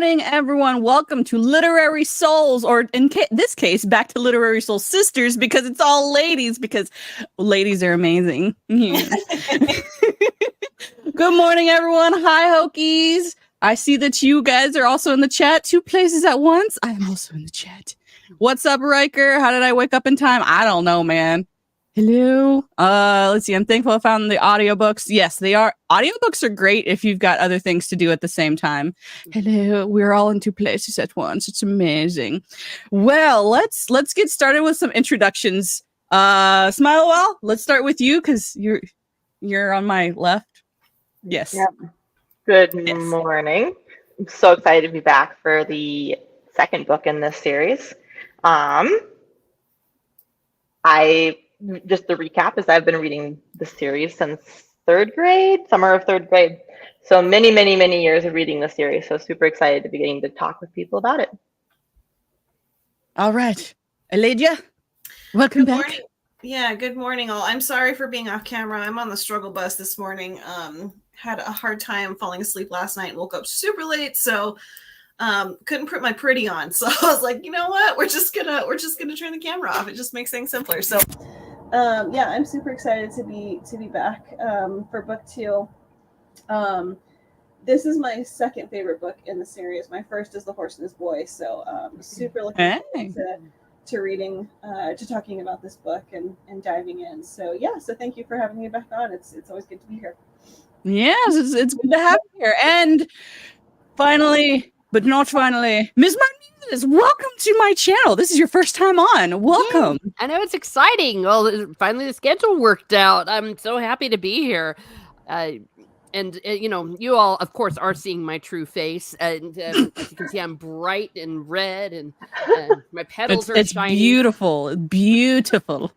morning, everyone. Welcome to Literary Souls, or in this case, back to Literary Soul Sisters, because it's all ladies, because ladies are amazing. Yeah. Good morning, everyone. Hi, Hokies. I see that you guys are also in the chat. 2 places at once. I am also in the chat. What's up, Riker? How did I wake up in time? I don't know, man. Hello. Let's see. I'm thankful I found the audiobooks. Yes, they are. Audiobooks are great if you've got other things to do at the same time. Hello. We're all in 2 places at once. It's amazing. Well, let's get started with some introductions. Smilewell, let's start with you because you're on my left. Yes. Yep. Good morning. I'm so excited to be back for the second book in this series. Just the recap is I've been reading the series since summer of third grade. So many, many, many years of reading the series. So super excited to be getting to talk with people about it. All right. Aledia, welcome back. Morning. Yeah, good morning all. I'm sorry for being off camera. I'm on the struggle bus this morning. Had a hard time falling asleep last night. Woke up super late, so couldn't put my pretty on. So I was like, you know what? We're just gonna turn the camera off. It just makes things simpler. So yeah, I'm super excited to be back for book 2. This is my second favorite book in the series. My first is The Horse and His Boy. So super looking forward to reading, to talking about this book and diving in. So yeah, so thank you for having me back on. It's always good to be here. Yes, it's good to have you here. And finally, but not finally, Ms. Martinez, welcome to my channel. This is your first time on. Welcome. Yeah, I know, it's exciting. Well, finally the schedule worked out. I'm so happy to be here. And you know, you all, of course, are seeing my true face. And as you can see, I'm bright and red, and my petals are shiny. It's beautiful. Beautiful.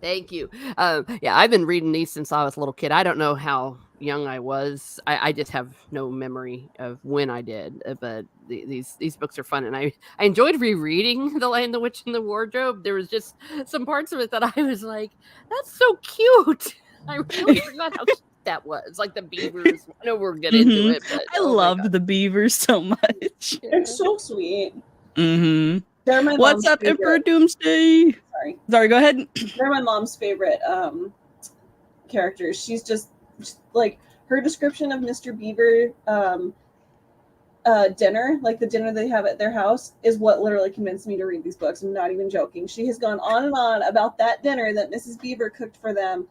Thank you. Yeah, I've been reading these since I was a little kid. I don't know how young I was. I just have no memory of when I did. But these books are fun, and I enjoyed rereading The Lion, the Witch, and the Wardrobe. There was just some parts of it that I was like, "That's so cute." I really forgot how cute that was. Like the beavers. I know we'll get into it, but I loved the beavers so much. They're so sweet. Mm-hmm. What's up, favorite. Emperor Doomsday? Sorry, go ahead. They're my mom's favorite characters. She's just like, her description of Mr. Beaver dinner, like the dinner they have at their house, is what literally convinced me to read these books. I'm not even joking. She has gone on and on about that dinner that Mrs. Beaver cooked for them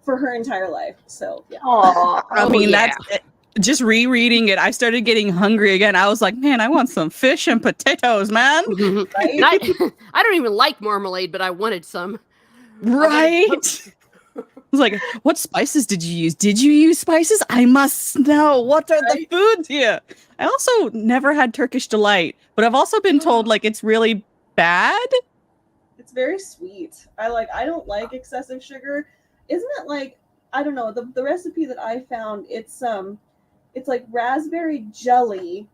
for her entire life. So yeah. I mean, that's just rereading it. I started getting hungry again. I was like, man, I want some fish and potatoes, man. Right? I don't even like marmalade, but I wanted some. Right. I was like, what spices did you use? Did you use spices? I must know. What are the foods here? I also never had Turkish Delight, but I've also been told like it's really bad. It's very sweet. I don't like excessive sugar. Isn't it like, I don't know, the recipe that I found, it's like raspberry jelly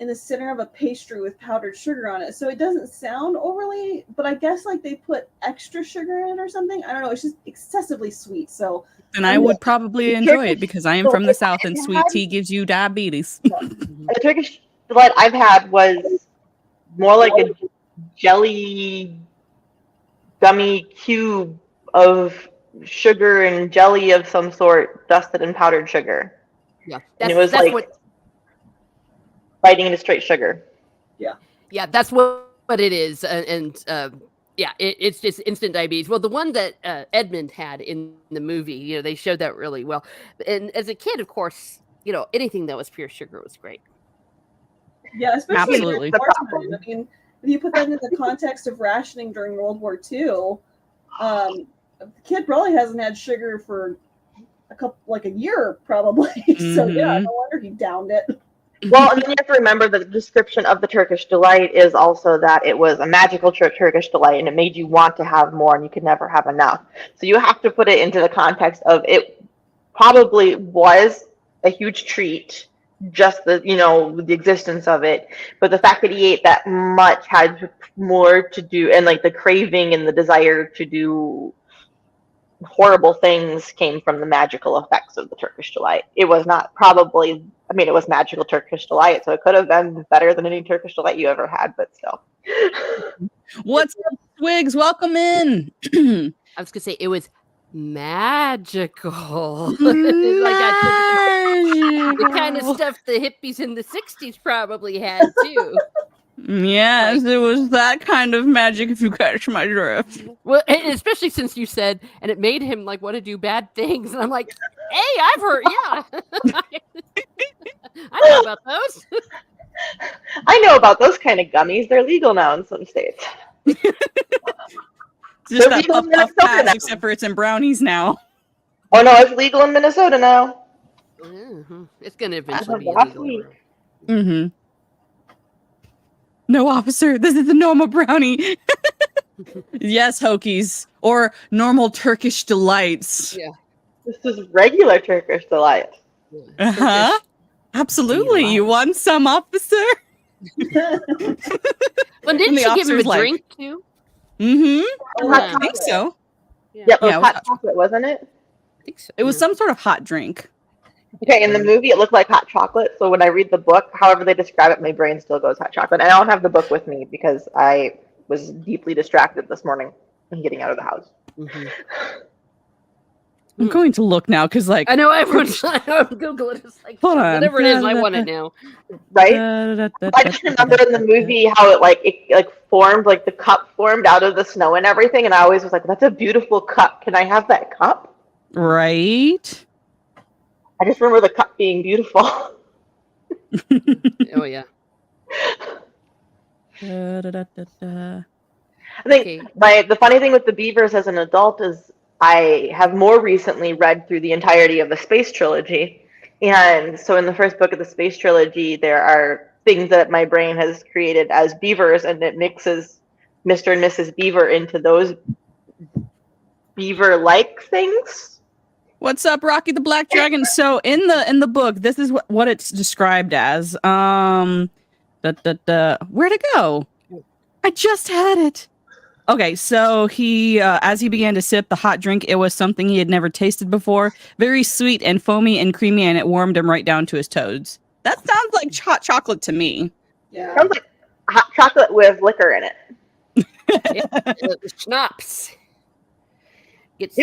in the center of a pastry with powdered sugar on it. So it doesn't sound overly, but I guess like they put extra sugar in or something. I don't know. It's just excessively sweet. So then I would probably enjoy it because I am from the South and sweet tea gives you diabetes. The Turkish Delight I've had was more like a jelly gummy cube of sugar and jelly of some sort dusted in powdered sugar. Yeah, and it was like biting into straight sugar. Yeah, that's what it is. Yeah, it's just instant diabetes. Well, the one that Edmund had in the movie, you know, they showed that really well. And as a kid, of course, you know, anything that was pure sugar was great. Yeah, especially absolutely. Wartime. I mean, if you put that in the context of rationing during World War II, the kid probably hasn't had sugar for a year probably. So yeah, no wonder he downed it. Well, and then you have to remember that the description of the Turkish Delight is also that it was a magical Turkish delight and it made you want to have more and you could never have enough. So you have to put it into the context of it probably was a huge treat, just the existence of it, but the fact that he ate that much had more to do, and like the craving and the desire to do horrible things came from the magical effects of the Turkish delight. It was not probably, I mean, it was magical Turkish delight, so it could have been better than any Turkish delight you ever had, but still. What's up, Twigs? Welcome in. I was gonna say it was magical. Like the kind of stuff the hippies in the 60s probably had too. Yes, it was that kind of magic, if you catch my drift. Well, and especially since you said, and it made him like want to do bad things, and I'm like, hey, I've heard, yeah, I know about those. I know about those kind of gummies. They're legal now in some states. Just They're that legal puff in puff Minnesota pass, now. except for it's in brownies now. Oh no, it's legal in Minnesota now. Mm-hmm. It's gonna As eventually of be last illegal. week. Mm-hmm. No, officer, this is the normal brownie. Yes, Hokies. Or normal Turkish delights. Yeah. This is regular Turkish delight. Uh-huh. Turkish Absolutely. delight. You want some, officer? Well, And didn't the she give him a officer's like- drink too? Mm-hmm. Oh, I think so. Yep, it Yeah, was hot chocolate, wasn't it? I think so. It was some sort of hot drink. Okay, in the movie it looked like hot chocolate, so when I read the book, however they describe it, my brain still goes hot chocolate. I don't have the book with me because I was deeply distracted this morning and getting out of the house. Mhm. I'm going to look now because, like, I know everyone's trying to Google it. It's like, Hold on. whatever it is, I want it now. Right? I just remember in the movie how it formed, like the cup formed out of the snow and everything, and I always was like, that's a beautiful cup. Can I have that cup? Right? I just remember the cup being beautiful. Oh yeah. I think Okay. the funny thing with the beavers as an adult is I have more recently read through the entirety of the Space Trilogy. And so in the first book of the Space Trilogy, there are things that my brain has created as beavers, and it mixes Mr. and Mrs. Beaver into those beaver-like things. What's up, Rocky the Black Dragon? So in the book, this is what it's described as. Where'd it go? I just had it. Okay, so he, as he began to sip the hot drink, it was something he had never tasted before. Very sweet and foamy and creamy, and it warmed him right down to his toes. That sounds like hot chocolate to me. Yeah. Sounds like hot chocolate with liquor in it. Schnapps. Get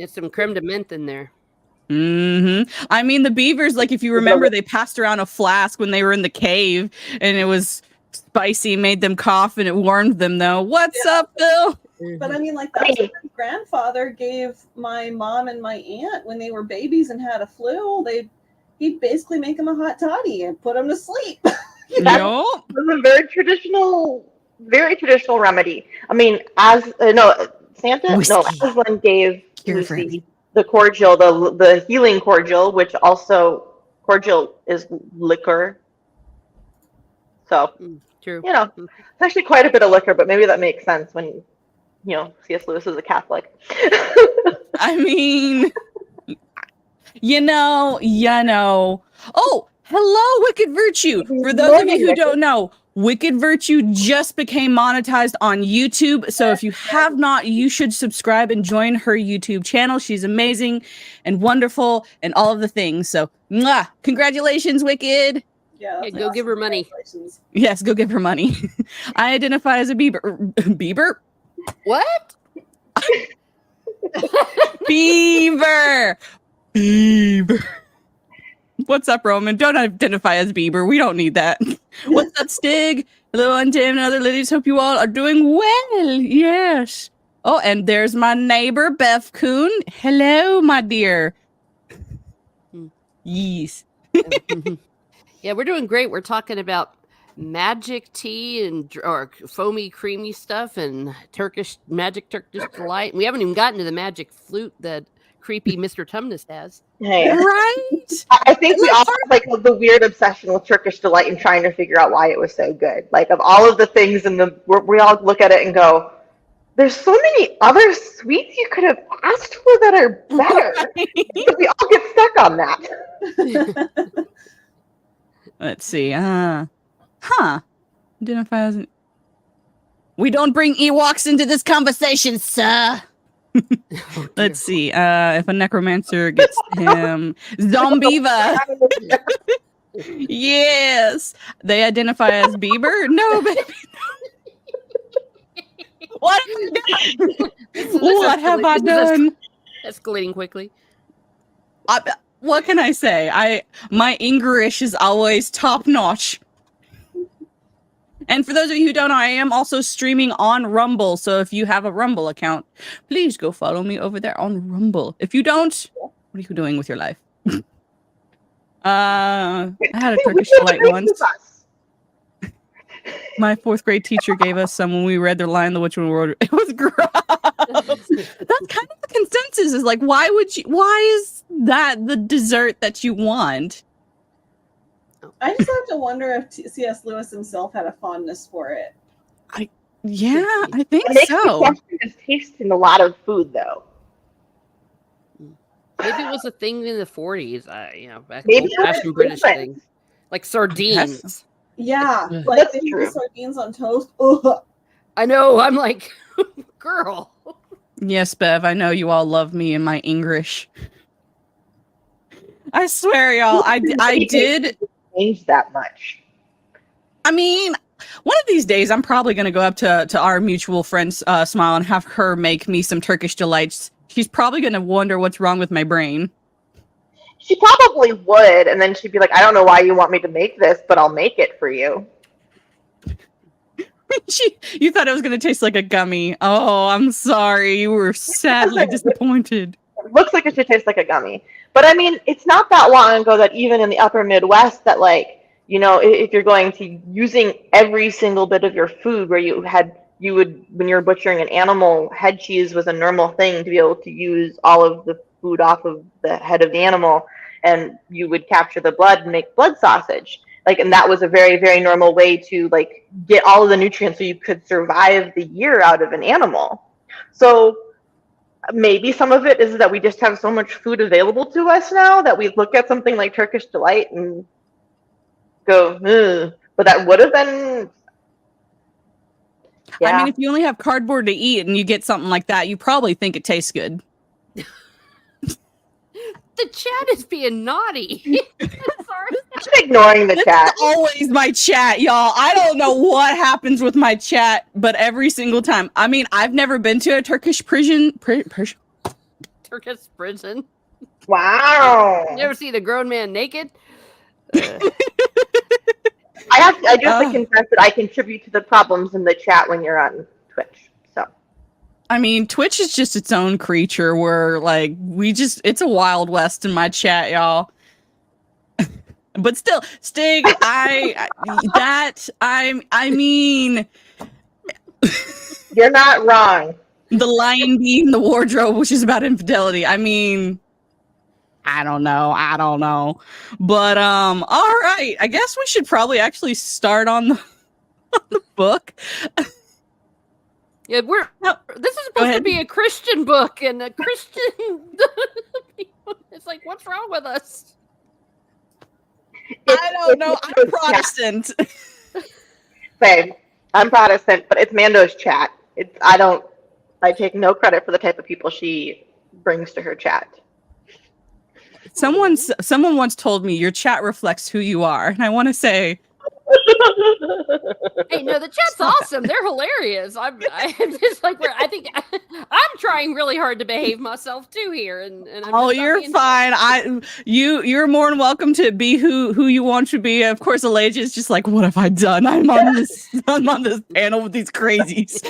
some creme de menthe in there. Mm-hmm. I mean, the beavers, like, if you remember, they passed around a flask when they were in the cave, and it was spicy, made them cough, and it warmed them, though. What's up, Bill? But I mean, like, that's what my grandfather gave my mom and my aunt when they were babies and had a flu. He'd basically make them a hot toddy and put them to sleep. Yo. It was a very traditional remedy. I mean, Santa, Whiskey. Aslan gave Cure for Lucy the cordial, the healing cordial, which also cordial is liquor. So, True. it's actually quite a bit of liquor, but maybe that makes sense when, C.S. Lewis is a Catholic. I mean, you know. Oh, hello, Wicked Virtue. For those of you who don't know, Wicked Virtue just became monetized on YouTube. So if you have not, you should subscribe and join her YouTube channel. She's amazing and wonderful and all of the things. So, congratulations, Wicked. Yeah, Hey, go give her money. Congratulations. Yes, go give her money. I identify as a Bieber. Bieber? What? Beaver. Bieber. What's up, Roman? Don't identify as Bieber. We don't need that. What's up, Stig? Hello, Untamed and other ladies. Hope you all are doing well. Yes. Oh, and there's my neighbor, Beth Kuhn. Hello, my dear. Yes. Yeah, we're doing great. We're talking about magic tea or foamy, creamy stuff and magic Turkish delight. We haven't even gotten to the magic flute that creepy Mr. Tumnus has. Hey. Right? I think we all have the weird obsession with Turkish delight and trying to figure out why it was so good. Like, of all of the things we all look at it and go, there's so many other sweets you could have asked for that are better. Right? But we all get stuck on that. Let's see. Identify as. We don't bring Ewoks into this conversation, sir. Oh, Let's dear. see. If a necromancer gets him, Zombieva. Yes, they identify as Bieber. No, baby. What have I done? What have I done? Escalating quickly. What can I say? My English is always top notch. And for those of you who don't know, I am also streaming on Rumble. So if you have a Rumble account, please go follow me over there on Rumble. If you don't, what are you doing with your life? I had a Turkish delight once. My 4th grade teacher gave us some when we read The Lion, the Witch, and the Wardrobe. It was gross. That's kind of the consensus. Is like, why is that the dessert that you want? I just have to wonder if C.S. Lewis himself had a fondness for it. Yeah, I think It makes me so. question his taste in a lot of food, though. Maybe it was a thing in the 40s. Back Maybe old it was fashioned British different. thing, like sardines. Yeah, Ugh. like That's they true. use sardines on toast. Ugh. I know. I'm like, girl. Yes, Bev, I know you all love me and my English. I swear, y'all, I did. Change that much. I mean, one of these days, I'm probably going to go up to our mutual friend Smile and have her make me some Turkish delights. She's probably going to wonder what's wrong with my brain. She probably would, and then she'd be like, I don't know why you want me to make this, but I'll make it for you. You thought it was going to taste like a gummy. Oh, I'm sorry. You were sadly disappointed. It looks like it should taste like a gummy. But I mean, it's not that long ago that even in the upper Midwest that, like, if you're going to using every single bit of your food where you would, when you're butchering an animal, head cheese was a normal thing to be able to use all of the food off of the head of the animal, and you would capture the blood and make blood sausage. Like, and that was a very, very normal way to, like, get all of the nutrients so you could survive the year out of an animal. So maybe some of it is that we just have so much food available to us now that we look at something like Turkish Delight and go, ugh. But that would have been. Yeah. I mean, if you only have cardboard to eat and you get something like that, you probably think it tastes good. The chat is being naughty. Sorry. I'm ignoring the This chat. is always my chat, y'all. I don't know what happens with my chat, but every single time. I mean, I've never been to a Turkish prison. Turkish prison. Wow. You ever seen a grown man naked? I do have to confess that I contribute to the problems in the chat when you're on Twitch. So. I mean, Twitch is just its own creature where, like, it's a Wild West in my chat, y'all. But still, Stig, I mean, You're not wrong. the lion being the wardrobe, which is about infidelity. I mean, I don't know. But, all right. I guess we should probably actually start on the book. Yeah, this is supposed to be a Christian book, and a Christian. It's like, what's wrong with us? I don't know. I'm Protestant. Same. I'm Protestant, but it's Mando's chat. I take no credit for the type of people she brings to her chat. Someone once told me your chat reflects who you are, and I want to say, Hey, no, the chat's awesome. They're hilarious. I'm just like, I think I'm trying really hard to behave myself too here, and I'm you're fine. You're more than welcome to be who you want to be. Of course, Elijah is just like, what have I done? I'm on this panel with these crazies.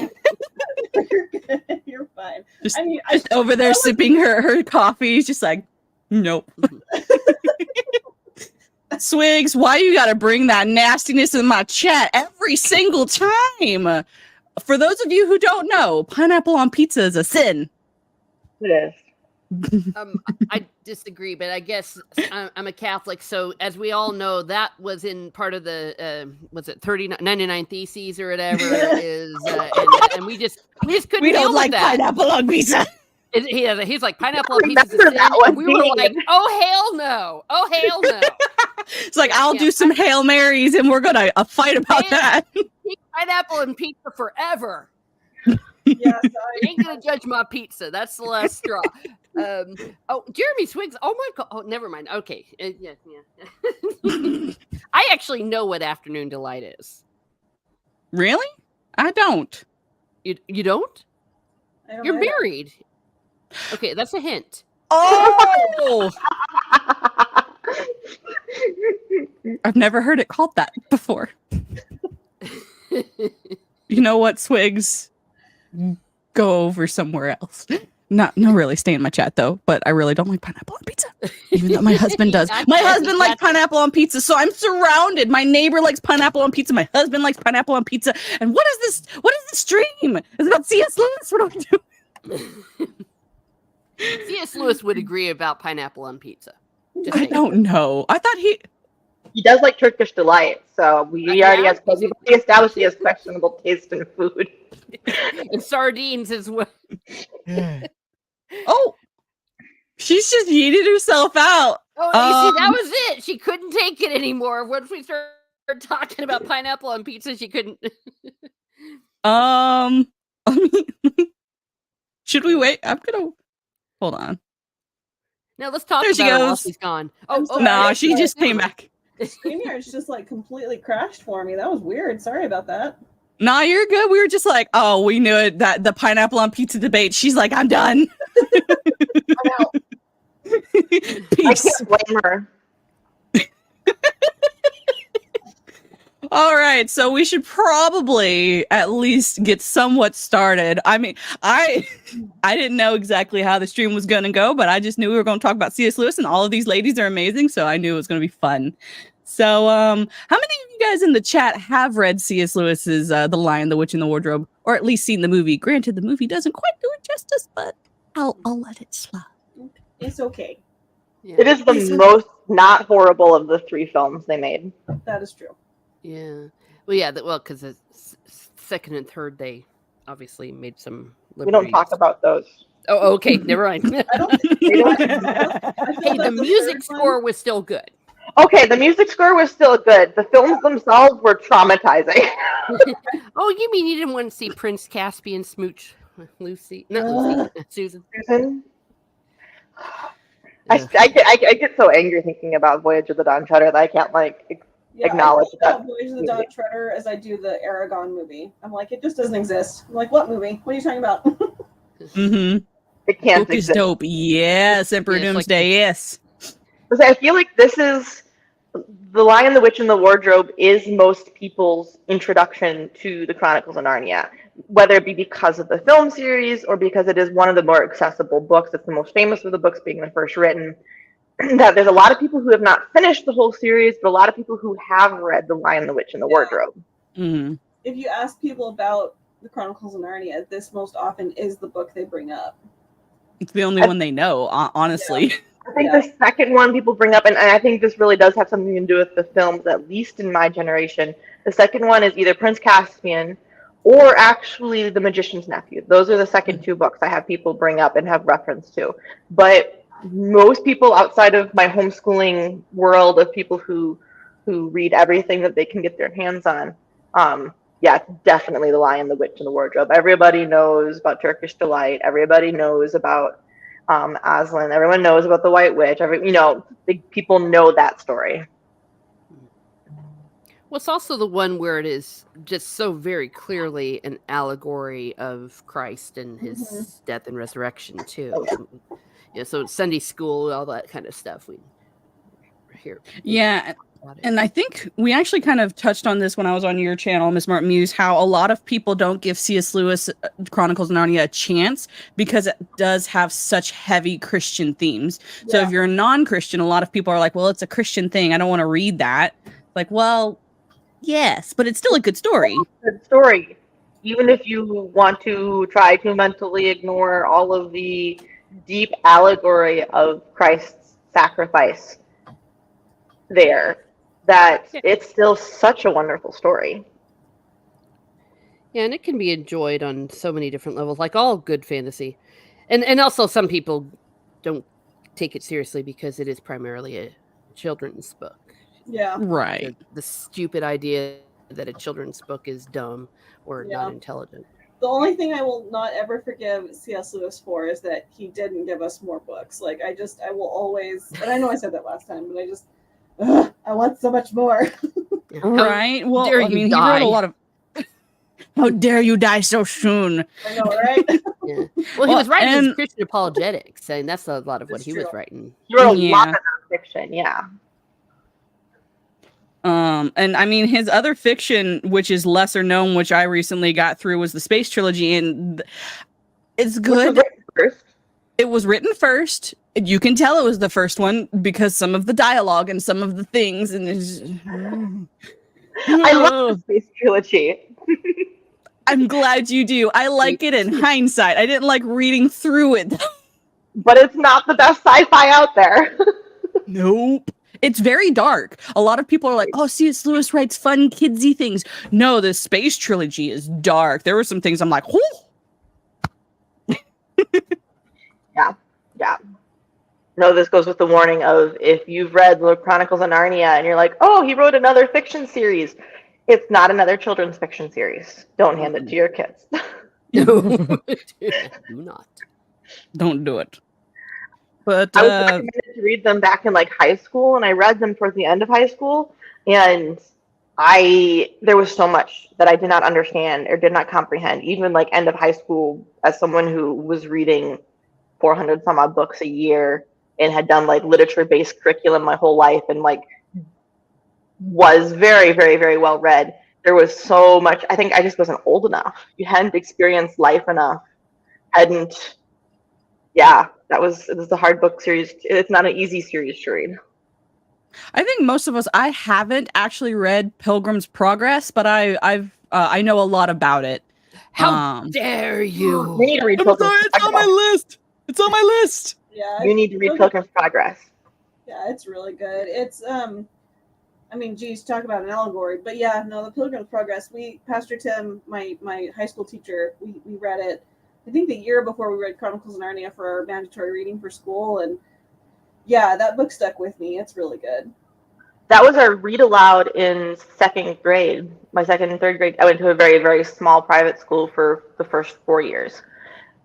You're fine. Just, I mean, just over there sipping her coffee. He's just like, nope. Swigs, why you gotta bring that nastiness in my chat every single time? For those of you who don't know, pineapple on pizza is a sin. It is. I disagree, but I guess I'm a Catholic, so as we all know, that was in part of the was it 99 Theses or whatever is, and we just couldn't. We don't deal like with that. pineapple on pizza. He's like, pineapple on pizza is a sin, and we were like, oh hell no, oh hell no. It's like, I'll do some Hail Marys and we're gonna fight about that. Pineapple and pizza forever. Yes, You ain't gonna judge my pizza. That's the last straw. Oh, Jeremy Swiggs. Oh my god. Oh, never mind. Okay. Yeah. I actually know what Afternoon Delight is. Really? I don't. You don't? I don't You're either. married. Okay, that's a hint. Oh, I've never heard it called that before. You know what, Swigs? Go over somewhere else. No, really, stay in my chat though. But I really don't like pineapple on pizza, even though my husband does. Gotcha, My husband likes gotcha. pineapple on pizza, so I'm surrounded. My neighbor likes pineapple on pizza. My husband likes pineapple on pizza. And what is this? What is this stream? It's about C.S. Lewis. What do I do? C.S. Lewis would agree about pineapple on pizza. Just I saying. don't know. I thought He does like Turkish delight, so we already Yeah? established he has questionable taste in food. And sardines as well. Oh, she's just yeeted herself out. Oh, you see, that was it. She couldn't take it anymore. Once we started talking about pineapple on pizza, she couldn't. I mean, should we wait? I'm gonna hold on. Now let's talk There she about her while goes. she's gone. I'm Oh, sorry. No, yeah, she just came back. StreamYard's just like completely crashed for me. That was weird. Sorry about that. Nah, you're good. We were just like, oh, we knew it. That the pineapple on pizza debate. She's like, I'm done. I'm out. I Peace. can't blame her. All right, so we should probably at least get somewhat started. I mean, I didn't know exactly how the stream was going to go, but I just knew we were going to talk about C.S. Lewis, and all of these ladies are amazing, so I knew it was going to be fun. So, how many of you guys in the chat have read C.S. Lewis's The Lion, the Witch, and the Wardrobe, or at least seen the movie? Granted, the movie doesn't quite do it justice, but I'll let it slide. It's okay. yeah. It is the most not horrible of the 3 films they made. That is true. Yeah. Well, yeah. Because the second and third, they obviously made some. We don't talk about those. Oh, okay. Never mind. I don't think They don't- I feel Hey, that the music third one- score was still good. Okay, the music score was still good. The films themselves were traumatizing. Oh, you mean you didn't want to see Prince Caspian smooch with Lucy? Not Lucy. Susan. Susan? I get so angry thinking about Voyage of the Dawn Treader that I can't acknowledge I think that about Voyage of the Dawn Treader as I do the Aragon movie. I'm like, it just doesn't exist. I'm like, what movie? What are you talking about? Mm-hmm. it can't Book is exist. dope. Yes, Emperor Yeah, it's like Doomsday. Yes. Because I feel like this is The Lion, the Witch, and the Wardrobe is most people's introduction to the Chronicles of Narnia, whether it be because of the film series or because it is one of the more accessible books. It's the most famous of the books, being the first written. That there's a lot of people who have not finished the whole series, but a lot of people who have read The Lion, the Witch, and the Wardrobe. Mm-hmm. If you ask people about the Chronicles of Narnia, this most often is the book they bring up. It's the only one they know, honestly. I think the second one people bring up, and I think this really does have something to do with the films, at least in my generation. The second one is either Prince Caspian or actually The Magician's Nephew. Those are the second 2 books I have people bring up and have reference to. But most people outside of my homeschooling world of people who read everything that they can get their hands on, yeah, definitely The Lion, the Witch, and the Wardrobe. Everybody knows about Turkish Delight. Everybody knows about Aslan. Everyone knows about the White Witch. People know that story. Well, it's also the one where it is just so very clearly an allegory of Christ and his death and resurrection too. Yeah, so it's Sunday school, all that kind of stuff. We hear. Yeah. And I think we actually kind of touched on this when I was on your channel, Miss Martin Muse, how a lot of people don't give C.S. Lewis Chronicles of Narnia a chance because it does have such heavy Christian themes. So if you're a non-Christian, a lot of people are like, well, it's a Christian thing. I don't want to read that. Like, well, yes, but it's still a good story. Good story. Even if you want to try to mentally ignore all of the deep allegory of Christ's sacrifice there, that it's still such a wonderful story. Yeah, and it can be enjoyed on so many different levels, like all good fantasy. And also some people don't take it seriously because it is primarily a children's book. Yeah. Right. The stupid idea that a children's book is dumb or not intelligent. The only thing I will not ever forgive C.S. Lewis for is that he didn't give us more books. Like, I will always, and I know I said that last time, but I want so much more. Right? Well, dare I you mean, he wrote a die. lot of. How dare you die so soon? I know, right? Yeah. Well, he was Well, writing his and- Christian apologetics, and that's a lot of what That's he was true. writing. He wrote a lot Yeah. of nonfiction, yeah. And I mean, his other fiction, which is lesser known, which I recently got through, was the Space Trilogy, and it's Which was good. written first. It was written first. You can tell it was the first one because some of the dialogue and some of the things, and it's I love the Space Trilogy. I'm glad you do. I like it in hindsight. I didn't like reading through it. But it's not the best sci-fi out there. Nope. It's very dark. A lot of people are like, oh, C.S. Lewis writes fun, kidsy things. No, the Space Trilogy is dark. There were some things I'm like, oh. Yeah. No, this goes with the warning of if you've read the Chronicles of Narnia and you're like, oh, he wrote another fiction series. It's not another children's fiction series. Don't hand it to your kids. No, do not. Don't do it. But I was recommended to read them back in like high school, and I read them towards the end of high school, and there was so much that I did not understand or did not comprehend, even like end of high school, as someone who was reading 400 some odd books a year and had done like literature-based curriculum my whole life and like was very, very, very well read. There was so much. I think I just wasn't old enough. You hadn't experienced life enough. It was a hard book series. It's not an easy series to read. I think most of us, I haven't actually read Pilgrim's Progress, but I know a lot about it. How dare You you? need to read I'm Pilgrim's sorry, it's on my Progress. list. It's on my list. Yeah. You need to read Pilgrim's Progress. Yeah, it's really good. It's I mean, geez, talk about an allegory. But yeah, no, the Pilgrim's Progress, Pastor Tim, my high school teacher, we read it, I think the year before we read Chronicles of Narnia for our mandatory reading for school. And yeah, that book stuck with me. It's really good. That was our read aloud in second grade. My second and third grade, I went to a very, very small private school for the first 4 years.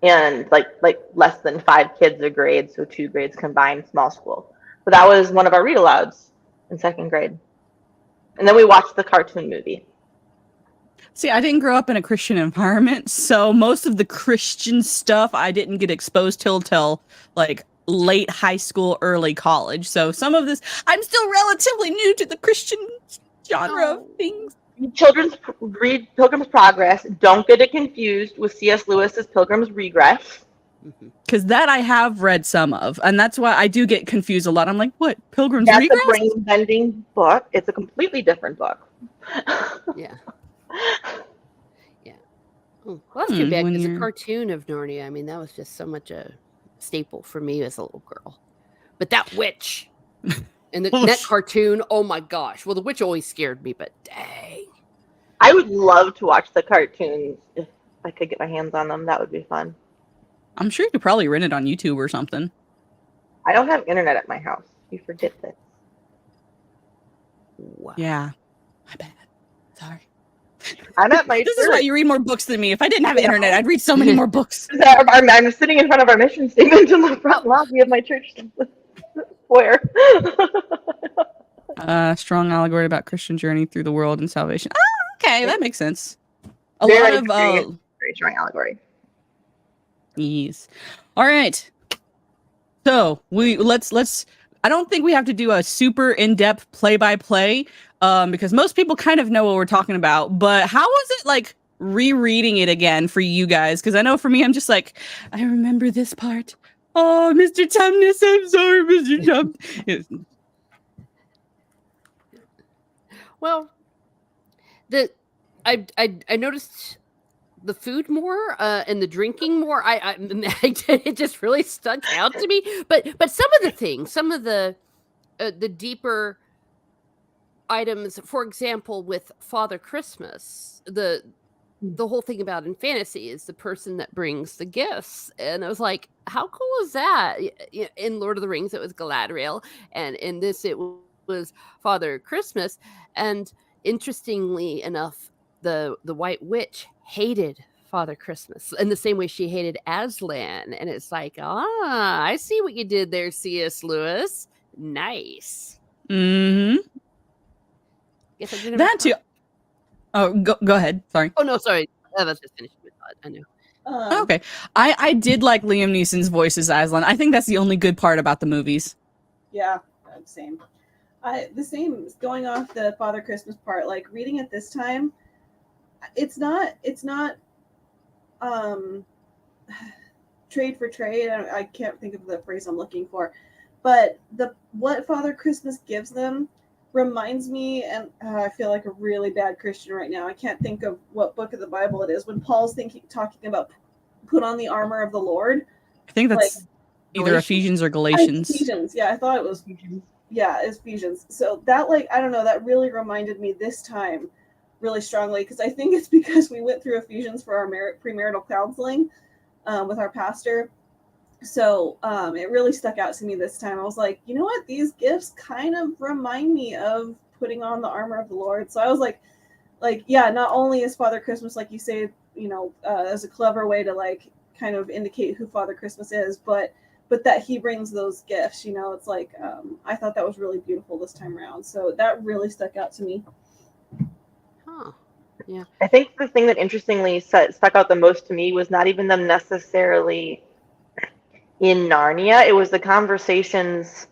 And like less than 5 kids a grade, so 2 grades combined, small school. But that was one of our read alouds in second grade. And then we watched the cartoon movie. See, I didn't grow up in a Christian environment, so most of the Christian stuff I didn't get exposed till like late high school, early college. So some of this, I'm still relatively new to the Christian genre of things. Children's read Pilgrim's Progress. Don't get it confused with C.S. Lewis's Pilgrim's Regress. Because that I have read some of, and that's why I do get confused a lot. I'm like, what? Pilgrim's That's Regress? a brain-bending book. It's a completely different book. Yeah. Oh, well, that's too bad when because the you're- cartoon of Narnia, I mean, that was just so much a staple for me as a little girl. But that witch and that cartoon, oh my gosh. Well, the witch always scared me, but dang. I would love to watch the cartoons if I could get my hands on them. That would be fun. I'm sure you could probably rent it on YouTube or something. I don't have internet at my house. You forget this. Wow. Yeah. My bad. Sorry. I'm at my This is why you read more books than me. If I didn't have internet, I'd read so many more books. I'm sitting in front of our mission statement in the front lobby of my church foyer. Strong allegory about Christian journey through the world and salvation. Oh, okay, that makes sense. A Very lot of very strong allegory. yes. All right. So let's. I don't think we have to do a super in-depth play-by-play, because most people kind of know what we're talking about. But how was it like rereading it again for you guys? Because I know for me, I'm just like, I remember this part. Oh, Mr. Tumnus, I'm sorry, Mr. Tum. Yes. Well, I noticed the food more and the drinking more. It just really stuck out to me. But some of the things, some of the deeper items, for example, with Father Christmas, the whole thing about in fantasy is the person that brings the gifts, and I was like, how cool is that? In Lord of the Rings, it was Galadriel, and in this, it was Father Christmas. And interestingly enough, the White Witch hated Father Christmas in the same way she hated Aslan. And it's like, I see what you did there, C.S. Lewis. Nice. Mm-hmm. Guess I didn't That too. Oh, go ahead. Sorry. Oh, no, sorry. Let's just finish my thought. I know. Okay. I did like Liam Neeson's voice as Aslan. I think that's the only good part about the movies. Yeah, same. The same going off the Father Christmas part, like reading it this time, it's not trade for trade. I can't think of the phrase I'm looking for, but what Father Christmas gives them reminds me, and I feel like a really bad Christian right now. I can't think of what book of the Bible it is when Paul's talking about put on the armor of the Lord. I think that's like, either Galatians? Ephesians or Galatians. Ephesians, yeah, I thought it was. Yeah, it's Ephesians. So that, like, I don't know, that really reminded me this time really strongly, because I think it's because we went through Ephesians for our premarital counseling with our pastor. So it really stuck out to me this time. I was like, you know what? These gifts kind of remind me of putting on the armor of the Lord. So I was like, yeah, not only is Father Christmas, like you say, as a clever way to like kind of indicate who Father Christmas is, but that he brings those gifts, it's like, I thought that was really beautiful this time around. So that really stuck out to me. Huh. Yeah. I think the thing that interestingly stuck out the most to me was not even them necessarily in Narnia. It was the conversations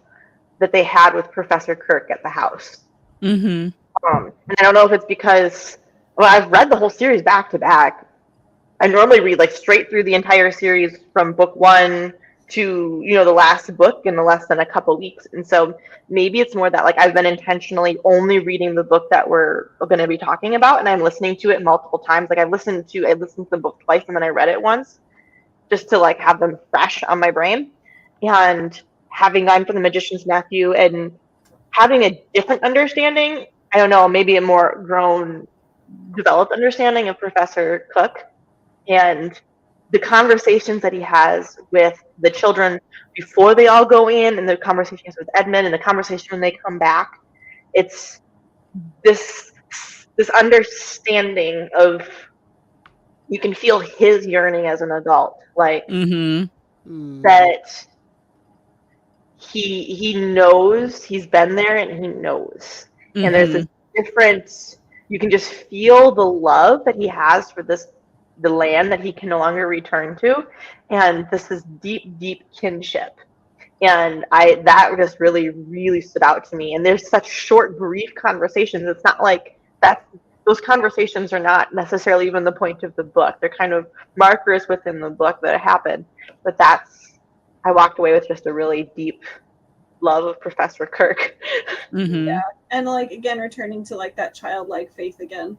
that they had with Professor Kirk at the house. Mm-hmm. And I don't know if it's because, well, I've read the whole series back to back. I normally read like straight through the entire series from book 1 to the last book in less than a couple weeks. And so maybe it's more that like I've been intentionally only reading the book that we're going to be talking about, and I'm listening to it multiple times. Like I listened to the book twice and then I read it once just to like have them fresh on my brain. And having gone for The Magician's Nephew and having a different understanding, I don't know, maybe a more grown, developed understanding of Professor Cook and the conversations that he has with the children before they all go in, and the conversations with Edmund, and the conversation when they come back. It's this understanding of, you can feel his yearning as an adult, like that he knows, he's been there and he knows. And there's this different, you can just feel the love that he has for the land that he can no longer return to, and this is deep kinship. And that just really stood out to me. And there's such short, brief conversations. It's not like those conversations are not necessarily even the point of the book. They're kind of markers within the book that happen. But I walked away with just a really deep love of Professor Kirk. Yeah, and like again, returning to like that childlike faith again.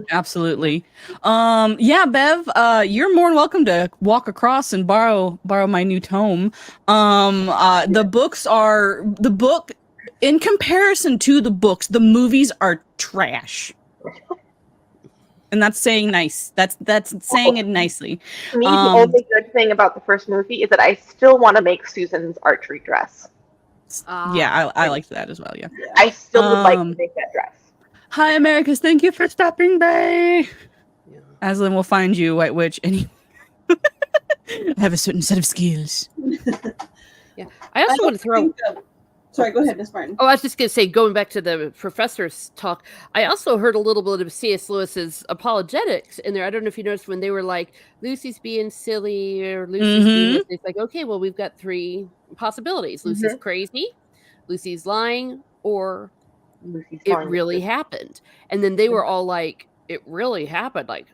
Absolutely. Yeah, Bev, you're more than welcome to walk across and borrow my new tome. The book in comparison to the books, the movies are trash. And that's saying nice. That's saying it nicely. To me, the only good thing about the first movie is that I still want to make Susan's archery dress. Yeah, I liked that as well. Yeah, I still would like to make that dress. Hi, Americas. Thank you for stopping by. Yeah. Aslan will find you, White Witch, and I have a certain set of skills. Yeah, I also want to throw. Sorry, go ahead, Miss Martin. Oh, I was just going to say, going back to the professor's talk, I also heard a little bit of C.S. Lewis's apologetics in there. I don't know if you noticed when they were like, Lucy's being silly or Lucy's being this. It's like, okay, well, we've got 3 possibilities. Lucy's crazy, Lucy's lying, or it really happened. And then they were all like, it really happened. Like,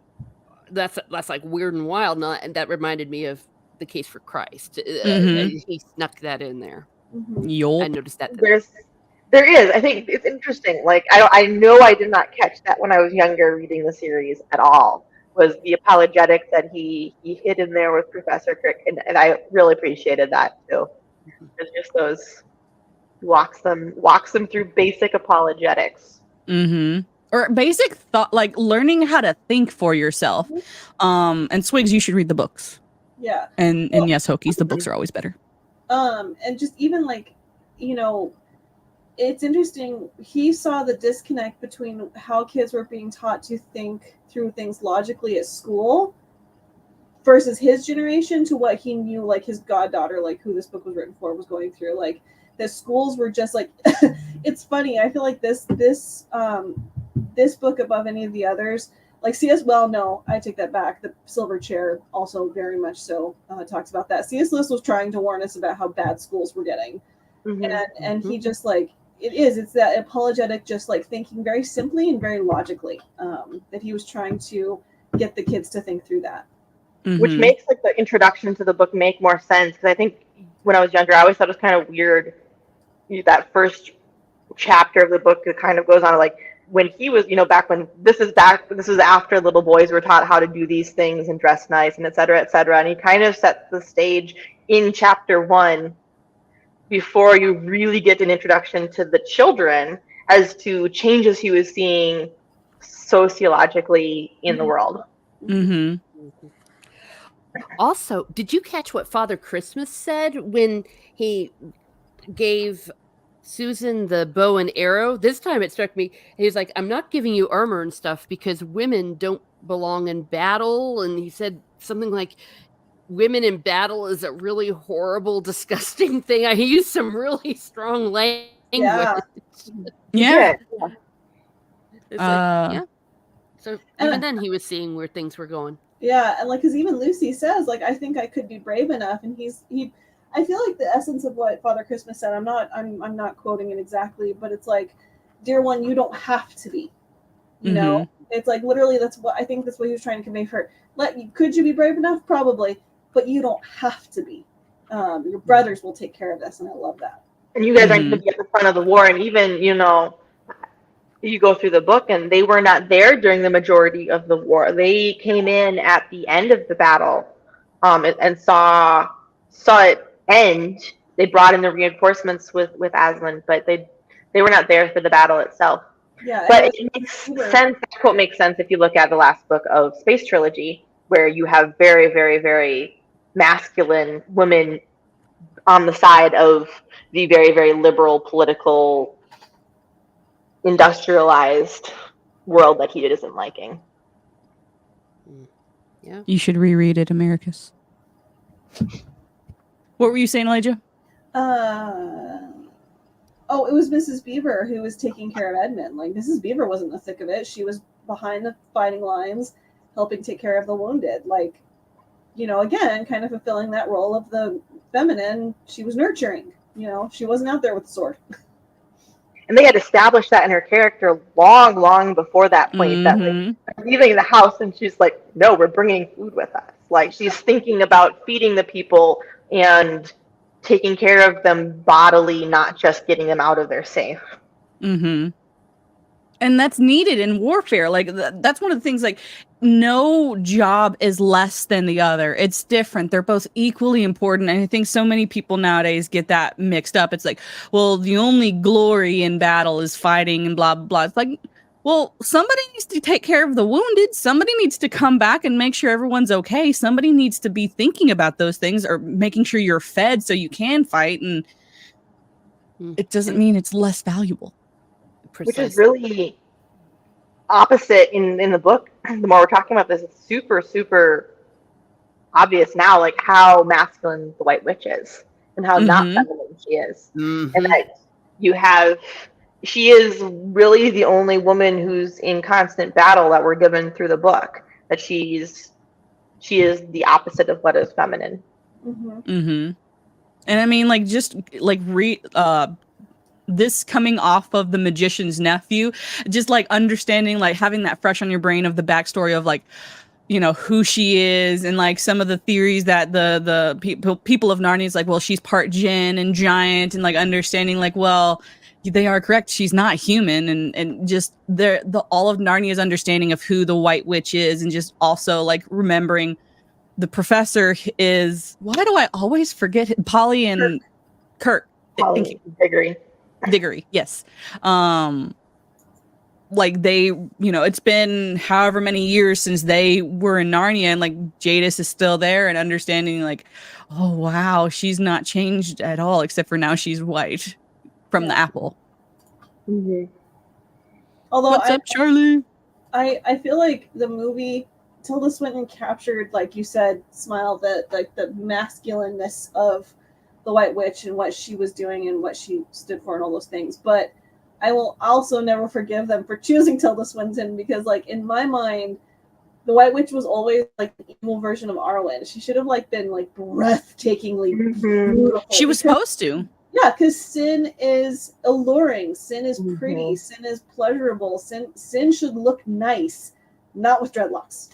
that's like weird and wild. And that reminded me of The Case for Christ. He snuck that in there. I noticed that. There is. I think it's interesting. Like I know I did not catch that when I was younger reading the series at all. Was the apologetics that he hid in there with Professor Crick, and I really appreciated that too. It's just those walks them through basic apologetics. Or basic thought, like learning how to think for yourself. And Swigs, you should read the books. Yeah. And yes, Hokies, the books are always better. And just even like, it's interesting. He saw the disconnect between how kids were being taught to think through things logically at school versus his generation to what he knew, like his goddaughter, like who this book was written for, was going through. Like the schools were just like, it's funny. I feel like this book above any of the others, like C.S. Well, no, I take that back. The Silver Chair also very much so talks about that. C.S. Lewis was trying to warn us about how bad schools were getting. And he just like, it's that apologetic, just like thinking very simply and very logically, that he was trying to get the kids to think through that. Which makes like the introduction to the book make more sense, because I think when I was younger, I always thought it was kind of weird that first chapter of the book that kind of goes on like when he was, back when this is after little boys were taught how to do these things and dress nice and et cetera, and he kind of sets the stage in chapter 1 before you really get an introduction to the children as to changes he was seeing sociologically in the world. Also, did you catch what Father Christmas said when he gave Susan the bow and arrow? This time it struck me. He was like, I'm not giving you armor and stuff because women don't belong in battle. And he said something like, women in battle is a really horrible, disgusting thing. He used some really strong language. Yeah. It's like, So even then he was seeing where things were going. Yeah, and like, because even Lucy says, like, I think I could be brave enough, and I feel like the essence of what Father Christmas said. I'm not quoting it exactly, but it's like, dear one, you don't have to be. You know, it's like literally that's what he was trying to convey for her. Could you be brave enough? Probably, but you don't have to be. Your brothers will take care of this, and I love that. And you guys aren't going to be at the front of the war, and even you go through the book, and they were not there during the majority of the war. They came in at the end of the battle, and saw it end. They brought in the reinforcements with Aslan, but they were not there for the battle itself. Yeah, but it makes sense. That quote makes sense if you look at the last book of Space Trilogy, where you have very, very, very masculine women on the side of the very, very liberal, political, industrialized world that he isn't liking. Yeah, you should reread it, Americus. What were you saying, Elijah? It was Mrs. Beaver who was taking care of Edmund. Like, Mrs. Beaver wasn't in the thick of it. She was behind the fighting lines, helping take care of the wounded. Like, again, kind of fulfilling that role of the feminine. She was nurturing. She wasn't out there with the sword. And they had established that in her character long, long before that point. That like, leaving the house, and she's like, "No, we're bringing food with us." Like, she's thinking about feeding the people and taking care of them bodily, not just getting them out of their safe. And that's needed in warfare. Like, that's one of the things, like, no job is less than the other. It's different. They're both equally important. And I think so many people nowadays get that mixed up. It's like, well, the only glory in battle is fighting and blah, blah, blah. It's like, well, somebody needs to take care of the wounded. Somebody needs to come back and make sure everyone's okay. Somebody needs to be thinking about those things, or making sure you're fed so you can fight. And it doesn't mean it's less valuable. Precisely. Which is really opposite in the book. The more we're talking about this, it's super, super obvious now, like how masculine the White Witch is and how not feminine she is. And that she is really the only woman who's in constant battle that we're given through the book, that she is the opposite of what is feminine. And I mean, like, just like this coming off of The Magician's Nephew, just like understanding, like having that fresh on your brain of the backstory of, like, who she is, and like some of the theories that the people of Narnia is like, well, she's part djinn and giant, and like understanding, like, well, they are correct, she's not human, and just all of Narnia's understanding of who the White Witch is, and just also like remembering the professor is, why do I always forget Polly and Kirk? Polly Diggory, yes. Like, they, it's been however many years since they were in Narnia, and like Jadis is still there, and understanding, like, oh wow, she's not changed at all, except for now she's white from the apple. Mhm. Although What's up, Charlie? I feel like the movie Tilda Swinton captured, like you said, Smile, the masculineness of the White Witch and what she was doing and what she stood for and all those things. But I will also never forgive them for choosing Tilda Swinton because, like, in my mind, the White Witch was always like the evil version of Arwen. She should have like been like breathtakingly beautiful. She was supposed to. Yeah, because sin is alluring, sin is pretty, Mhm. sin is pleasurable, sin should look nice, not with dreadlocks.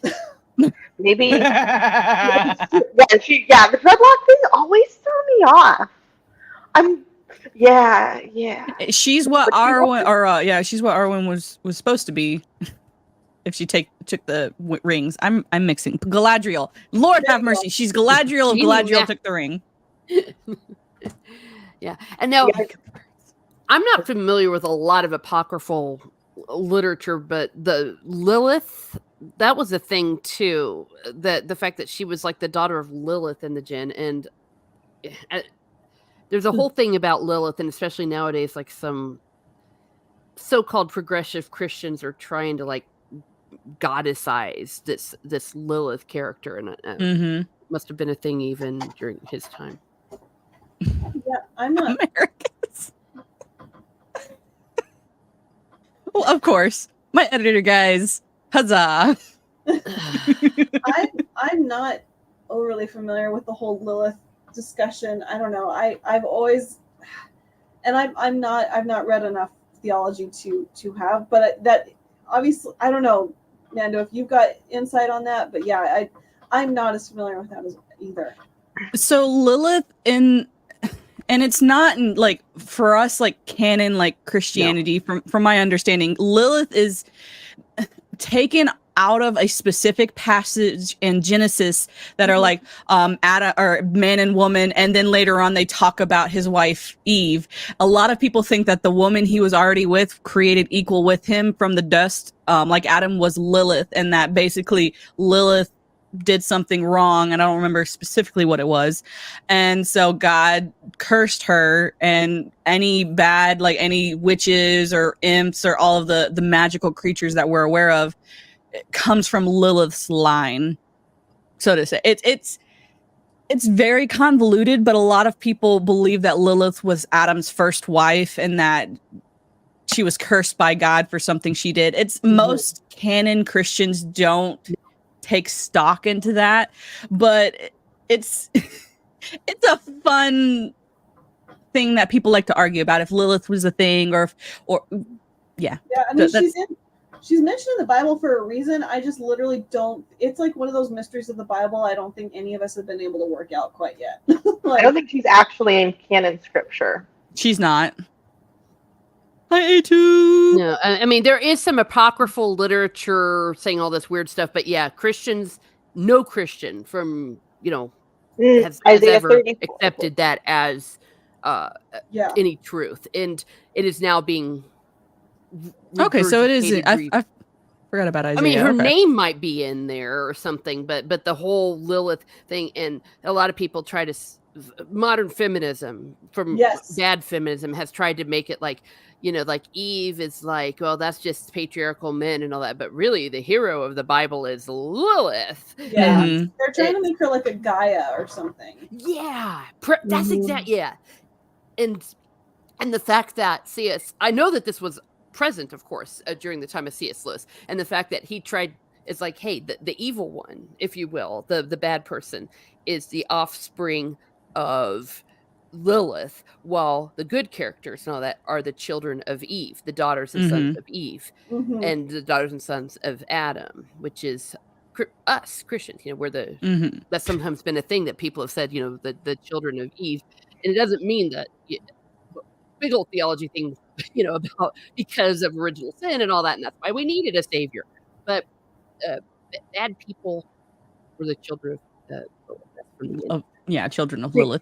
Maybe. Yeah, the dreadlock thing always threw me off. Yeah. She's what But she Arwen, or she's what Arwen was supposed to be. If she took the rings, I'm mixing Galadriel. Lord have mercy, she's Galadriel. If Galadriel took the ring. Yeah, and now Yeah. I'm not familiar with a lot of apocryphal literature, but the Lilith, that was a thing too. That the fact that she was like the daughter of Lilith in the Jinn, and there's a whole thing about Lilith, and especially nowadays, like some so-called progressive Christians are trying to like goddessize this Lilith character, and must have been a thing even during his time. Yeah, I'm not. Americans. Well, of course, my editor guys, huzzah! I'm not overly familiar with the whole Lilith discussion. I don't know. I've always, and I've not read enough theology to have, but that obviously I don't know, Mando, if you've got insight on that. But yeah, I'm not as familiar with that as either. So Lilith and it's not like for us like canon like Christianity. From my understanding, Lilith is taken out of a specific passage in Genesis that are like Adam or man and woman, and then later on they talk about his wife Eve. A lot of people think that the woman he was already with created equal with him from the dust, like Adam was Lilith, and that basically Lilith did something wrong, and I don't remember specifically what it was, and so God cursed her, and any bad, like any witches or imps or all of the magical creatures that we're aware of, it comes from Lilith's line, so to say. It's very convoluted, but a lot of people believe that Lilith was Adam's first wife and that she was cursed by God for something she did. It's most canon Christians don't take stock into that, but it's it's a fun thing that people like to argue about if Lilith was a thing or yeah. I mean, she's mentioned in the Bible for a reason. I just literally don't. It's like one of those mysteries of the Bible I don't think any of us have been able to work out quite yet. I don't think she's actually in canon scripture. She's not. Hi, A2. No, I mean, there is some apocryphal literature saying all this weird stuff, but yeah, Christians, no Christian from, has ever 34. Accepted that as any truth. And it is now being okay, so it is. I forgot about Isaiah. I mean, her name might be in there or something, but the whole Lilith thing, and a lot of people try to modern feminism from bad feminism has tried to make it like, like Eve is like, well, that's just patriarchal men and all that, but really the hero of the Bible is Lilith. Yeah, they're trying to make her like a Gaia or something. Yeah, that's exactly and the fact that I know that this was present, of course, during the time of C.S. Lewis, and the fact that he tried is like, hey, the evil one, if you will, the bad person is the offspring of Lilith, while the good characters and all that are the children of Eve, the daughters and sons of Eve, and the daughters and sons of Adam, which is us Christians. We're the that's sometimes been a thing that people have said, the children of Eve, and it doesn't mean that big old theology thing, about because of original sin and all that, and that's why we needed a savior. But bad people were the children of children of Lilith.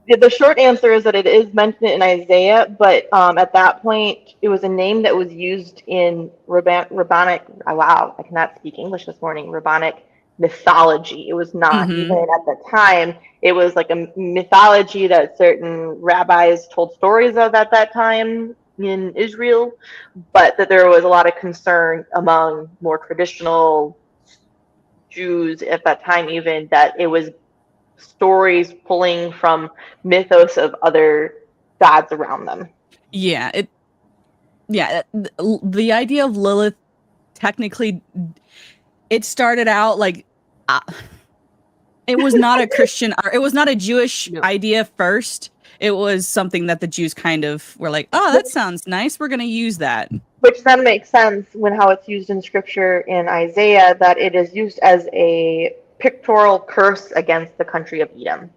The short answer is that it is mentioned in Isaiah, but at that point, it was a name that was used in rabbinic. Wow, I cannot speak English this morning. Rabbinic mythology. It was not even at the time. It was like a mythology that certain rabbis told stories of at that time. in Israel, but that there was a lot of concern among more traditional Jews at that time, even that it was stories pulling from mythos of other gods around them. Yeah, the idea of Lilith technically it started out like it was not a Christian or it was not a Jewish No. idea first. It was something that the Jews kind of were like, "Oh, that sounds nice. We're going to use that." Which then makes sense when how it's used in scripture in Isaiah, that it is used as a pictorial curse against the country of Edom.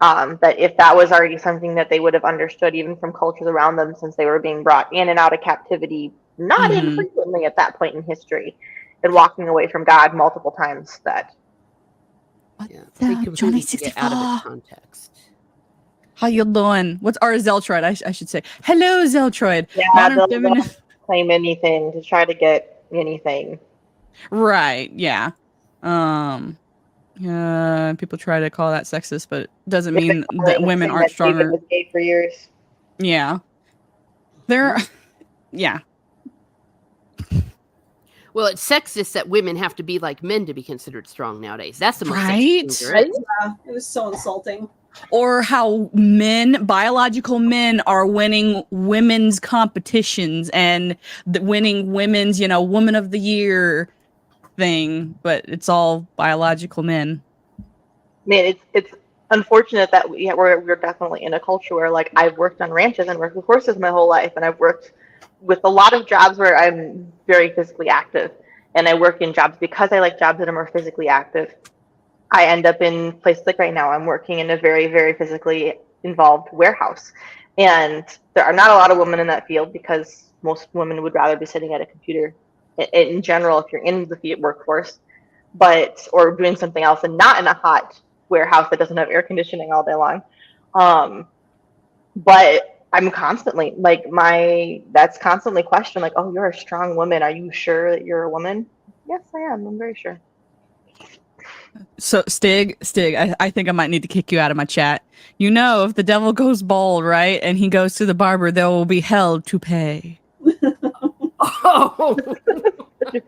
That if that was already something that they would have understood even from cultures around them, since they were being brought in and out of captivity, not infrequently at that point in history, and walking away from God multiple times, that Yeah, they completely get out of its context. How you doing? What's our Zeltroid? I should say. Hello, Zeltroid. yeah, Modern they'll feminist. claim anything to try to get anything. Right. Yeah. People try to call that sexist, but it doesn't mean that women aren't stronger. David was gay for years. Yeah. They're. Yeah. Well, it's sexist that women have to be like men to be considered strong nowadays. That's the most Right? sexist thing there is. Yeah, it was so insulting. Or how biological men are winning women's competitions and winning women's, woman of the year thing, but it's all biological men. Man, it's unfortunate that we're definitely in a culture where, like, I've worked on ranches and worked with horses my whole life, and I've worked with a lot of jobs where I'm very physically active, and I work in jobs because I like jobs that are more physically active. I end up in places like right now, I'm working in a very, very physically involved warehouse. And there are not a lot of women in that field because most women would rather be sitting at a computer in general if you're in the workforce, or doing something else and not in a hot warehouse that doesn't have air conditioning all day long. But I'm constantly that's constantly questioned, like, oh, you're a strong woman. Are you sure that you're a woman? Yes, I am. I'm very sure. So Stig, I think I might need to kick you out of my chat. If the devil goes bald, right, and he goes to the barber, there will be hell to pay. Oh,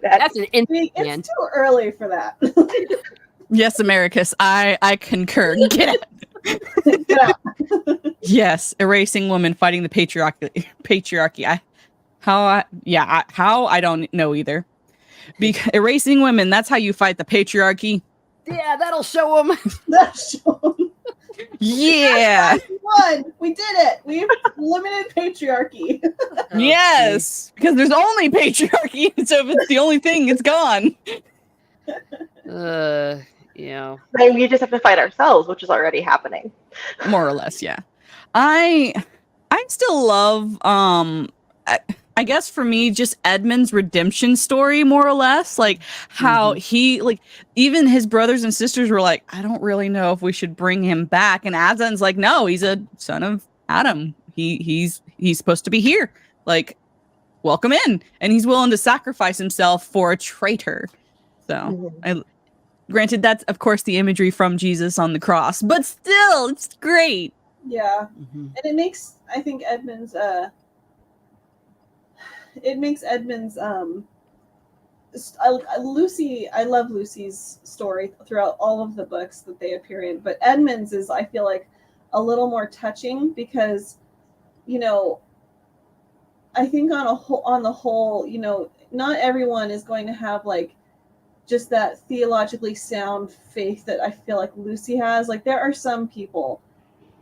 that's an It's too early for that. Yes, Americus, I concur. Get out. Get out. Yes, erasing women, fighting the patriarchy. How I don't know either. Erasing women, that's how you fight the patriarchy. Yeah, that'll show them. That's shown. Yeah. We did it. We've eliminated patriarchy. Yes, because there's only patriarchy, so if it's the only thing, it's gone. Yeah. Then we just have to fight ourselves, which is already happening. More or less, yeah. I still love I guess for me, just Edmund's redemption story, more or less, like how he, like, even his brothers and sisters were like, I don't really know if we should bring him back. And Azan's like, no, he's a son of Adam. He's supposed to be here. Like, welcome in. And he's willing to sacrifice himself for a traitor. So, granted, that's, of course, the imagery from Jesus on the cross, but still, it's great. Yeah. And it makes, I think, Edmund's Lucy, I love Lucy's story throughout all of the books that they appear in, but Edmund's is, I feel like, a little more touching because, I think on the whole, not everyone is going to have like just that theologically sound faith that I feel like Lucy has. Like, there are some people,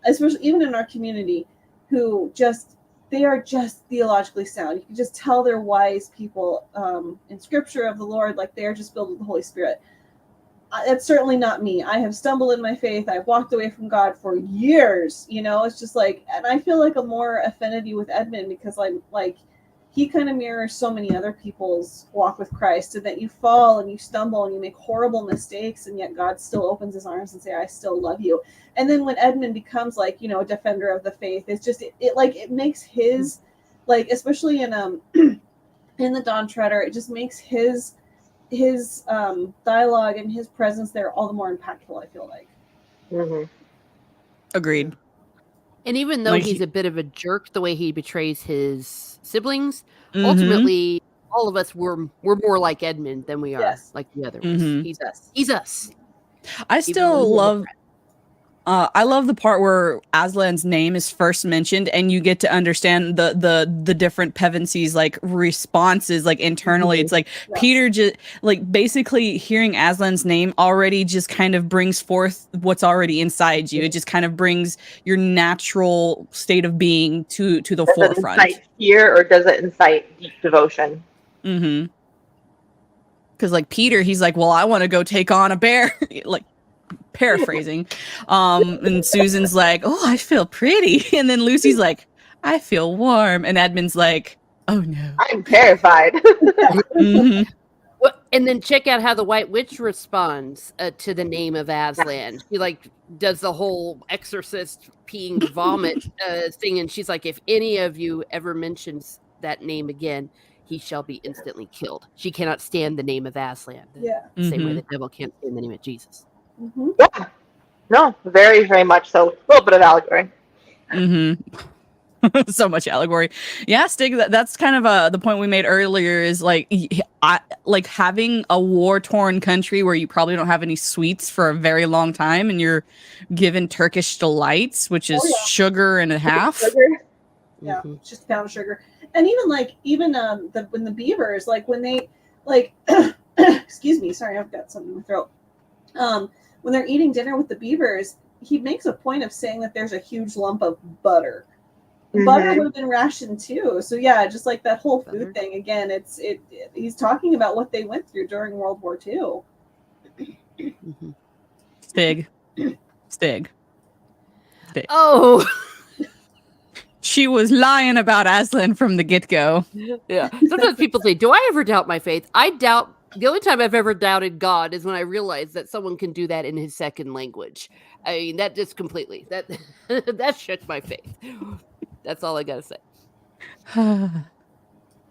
especially even in our community, who they are just theologically sound. You can just tell they're wise people in scripture of the Lord, like they're just filled with the Holy Spirit. That's certainly not me. I have stumbled in my faith. I've walked away from God for years. It's just like, and I feel like a more affinity with Edmund because he kind of mirrors so many other people's walk with Christ, and that you fall and you stumble and you make horrible mistakes, and yet God still opens his arms and say, I still love you. And then when Edmund becomes a defender of the faith, it's just, it makes his, especially in in the Dawn Treader, it just makes his dialogue and his presence there all the more impactful, I feel like. Agreed. And even though Like, he's a bit of a jerk, the way he betrays his siblings, Mhm. ultimately, all of us we're more like Edmund than we are Yes. like the others. Mhm. He's us. I Even though still he's a love. Democrat. I love the part where Aslan's name is first mentioned, and you get to understand the different Pevensies like responses, like internally. It's like Yeah. Peter just like basically hearing Aslan's name already just kind of brings forth what's already inside you. It just kind of brings your natural state of being to the Does it forefront. incite fear or does it incite deep devotion? Mm-hmm. Because like Peter, he's like, well, I want to go take on a bear. Like paraphrasing. And Susan's like, oh, I feel pretty. And then Lucy's like, I feel warm. And Edmund's like, oh no. I'm terrified. Mhm. Well, and then check out how the White Witch responds to the name of Aslan. She like does the whole exorcist peeing vomit thing, and she's like, "If any of you ever mentions that name again, he shall be instantly killed." She cannot stand the name of Aslan. Yeah. The same way Mhm. the devil can't stand the name of Jesus. Mm-hmm. Yeah. No, very, very much so. A little bit of allegory. So much allegory. Yeah, Stig, that's kind of the point we made earlier is like like having a war-torn country where you probably don't have any sweets for a very long time and you're given Turkish delights, which is sugar and a half. Sugar. Yeah, Mhm. it's just a pound of sugar. And even when the beavers, like when they like excuse me, sorry, I've got something in my throat. When they're eating dinner with the beavers, he makes a point of saying that there's a huge lump of butter. Butter would have been rationed too. So yeah, just like that whole food thing again, he's talking about what they went through during World War II. Mhm. Stig. Oh, She was lying about Aslan from the get-go. yeah. Sometimes people say, "Do I ever doubt my faith?" I doubt. The only time I've ever doubted God is when I realized that someone can do that in his second language. I mean, that just completely that shook my faith. That's all I gotta say.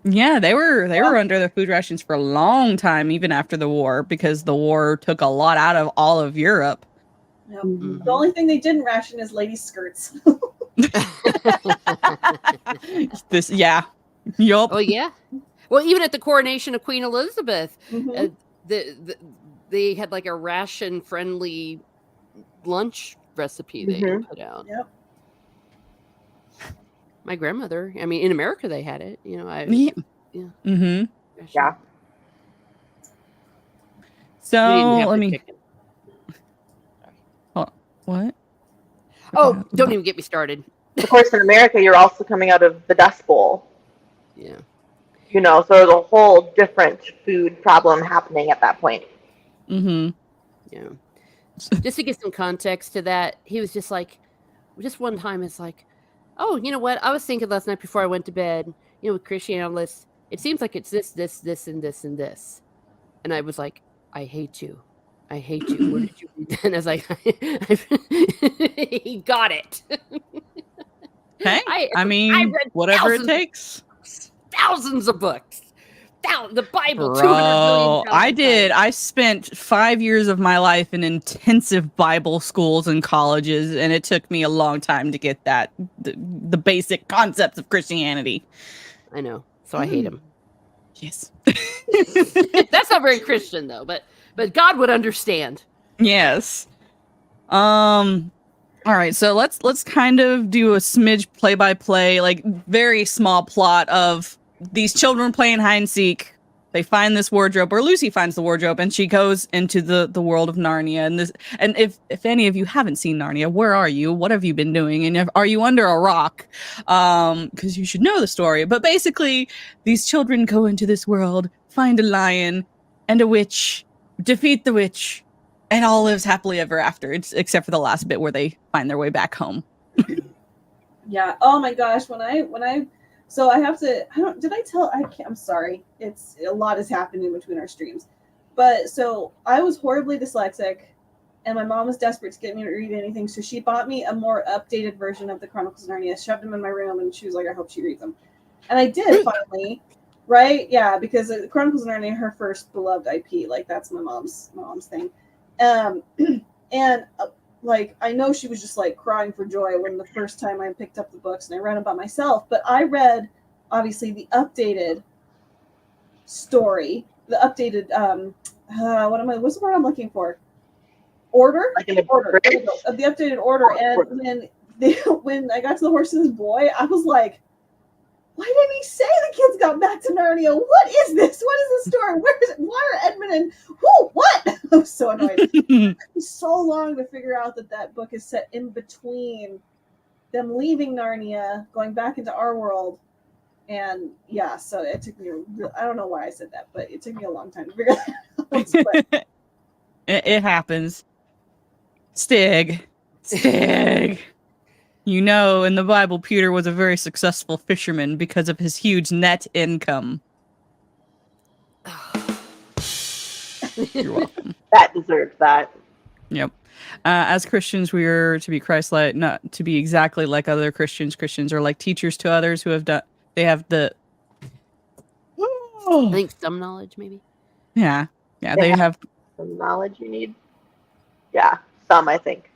Yeah, they were under the food rations for a long time, even after the war, because the war took a lot out of all of Europe. Yep. Mhm. The only thing they didn't ration is ladies' skirts. Yeah. Yup. Oh yeah. Well, even at the coronation of Queen Elizabeth, Mhm. they had like a ration-friendly lunch recipe they Mhm. put out. Yep. My grandmother, I mean, in America they had it. You know, Yeah. yeah. Mm-hmm. Yeah. So We didn't have let the me. chicken. What? Oh, don't even get me started. Of course, in America, you're also coming out of the Dust Bowl. Yeah. You know, so there's a whole different food problem happening at that point. Mm-hmm. Yeah. Just to get some context to that, he was just like, just one time, it's like, oh, you know what? I was thinking last night before I went to bed, you know, with Christianity, it seems like it's this, and this, and this. And I was like, I hate you. I hate you. Where did you read that? And I was like, he got it. Hey, I I mean, read whatever it takes. thousands of books. The Bible, 200 Bro, million times. I spent 5 years of my life in intensive Bible schools and colleges, and it took me a long time to get the basic concepts of Christianity. I know. So I hate him. Yes. That's not very Christian though, but God would understand. Yes. All right, so let's kind of do a smidge play-by-play, like very small plot of these children playing hide and seek. They find this wardrobe, or Lucy finds the wardrobe, and she goes into the world of Narnia. And if any of you haven't seen Narnia, where are you? What have you been doing? And are you under a rock? Because you should know the story. But basically, these children go into this world, find a lion and a witch, defeat the witch, and all lives happily ever after. Except for the last bit where they find their way back home. Yeah. Oh my gosh. So I have to. I'm sorry. It's a lot has happened in between our streams, but so I was horribly dyslexic, and my mom was desperate to get me to read anything, so she bought me a more updated version of the Chronicles of Narnia, shoved them in my room, and she was like, "I hope she reads them," and I did finally. Right? Yeah, because the Chronicles of Narnia, her first beloved IP, like that's my mom's thing, and like, I know she was just like crying for joy when the first time I picked up the books and I read them by myself, but I read obviously the updated story, the updated what's the word I'm looking for? Order? Like in the Order. bridge? The updated order. And when I got to the horse's boy, I was like, why didn't he say the kids got back to Narnia? What is this? What is this story? Where is it? Why are Edmund and who? What? I was so annoyed. It took so long to figure out that book is set in between them leaving Narnia, going back into our world. And yeah, so it took me, I don't know why I said that, but it took me a long time to figure that out. It happens. Stig. You know, in the Bible, Peter was a very successful fisherman because of his huge net income. You're welcome. That deserves that. Yep. As Christians, we are to be Christ-like, not to be exactly like other Christians. Christians are like teachers to others who have done. They have the. I think some knowledge, maybe. Yeah. They have the knowledge you need. Yeah, some I think.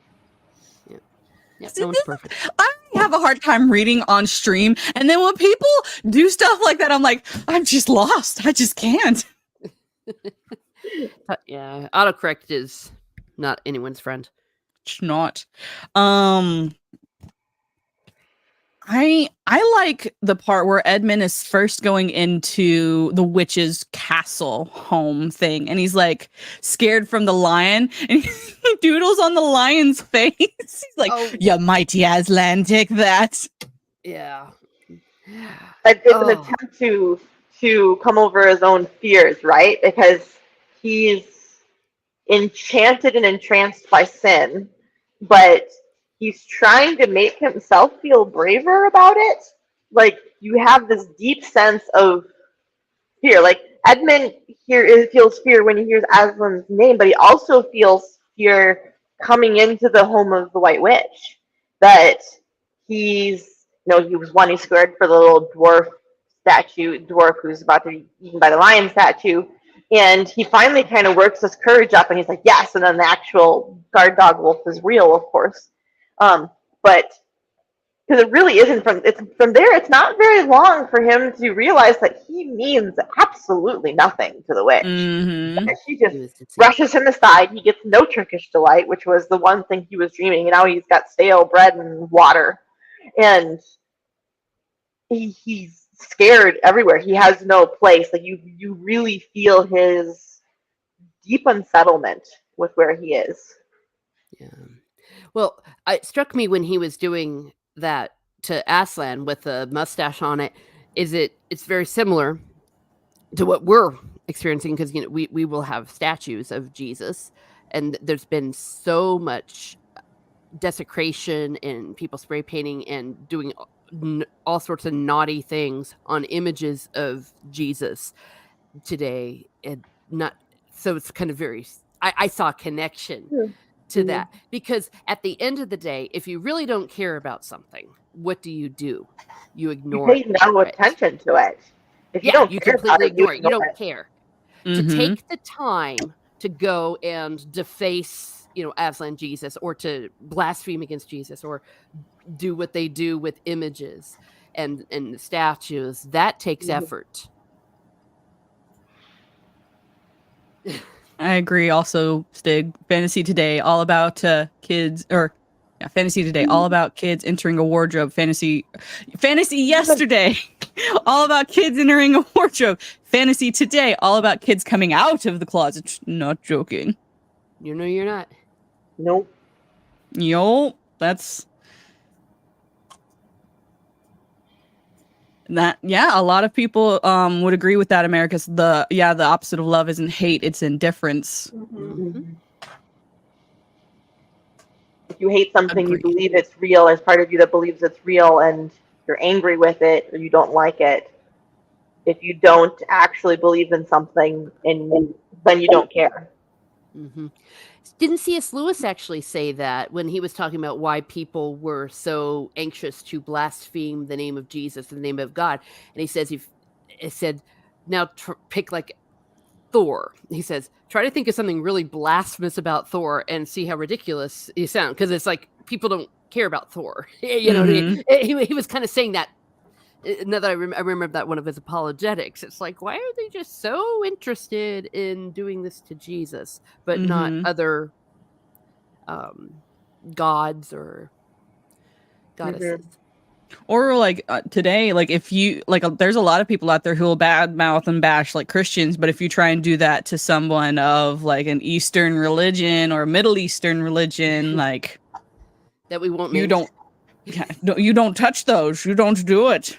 Yeah, no one's perfect. I have a hard time reading on stream, and then when people do stuff like that, I'm like, I'm just lost. I just can't. Yeah, autocorrect is not anyone's friend. It's not. I like the part where Edmund is first going into the witch's castle home thing, and he's like scared from the lion, and he doodles on the lion's face. He's like, "You mighty Aslan, take that." Yeah, it's an attempt to come over his own fears, right? Because he's enchanted and entranced by sin, but he's trying to make himself feel braver about it. Like, you have this deep sense of fear. Like, Edmund feels fear when he hears Aslan's name, but he also feels fear coming into the home of the White Witch. That he was scared for the little dwarf who's about to be eaten by the lion statue. And he finally kind of works his courage up, and he's like, yes, and then the actual guard dog wolf is real, of course. But because it really isn't from there, it's not very long for him to realize that he means absolutely nothing to the witch. Mm-hmm. She just brushes him aside. He gets no Turkish delight, which was the one thing he was dreaming, and now he's got stale bread and water. And he's scared everywhere. He has no place. Like, you really feel his deep unsettlement with where he is. Yeah. Well, it struck me when he was doing that to Aslan with the mustache on it. It's very similar to what we're experiencing, because we will have statues of Jesus, and there's been so much desecration and people spray painting and doing all sorts of naughty things on images of Jesus today, and so it's kind of very. I saw a connection to that, because at the end of the day, if you really don't care about something, what do? You ignore it. You pay no attention to it. If you don't you care completely about it, ignore it. You don't care. Mm-hmm. To take the time to go and deface, Aslan Jesus, or to blaspheme against Jesus, or do what they do with images and statues, that takes effort. I agree. Also, Stig, Fantasy Today, all about kids, Fantasy Today, all about kids entering a wardrobe. Fantasy Yesterday, all about kids entering a wardrobe. Fantasy Today, all about kids coming out of the closet. Not joking. You're not. Nope. That's that. Yeah, a lot of people would agree with that, Americus. The opposite of love isn't hate, it's indifference. Mm-hmm. If you hate something, you believe it's real. There's part of you that believes it's real, and you're angry with it, or you don't like it. If you don't actually believe in something, then you don't care. Mm-hmm. Didn't C.S. Lewis actually say that when he was talking about why people were so anxious to blaspheme the name of Jesus and the name of God? And he says, now pick like Thor. He says, try to think of something really blasphemous about Thor and see how ridiculous you sound. Because it's like people don't care about Thor. You know, he was kind of saying that. Now that I remember that one of his apologetics, it's like, why are they just so interested in doing this to Jesus, but not other gods or goddesses? Or like today, like if you like, there's a lot of people out there who will badmouth and bash like Christians, but if you try and do that to someone of like an Eastern religion or a Middle Eastern religion, like that we won't. You don't touch those. You don't do it.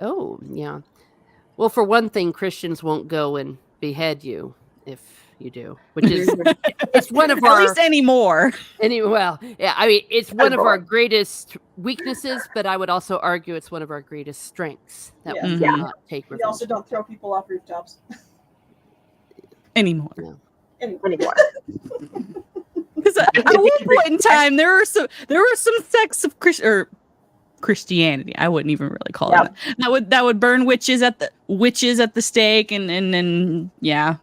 Oh yeah. Well, for one thing, Christians won't go and behead you if you do, which is it's one of our, at least anymore. Well, yeah, I mean, it's one of our greatest weaknesses, but I would also argue it's one of our greatest strengths that we will not take revenge. We also don't throw people off rooftops anymore. No. Anymore. Because at one point in time, there were some sects of Christianity. I wouldn't even really call it that would burn witches at the stake and yeah.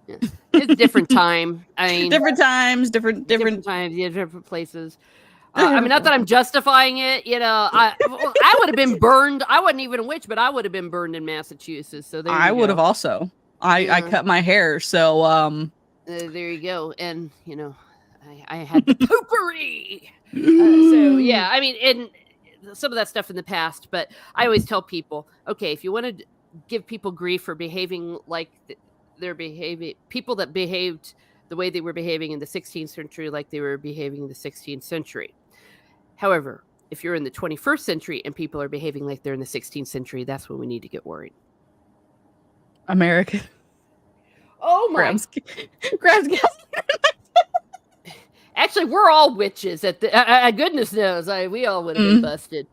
It's a different time. I mean, different times, different times, different places. I mean, not that I'm justifying it. You know, I would have been burned. I wasn't even a witch, but I would have been burned in Massachusetts. So I would have also. I cut my hair, so there you go. And you know, I had the poopery. So yeah, I mean, and some of that stuff in the past. But I always tell people, okay, if you want to give people grief for behaving like they're behaving, people that behaved the way they were behaving in the 16th century, like they were behaving in the 16th century. However, if you're in the 21st century and people are behaving like they're in the 16th century, that's when we need to get worried. America. Oh my! Grabs. Actually, we're all witches. At the goodness knows, we all would have been busted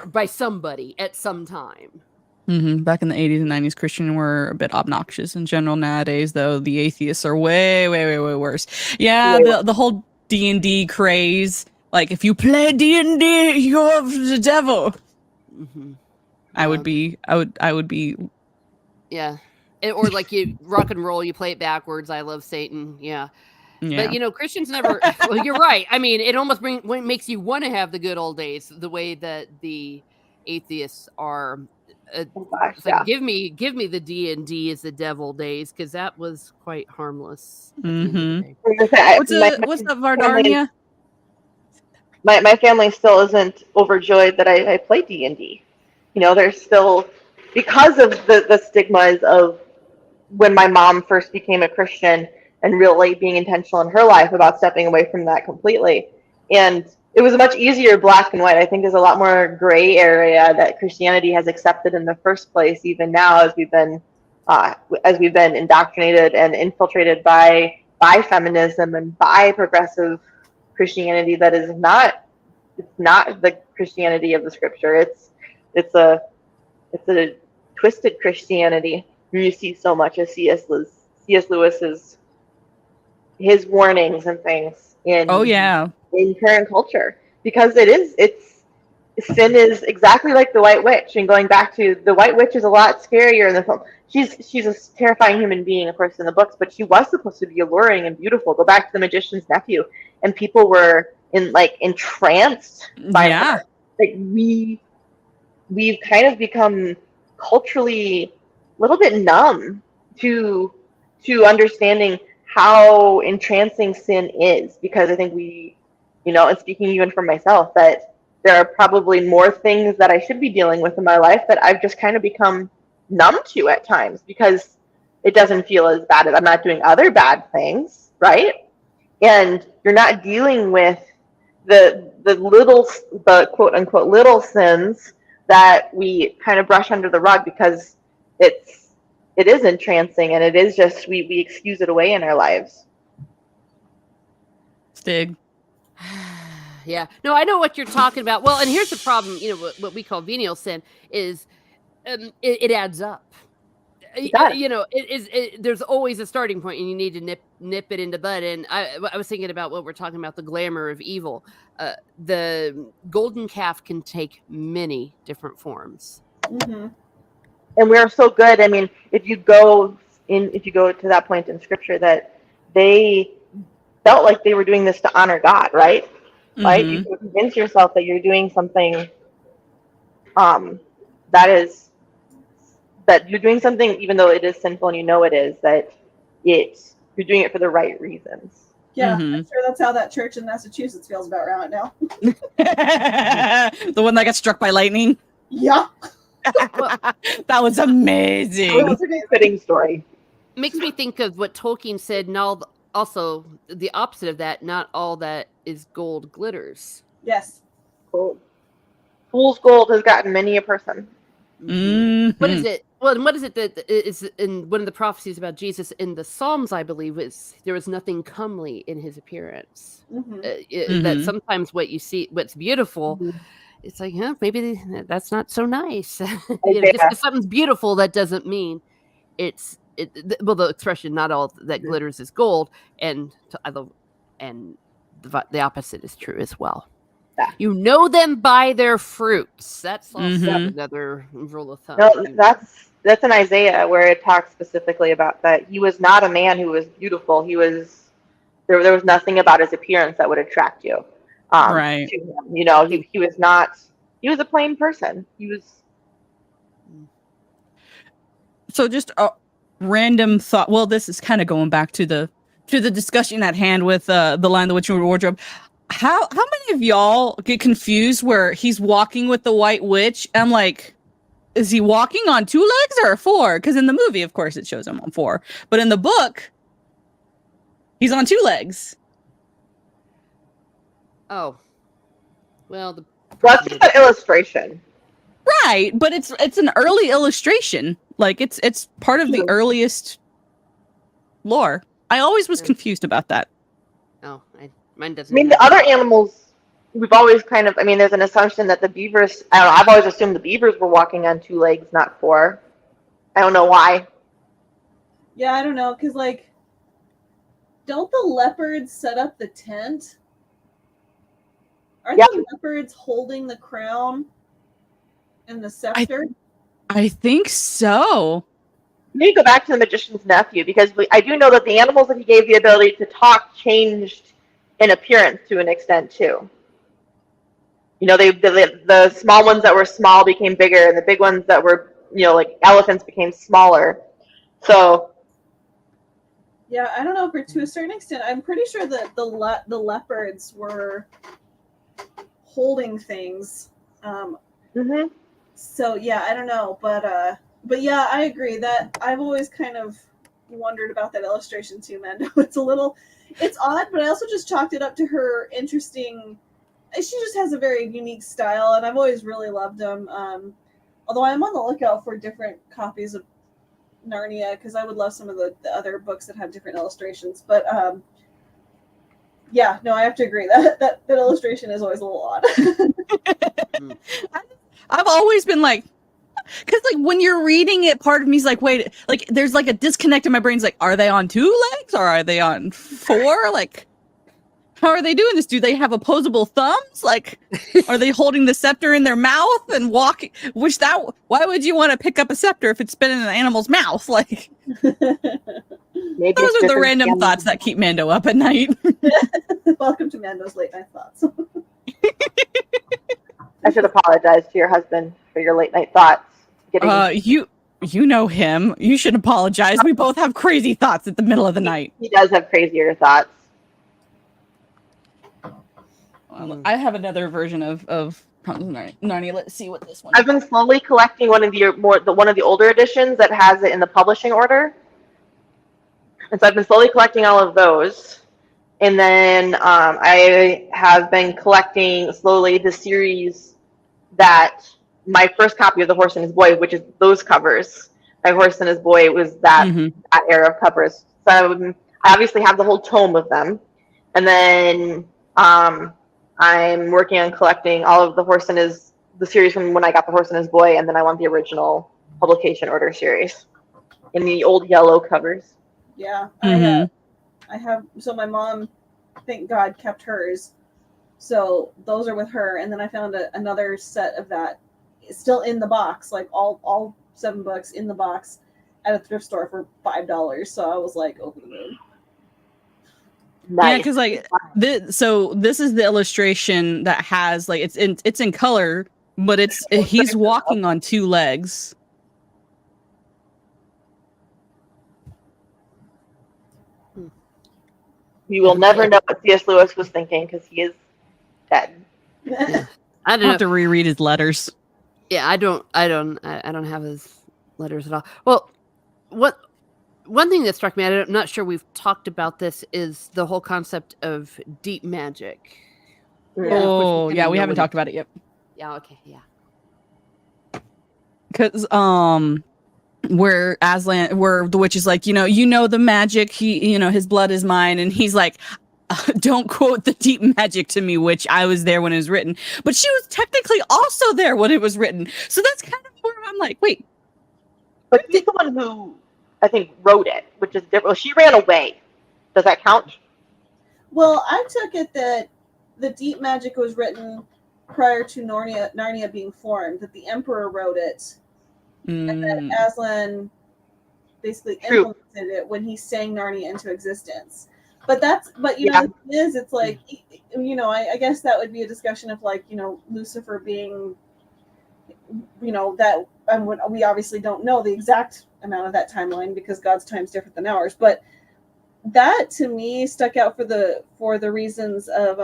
by somebody at some time. Back in the 80s and 90s, Christian were a bit obnoxious in general. Nowadays, though, the atheists are way worse. Yeah, the whole D&D craze. Like, if you play D&D, you're the devil. I would be. Yeah, or like you rock and roll, you play it backwards. I love Satan. Yeah. But you know, Christians never. Well, you're right. I mean, it almost makes you want to have the good old days, the way that the atheists are. Give me the D&D as the devil days, because that was quite harmless. What's up, Vardarnia? My family still isn't overjoyed that I play D&D. You know, there's still, because of the stigmas of when my mom first became a Christian and really being intentional in her life about stepping away from that completely. And it was a much easier black and white. I think there's a lot more gray area that Christianity has accepted in the first place, even now as we've been indoctrinated and infiltrated by feminism and by progressive Christianity that is not the Christianity of the scripture. It's a twisted Christianity. You see so much of C.S. Lewis's his warnings and things in current culture, because sin is exactly like the White Witch. And going back to the White Witch is a lot scarier in the film. She's a terrifying human being, of course, in the books, but she was supposed to be alluring and beautiful. Go back to the Magician's Nephew, and people were entranced by her. Like we've kind of become culturally a little bit numb to understanding how entrancing sin is, because I think we, and speaking even for myself, that there are probably more things that I should be dealing with in my life that I've just kind of become numb to at times, because it doesn't feel as bad as I'm not doing other bad things, right? And you're not dealing with the quote unquote little sins that we kind of brush under the rug, because it is entrancing, and it is just we excuse it away in our lives. Stig. Yeah. No, I know what you're talking about. Well, and here's the problem. What we call venial sin is it adds up. There's always a starting point, and you need to nip it in the bud. And I was thinking about what we're talking about, the glamour of evil. The golden calf can take many different forms. and we're so good. I mean, if you go to that point in scripture that they felt like they were doing this to honor God, right? Right? You Mhm. can convince yourself that you're doing something that is that you're doing something even though it is sinful and you know it is, that you're doing it for the right reasons. Yeah, I'm Mhm. sure that's how that church in Massachusetts feels about right now. The one that got struck by lightning. Yeah. That was amazing. It was a fitting story. Makes me think of what Tolkien said, and also the opposite of that. Not all that is gold glitters. Yes. Gold. Fool's gold has gotten many a person. Mhm. What is it? Well, and what is it that is in one of the prophecies about Jesus in the Psalms? I believe is there was nothing comely in his appearance. Mm-hmm. That Mhm. sometimes what you see, what's beautiful, it's like, maybe that's not so nice. Just Isaiah. because something's beautiful, that doesn't mean well, the expression "not all that glitters is gold," and the opposite is true as well. Yeah. You know them by their fruits. That's also Mhm. another rule of thumb. No, that's in Isaiah where it talks specifically about that he was not a man who was beautiful. He was there was nothing about his appearance that would attract you. Right. To him. You know, he was not he was a plain person. He was So just a random thought. Well, this is kind of going back to the discussion at hand with the Lion, the Witch, and the Wardrobe. How many of y'all get confused where he's walking with the White Witch? I'm like, is he walking on 2 legs or 4? Because in the movie, of course, it shows him on 4, but in the book, he's on 2 legs. Oh, well, that's just an illustration. Right, but it's an early illustration. Like it's part of the earliest lore. I always was confused about that. Oh, mine doesn't. I mean, the other animals, we've always kind of, I mean, there's an assumption that the beavers, I don't know, I've always assumed the beavers were walking on 2 legs, not 4. I don't know why. Yeah, I don't know, because, like, don't the leopards set up the tent? Aren't the leopards holding the crown and the scepter? I think so. We need to go back to the magician's nephew, because I do know that the animals that he gave the ability to talk changed in appearance to an extent, too. You know, the small ones that were small became bigger, and the big ones that were, you know, like elephants became smaller. So yeah, I don't know, but to a certain extent, I'm pretty sure that the leopards were holding things. So yeah, I don't know, but yeah, I agree that I've always kind of wondered about that illustration too, Mando. It's odd, but I also just chalked it up to her interesting. She just has a very unique style, and I've always really loved them. Although I'm on the lookout for different copies of Narnia, because I would love some of the other books that have different illustrations. But yeah, no, I have to agree that illustration is always a little odd. I've always been like, because like when you're reading it, part of me's like, wait, like there's like a disconnect in my brain's like, are they on 2 legs or are they on 4? Like, how are they doing this? Do they have opposable thumbs? Like, are they holding the scepter in their mouth and walking? Why would you want to pick up a scepter if it's been in an animal's mouth? Like, maybe those are the random thoughts that keep Mando up at night. Welcome to Mando's late night thoughts. I should apologize to your husband for your late night thoughts. You know him. You should apologize. We both have crazy thoughts at the middle of the night. He does have crazier thoughts. I have another version of Narnia. Let's see what this one. I've been slowly collecting one of the older editions that has it in the publishing order, and so I've been slowly collecting all of those. And then I have been collecting slowly the series that my first copy of The Horse and His Boy, which is those covers. My Horse and His Boy was that era of covers. So I obviously have the whole tome of them, and then I'm working on collecting all of the series from when I got The Horse and His Boy, and then I want the original publication order series in the old yellow covers. Yeah, I have. So my mom, thank God, kept hers. So those are with her, and then I found another set of that still in the box, like all 7 bucks in the box at a thrift store for $5. So I was like, over the moon. Nice. Yeah, because like so this is the illustration that has like it's in color, but he's walking on 2 legs. We will never know what C.S. Lewis was thinking because he is dead. I I'll don't have to know. reread his letters. Yeah, I don't have his letters at all. Well, one thing that struck me, I'm not sure we've talked about this, is the whole concept of deep magic. Yeah. Oh, kinda yeah, we know haven't what talked about it yet. Yeah, okay, yeah. Because where the witch is like, you know the magic, his blood is mine, and he's like, don't quote the deep magic to me, witch. I was there when it was written, but she was technically also there when it was written. So that's kind of where I'm like, wait, But he's the one who, I think, wrote it, which is different. Well, she ran away. Does that count? Well, I took it that the deep magic was written prior to Narnia being formed, that the Emperor wrote it, and then Aslan basically implemented it when he sang Narnia into existence. But the thing is, it's like, I guess that would be a discussion of like, Lucifer being, that, and we obviously don't know the exact amount of that timeline because God's time is different than ours. But that to me stuck out for the reasons of,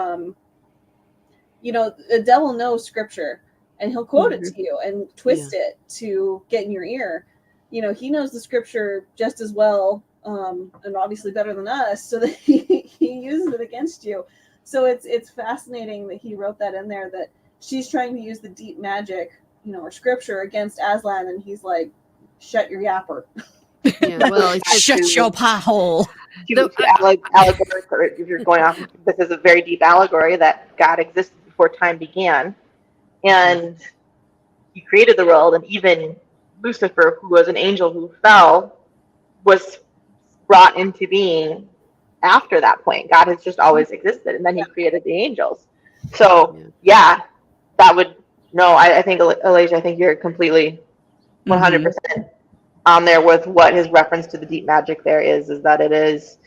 the devil knows scripture and he'll quote it to you and twist it to get in your ear. He knows the scripture just as well, and obviously better than us, so that he uses it against you. So it's fascinating that he wrote that in there, that she's trying to use the deep magic, or scripture against Aslan, and he's like, shut your yapper. Yeah, well, shut your pie hole. Allegory, if you're going off, this is a very deep allegory that God existed before time began, and he created the world, and even Lucifer, who was an angel who fell, was brought into being after that point. God has just always existed, and then he created the angels. So, that would, I think, Elijah, I think you're completely 100% on there with what his reference to the deep magic there is that it is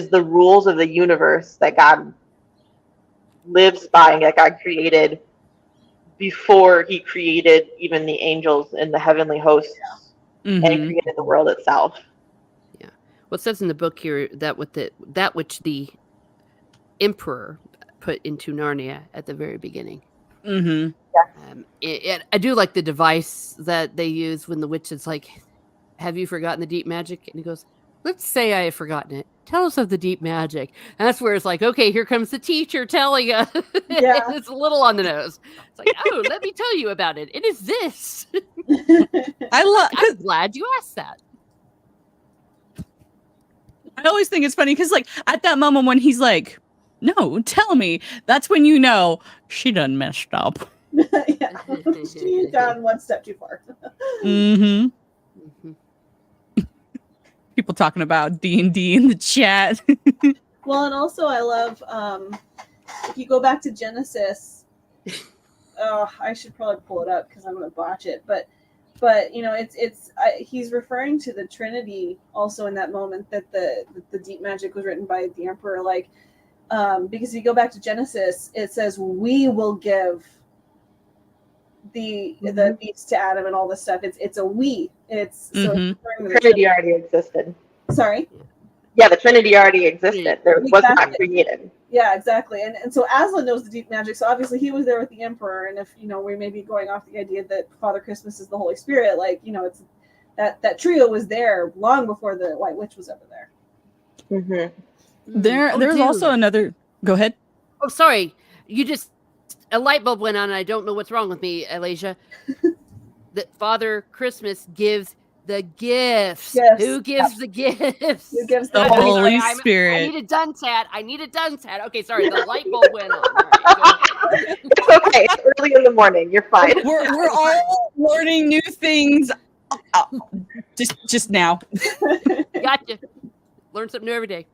the rules of the universe that God lives by and that God created before he created even the angels and the heavenly hosts and created the world itself. Yeah. Well, it says in the book here that that which the emperor put into Narnia at the very beginning. Mm-hmm. I do like the device that they use when the witch is like, have you forgotten the deep magic? And he goes, let's say I have forgotten it. Tell us of the deep magic. And that's where it's like, okay, here comes the teacher telling you. Yeah. It's a little on the nose. It's like, oh, let me tell you about it. It is this. I'm glad you asked that. I always think it's funny because, like, at that moment when he's like, no, tell me, that's when she done messed up. She's gone one step too far. People talking about D&D in the chat. Well, and also I love, if you go back to Genesis, I should probably pull it up because I'm going to botch it, but he's referring to the Trinity also in that moment, that the deep magic was written by the Emperor, like, because if you go back to Genesis, it says we will give the beast to Adam and all this stuff. It's a we. It's so the Trinity already existed. Sorry. Yeah, the Trinity already existed. There was not created. Yeah, exactly. And so Aslan knows the deep magic. So obviously he was there with the Emperor. And if we may be going off the idea that Father Christmas is the Holy Spirit, like it's that trio was there long before the White Witch was ever there. There's also another. Go ahead. Oh, sorry. A light bulb went on, and I don't know what's wrong with me, Elijah. That Father Christmas gives the gifts. Yes. Who gives the gifts? Who gives the Holy Spirit? I need a done tat. Okay, sorry. The light bulb went on. All right, it's okay. It's early in the morning. You're fine. We're all learning new things. Just now. Gotcha. Learn something new every day.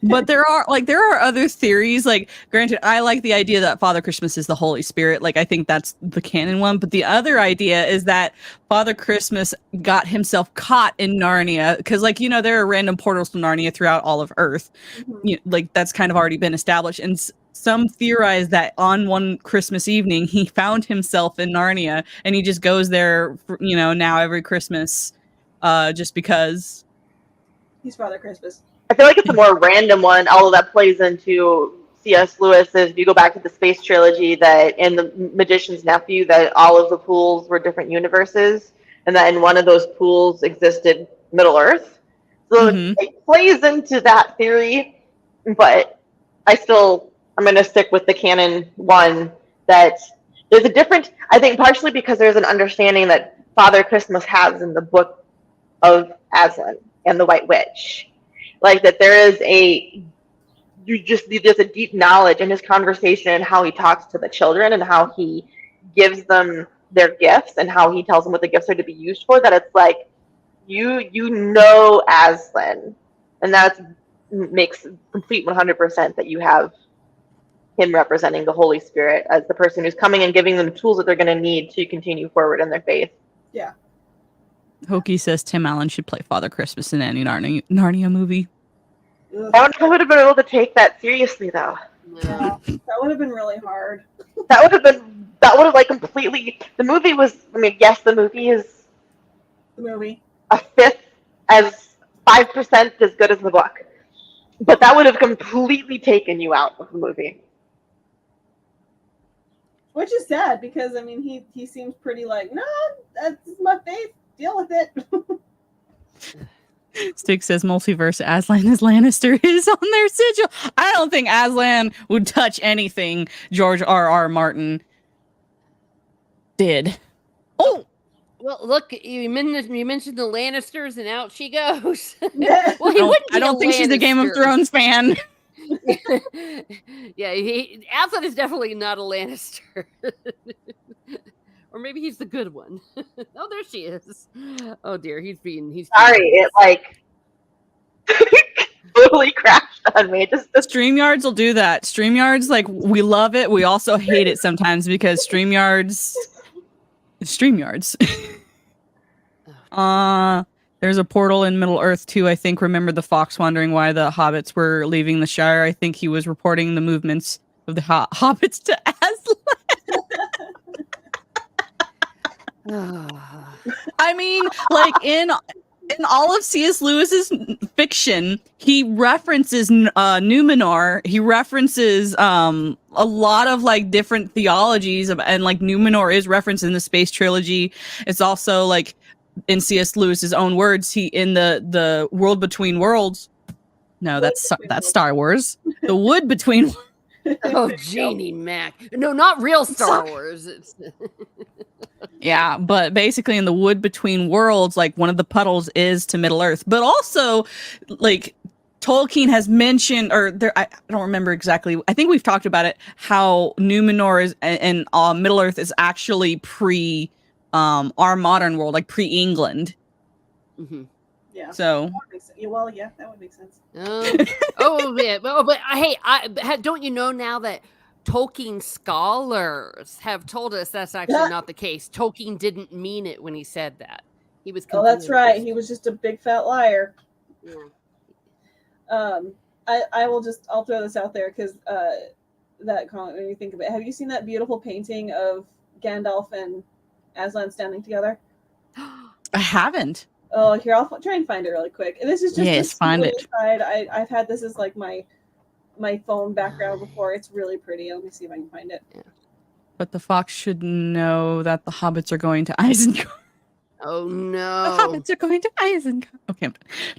But there are other theories. Like, granted, I like the idea that Father Christmas is the Holy Spirit. Like, I think that's the canon one. But the other idea is that Father Christmas got himself caught in Narnia because, like, there are random portals to Narnia throughout all of Earth. Mhm. Like, that's kind of already been established. And some theorize that on one Christmas evening, he found himself in Narnia, and he just goes there, now every Christmas, just because. He's Father Christmas. I feel like it's a more random one, although that plays into C.S. Lewis's, if you go back to the space trilogy, that in the Magician's Nephew, that all of the pools were different universes, and that in one of those pools existed Middle Earth. So it plays into that theory, but I'm going to stick with the canon one, that there's a different, I think partially because there's an understanding that Father Christmas has in the book of Aslan and the White Witch. Like that there is there's a deep knowledge in his conversation and how he talks to the children and how he gives them their gifts and how he tells them what the gifts are to be used for, that it's like you know Aslan, and that makes complete 100% that you have him representing the Holy Spirit as the person who's coming and giving them the tools that they're going to need to continue forward in their faith. Yeah. Hokie says Tim Allen should play Father Christmas in any Narnia movie. Ugh. I wonder if I would have been able to take that seriously, though. Yeah, that would have been really hard. That would have like completely. The movie was. I mean, yes, the movie is The movie. a fifth, as 5% as good as the book, but that would have completely taken you out of the movie. Which is sad because I mean he seems pretty like, no, that's my faith. Deal with it. Stick says multiverse Aslan is Lannister is on their sigil. I don't think Aslan would touch anything George R.R. Martin did. Oh, Well, look, you mentioned the Lannisters, and out she goes. Yeah. Well, he wouldn't. I don't think she's a Game of Lannister. Thrones fan. Yeah, Aslan is definitely not a Lannister. Or maybe he's the good one. Oh, there she is. Oh dear, he's Sorry, it like totally crashed on me. Just StreamYards will do that. StreamYards, like, we love it. We also hate it sometimes because StreamYards. There's a portal in Middle Earth too, I think. Remember the fox wondering why the hobbits were leaving the Shire? I think he was reporting the movements of the hobbits to Aslan. I mean, like in all of C.S. Lewis's fiction, he references Numenor. He references a lot of like different theologies and like Numenor is referenced in the space trilogy. It's also like in C.S. Lewis's own words, he in the world between worlds. No, that's Star Wars. The wood between. Oh, Genie Mac. No, not real Star Wars. It's Yeah, but basically in the wood between worlds, like one of the puddles is to Middle Earth. But also, like Tolkien has mentioned, or there, I don't remember exactly. I think we've talked about it. How Numenor is and Middle Earth is actually pre our modern world, like pre-England. mm-hmm. Yeah. So. Well, yeah, that would make sense. Oh yeah, but hey, don't you know now that Tolkien scholars have told us that's actually not the case. Tolkien didn't mean it when he said that. He was. Oh, that's right. He was just a big fat liar. Yeah. I'll throw this out there because that comment made me think of it. Have you seen that beautiful painting of Gandalf and Aslan standing together? I haven't. Oh, here, I'll try and find it really quick. This is just find it. Aside. I've had this as like my phone background before. It's really pretty. Let me see if I can find it. Yeah. But the fox should know that the hobbits are going to Isengard. Oh no! The hobbits are going to Isengard. Okay.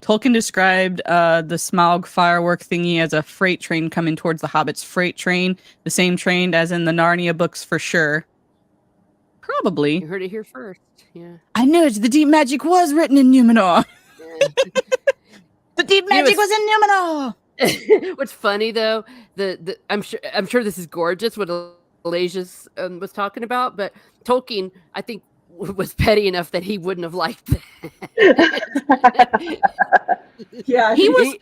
Tolkien described the Smaug firework thingy as a freight train coming towards the hobbits' freight train, the same train as in the Narnia books for sure. Probably. You heard it here first. Yeah. I knew it. The deep magic was written in Numenor. Yeah. The deep magic was in Numenor. What's funny though, I'm sure this is gorgeous what Elijah's was talking about, but Tolkien, I think, was petty enough that he wouldn't have liked that. Yeah, he was.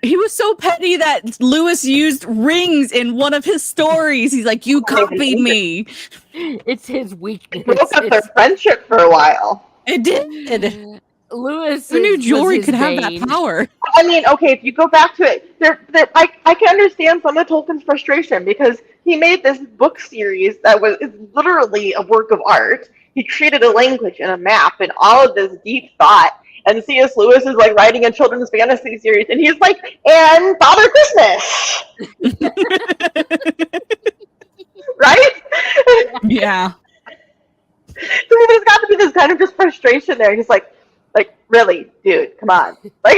He was so petty that Lewis used rings in one of his stories. He's like, "You copied me." It's his weakness. Broke up their friendship for a while. It did. Lewis. Who knew was jewelry his could have that bane. power? I mean, okay, if you go back to it, I can understand some of Tolkien's frustration because he made this book series that is literally a work of art. He created a language and a map and all of this deep thought. And C.S. Lewis is like writing a children's fantasy series, and he's like, and Father Christmas, right? Yeah. So there's got to be this kind of just frustration there. He's like, really, dude, come on, like.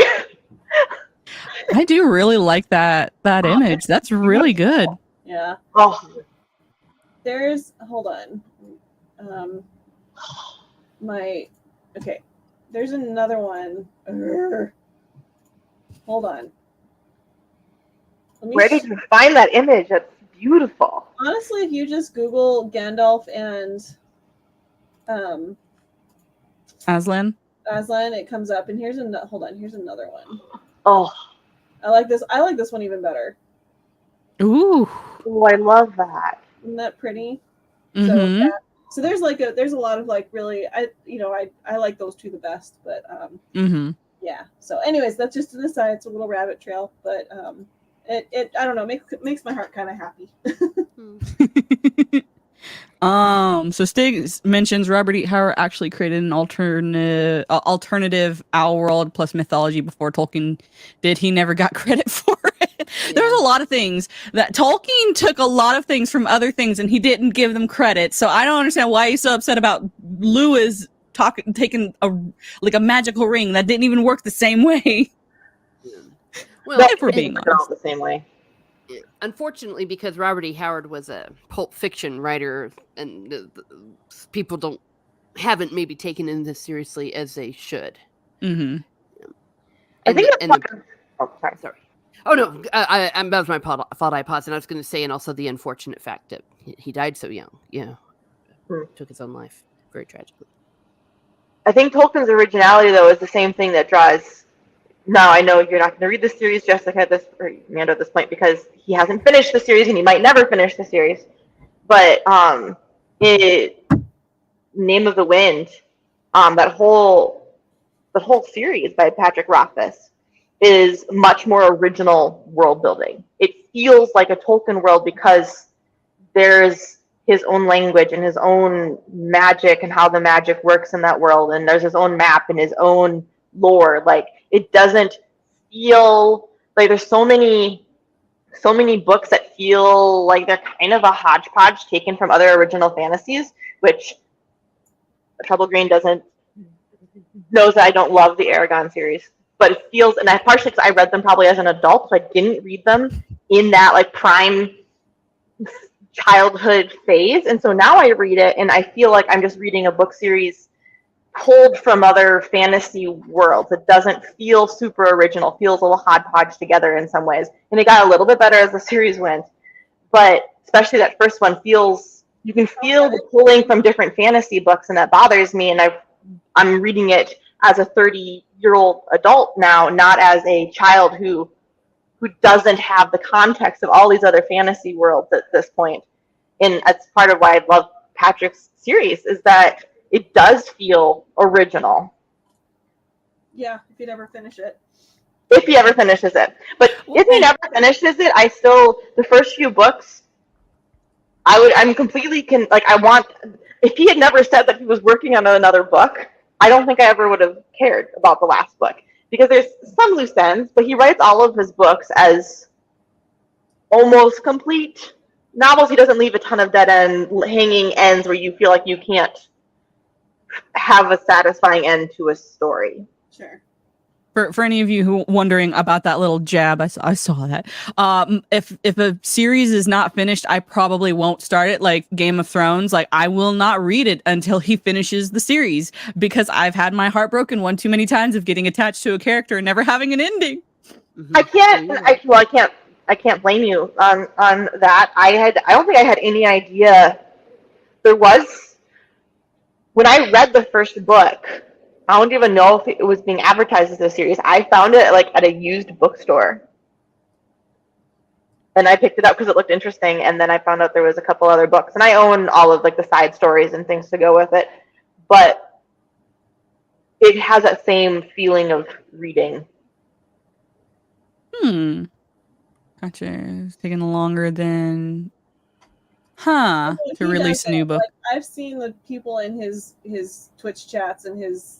I do really like that image. That's really good. Yeah. Oh, Hold on. There's another one. Hold on. where did you find that image? That's beautiful. Honestly, if you just Google Gandalf and Aslan. Aslan, it comes up. And here's another one. Oh, I like this one even better. Ooh. oh, I love that. Isn't that pretty? Mm-hmm. So there's a lot of like really I like those two the best, but Mm-hmm. yeah. So anyways, that's just an aside. It's a little rabbit trail, but it I don't know, makes my heart kind of happy. So Stig mentions Robert E. Howard actually created an alternative Owl World plus mythology before Tolkien did. He never got credit for it. Yeah. There's a lot of things that Tolkien took a lot of things from other things and he didn't give them credit. So I don't understand why he's so upset about Lewis taking a magical ring that didn't even work the same way. Well, if we're being honest. The same way. Unfortunately, because Robert E. Howard was a Pulp Fiction writer, and people haven't maybe taken him this seriously as they should. Mm-hmm. I think oh, sorry. Oh no, that was my fault. I paused, and I was going to say, and also the unfortunate fact that he died so young. Yeah, took his own life very tragically. I think Tolkien's originality, though, is the same thing that draws. Now, I know you're not going to read the series, Jessica, or Amanda, at this point, because he hasn't finished the series, and he might never finish the series. But Name of the Wind, that whole series by Patrick Rothfuss is much more original world building. It feels like a Tolkien world because there's his own language and his own magic and how the magic works in that world, and there's his own map and his own lore. Like, it doesn't feel like there's so many books that feel like they're kind of a hodgepodge taken from other original fantasies, which Trouble Green knows that I don't love the Aragon series, but it feels, and I partially because I read them probably as an adult, so I didn't read them in that like prime childhood phase, and so now I read it and I feel like I'm just reading a book series pulled from other fantasy worlds. It doesn't feel super original. It feels a little hodgepodge together in some ways. And it got a little bit better as the series went. But especially that first one you can feel the pulling from different fantasy books, and that bothers me. And I'm reading it as a 30-year-old adult now, not as a child who doesn't have the context of all these other fantasy worlds at this point. And that's part of why I love Patrick's series, is that it does feel original. Yeah, if you'd ever finish it. If he ever finishes it. But if he never finishes it, the first few books, if he had never said that he was working on another book, I don't think I ever would have cared about the last book. Because there's some loose ends, but he writes all of his books as almost complete novels. He doesn't leave a ton of dead end, hanging ends where you feel like you can't have a satisfying end to a story. Sure. For any of you who wondering about that little jab, I saw that. If a series is not finished, I probably won't start it. Like Game of Thrones, like I will not read it until he finishes the series, because I've had my heart broken one too many times of getting attached to a character and never having an ending. Mm-hmm. I can't blame you on that. I don't think I had any idea there was. When I read the first book, I don't even know if it was being advertised as a series. I found it like at a used bookstore, and I picked it up because it looked interesting. And then I found out there was a couple other books, and I own all of like the side stories and things to go with it. But it has that same feeling of reading. Gotcha. It's taking longer than to He release does a new it. book. Like, I've seen the people in his Twitch chats and his.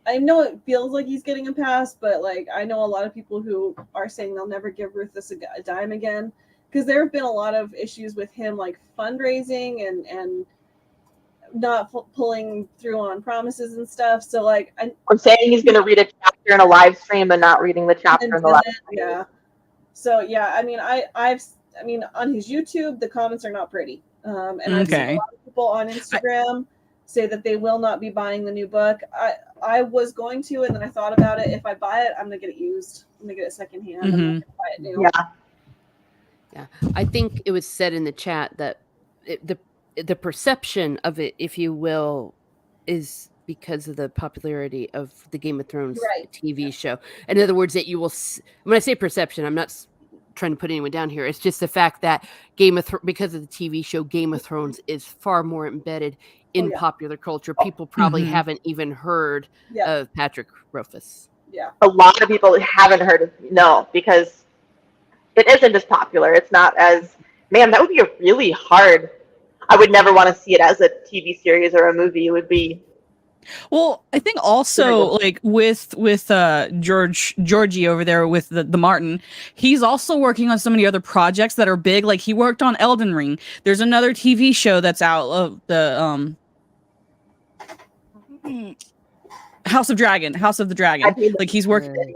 I know it feels like he's getting a pass, but like I know a lot of people who are saying they'll never give Rufus a dime again, because there have been a lot of issues with him, like fundraising and not pulling through on promises and stuff. So like I'm saying he's going to read a chapter in a live stream and not reading the chapter in the live stream. Yeah. So yeah, I mean, I mean, on his YouTube, the comments are not pretty. And I've seen a lot of people on Instagram say that they will not be buying the new book. I was going to, and then I thought about it. If I buy it, I'm gonna get it used. I'm gonna get it secondhand. I'm not gonna buy it new. Yeah. I think it was said in the chat that the perception of it, if you will, is because of the popularity of the Game of Thrones TV show. In other words, that you will. When I say perception, I'm not trying to put anyone down here. It's just the fact that because of the TV show, Game of Thrones is far more embedded in popular culture. People probably haven't even heard of Patrick Rothfuss. Yeah, a lot of people haven't heard of because it isn't as popular. It's not as that would be a really hard. I would never want to see it as a TV series or a movie. It would be. Well, I think also like with Georgie over there with the Martin, he's also working on so many other projects that are big. Like he worked on Elden Ring. There's another TV show that's out of the House of the Dragon. Like he's working.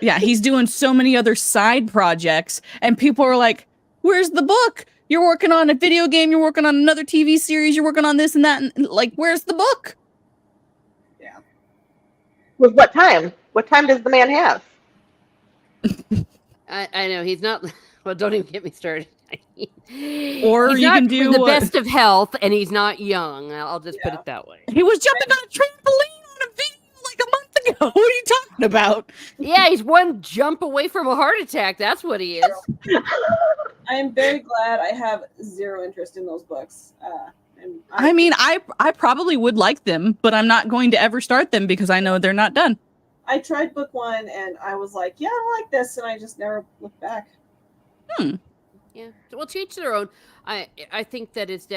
Yeah, he's doing so many other side projects, and people are like, "Where's the book? You're working on a video game. You're working on another TV series. You're working on this and that. And like, where's the book?" With what time? What time does the man have? I know he's not. Well, don't even get me started. Or he's you not can do the best of health, and he's not young. I'll just put it that way. He was jumping on a trampoline on a video like a month ago. What are you talking about? Yeah, he's one jump away from a heart attack. That's what he is. I am very glad I have zero interest in those books. I mean, I probably would like them, but I'm not going to ever start them because I know they're not done. I tried book one and I was like, yeah, I like this, and I just never looked back. Yeah, well, to each their own. I think that it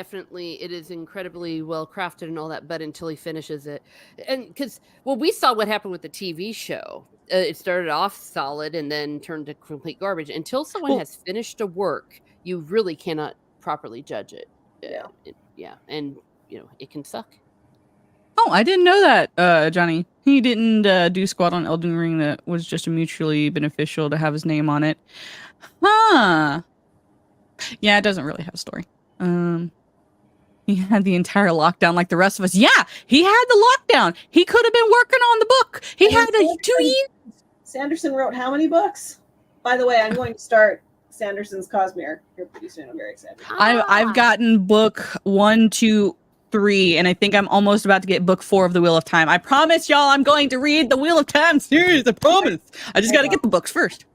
is incredibly well crafted and all that, but until he finishes it, and because we saw what happened with the TV show. It started off solid and then turned to complete garbage. Until someone has finished a work, you really cannot properly judge it. And it can suck. Oh, I didn't know that, Johnny. He didn't do squat on Elden Ring. That was just mutually beneficial to have his name on it. Huh. Yeah, it doesn't really have a story. He had the entire lockdown like the rest of us. Yeah, he had the lockdown. He could have been working on the book. He had 2 years. Sanderson wrote how many books? By the way, I'm going to start Sanderson's Cosmere here pretty soon. I'm very excited. I've gotten book 1, 2, 3, and I think I'm almost about to get book 4 of the Wheel of Time. I promise y'all I'm going to read the Wheel of Time series. I promise. I just got to get the books first.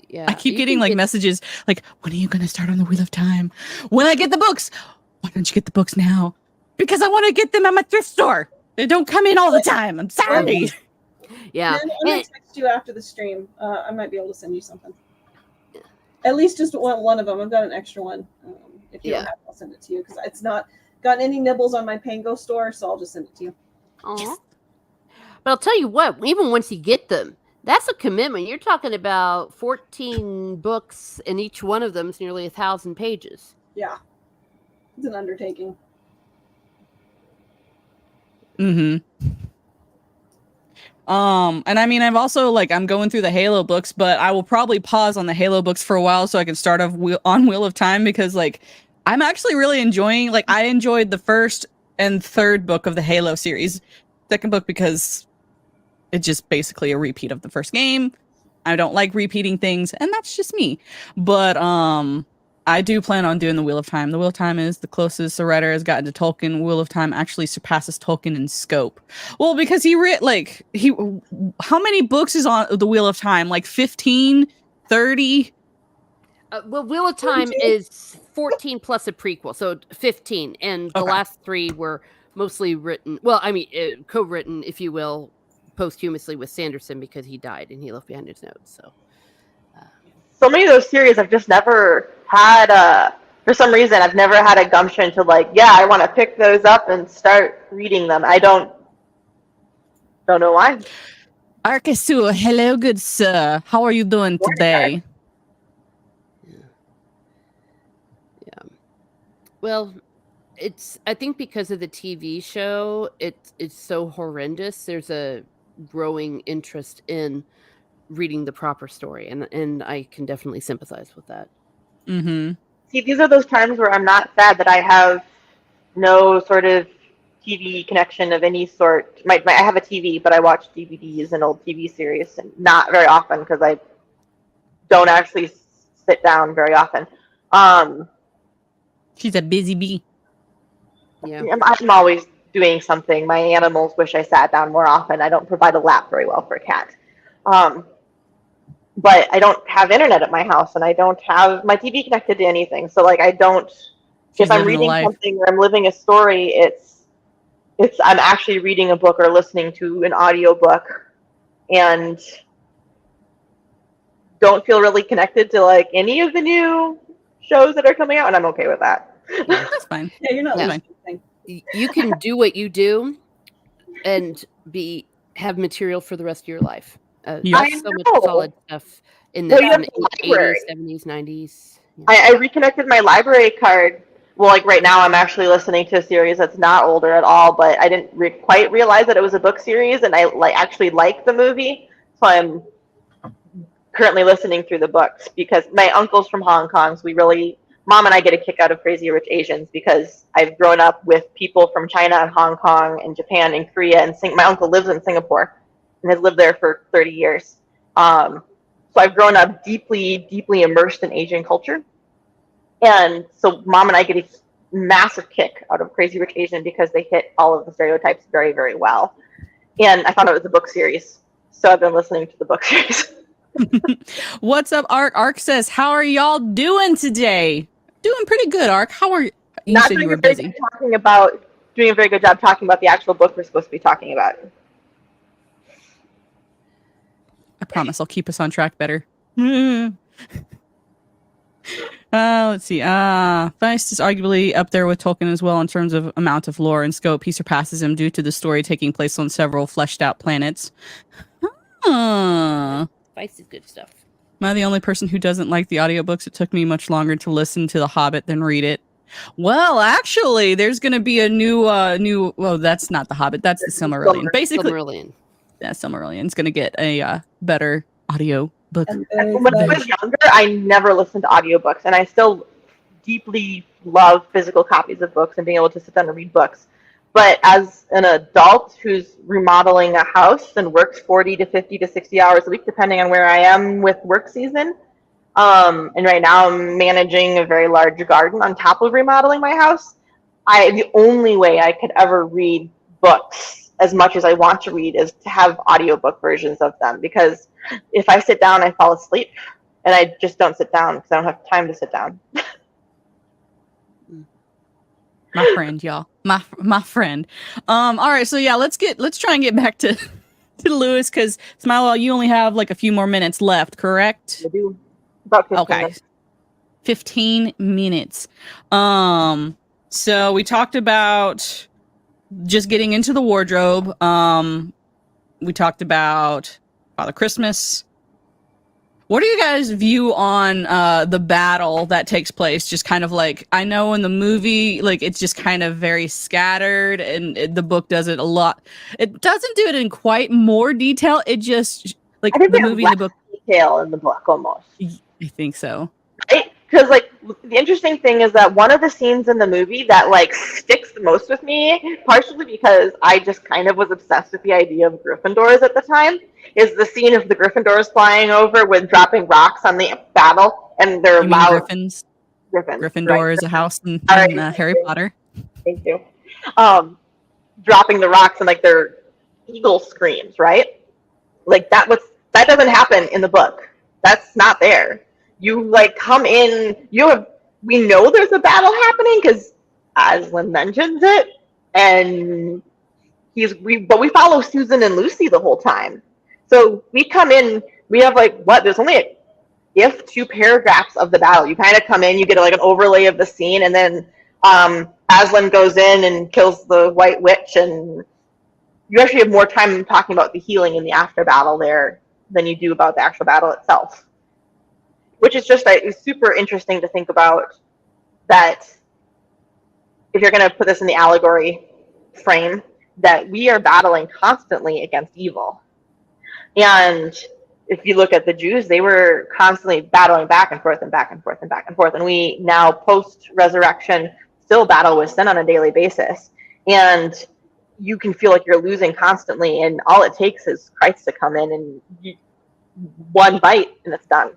Yeah, I keep getting like messages like, when are you going to start on the Wheel of Time? When I get the books. Why don't you get the books now? Because I want to get them at my thrift store. They don't come in all the time. I'm sorry. Yeah. I'm going to text you after the stream. I might be able to send you something. At least just one of them. I've got an extra one. If you don't have it, I'll send it to you because it's not gotten any nibbles on my Pango store, so I'll just send it to you. Yes. But I'll tell you what, even once you get them, that's a commitment. You're talking about 14 books, and each one of them is nearly 1,000 pages. Yeah. It's an undertaking. And I mean, I've also I'm going through the Halo books, but I will probably pause on the Halo books for a while so I can start off on Wheel of Time because I'm actually really enjoying, I enjoyed the first and third book of the Halo series. Second book because it's just basically a repeat of the first game. I don't like repeating things, and that's just me. But I I do plan on doing the Wheel of Time. The Wheel of Time is the closest a writer has gotten to Tolkien. Wheel of Time actually surpasses Tolkien in scope. Well, because how many books is on the Wheel of Time? Like 15, 30? Well, Wheel of Time is 14 plus a prequel, so 15, and the last 3 were mostly written. Well, I mean, co-written, if you will, posthumously with Sanderson because he died and he left behind his notes. So many of those series I've just never had. For some reason, I've never had a gumption to I want to pick those up and start reading them. I don't know why. Arkesu, hello, good sir. How are you doing today? Well, I think because of the TV show, it's so horrendous. There's a growing interest in reading the proper story, and I can definitely sympathize with that. Mm-hmm. See, these are those times where I'm not sad that I have no sort of TV connection of any sort. I have a TV, but I watch DVDs and old TV series, and not very often because I don't actually sit down very often. She's a busy bee. Yeah, I'm always doing something. My animals wish I sat down more often. I don't provide a lap very well for a cat. But I don't have internet at my house, and I don't have my TV connected to anything. So I don't. If I'm reading something or I'm living a story, it's I'm actually reading a book or listening to an audiobook, and don't feel really connected to any of the new shows that are coming out, and I'm okay with that. Yeah. That's fine. Yeah, you're not listening. You can do what you do and have material for the rest of your life. Yes. So much solid stuff in the 80s, 70s, 90s. Yeah. I reconnected my library card. Well, right now I'm actually listening to a series that's not older at all, but I didn't quite realize that it was a book series, and I actually like the movie, so I'm currently listening through the books because my uncle's from Hong Kong, so Mom and I get a kick out of Crazy Rich Asians because I've grown up with people from China and Hong Kong and Japan and Korea, and my uncle lives in Singapore and has lived there for 30 years. So I've grown up deeply, deeply immersed in Asian culture. And so Mom and I get a massive kick out of Crazy Rich Asian because they hit all of the stereotypes very, very well. And I found out it was a book series, so I've been listening to the book series. What's up, Ark? Ark says, how are y'all doing today? Doing pretty good, Ark. How are you? You Not said doing you were a very busy. doing a very good job talking about the actual book we're supposed to be talking about. I promise I'll keep us on track better. Let's see. Feist is arguably up there with Tolkien as well in terms of amount of lore and scope. He surpasses him due to the story taking place on several fleshed out planets. Feist is good stuff. Am I the only person who doesn't like the audiobooks? It took me much longer to listen to The Hobbit than read it. Well, actually, there's going to be a new, well, that's not The Hobbit. That's the Silmarillion. Basically, Silmarillion. Yeah, Silmarillion's going to get a better audio book. When I was younger, I never listened to audiobooks, and I still deeply love physical copies of books and being able to sit down and read books. But as an adult who's remodeling a house and works 40 to 50 to 60 hours a week, depending on where I am with work season, and right now I'm managing a very large garden on top of remodeling my house, the only way I could ever read books as much as I want to read is to have audiobook versions of them, because if I sit down, I fall asleep, and I just don't sit down because I don't have time to sit down. My friend, y'all. My friend. All right, so yeah, let's try and get back to Lewis, because Smilewell, you only have like a few more minutes left, correct? I do. About 15 Okay. minutes. 15 minutes. So we talked about just getting into the wardrobe. We talked about Father Christmas. What do you guys' view on the battle that takes place? Just kind of like, I know in the movie, like it's just kind of very scattered, and the book does it a lot. It doesn't do it in quite more detail. It just like I think the movie and the book. detail in the book almost. I think so. Because like the interesting thing is that one of the scenes in the movie that like sticks the most with me, partially because I just kind of was obsessed with the idea of Gryffindors at the time, is the scene of the Gryffindors flying over with dropping rocks on the battle, and they're You mean loud. Griffins? Griffin. Gryffindor right? is a house in, All right, Harry thank you. Potter. Thank you. Dropping the rocks and like their eagle screams, right? Like that doesn't happen in the book. That's not there. You like come in. We know there's a battle happening because Aslan mentions it, and but we follow Susan and Lucy the whole time. So we come in. We have like what? There's only if 2 paragraphs of the battle. You kind of come in, you get like an overlay of the scene, and then Aslan goes in and kills the White Witch, and you actually have more time talking about the healing in the after battle there than you do about the actual battle itself. Which is just it's super interesting to think about that if you're going to put this in the allegory frame, that we are battling constantly against evil. And if you look at the Jews, they were constantly battling back and forth and back and forth and back and forth. And we now, post-resurrection, still battle with sin on a daily basis. And you can feel like you're losing constantly, and all it takes is Christ to come in and one bite and it's done.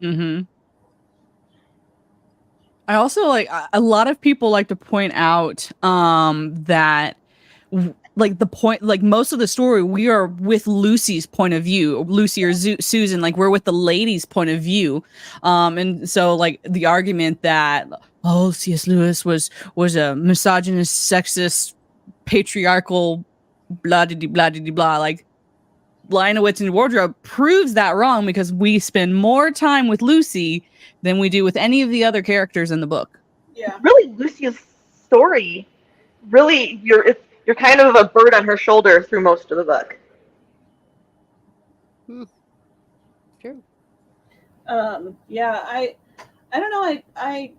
Mm-hmm. I also like a lot of people like to point out that like the point, like most of the story, we are with Lucy's point of view, Lucy or Susan, like we're with the lady's point of view. And so like the argument that, oh, C.S. Lewis was a misogynist, sexist, patriarchal, blah, de blah, de blah, like Lion of Wits and Wardrobe proves that wrong because we spend more time with Lucy than we do with any of the other characters in the book. Yeah. Really, Lucy's story, really, you're kind of a bird on her shoulder through most of the book. Sure. Yeah, I don't know. I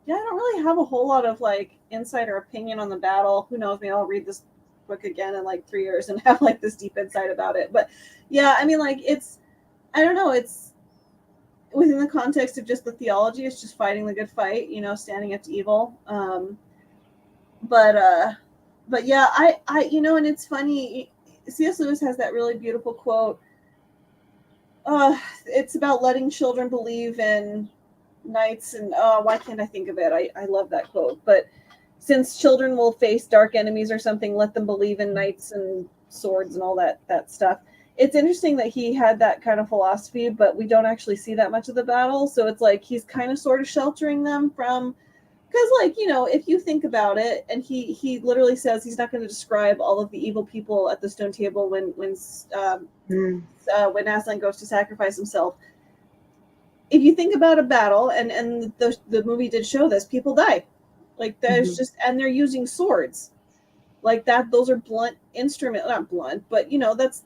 don't really have a whole lot of like insight or opinion on the battle. Who knows? Maybe I'll read this book again in like 3 years and have like this deep insight about it. But yeah, I mean, like I don't know. It's within the context of just the theology. It's just fighting the good fight, standing up to evil. But yeah, I and it's funny. C.S. Lewis has that really beautiful quote. It's about letting children believe in knights, and why can't I think of it? I love that quote. But since children will face dark enemies or something, let them believe in knights and swords and all that stuff. It's interesting that he had that kind of philosophy, but we don't actually see that much of the battle. So it's like he's kind of sort of sheltering them from, because like, if you think about it, and he literally says he's not going to describe all of the evil people at the stone table when Aslan goes to sacrifice himself. If you think about a battle, and the movie did show this, people die. Like there's just, and they're using swords like that. Those are blunt instrument, not blunt, but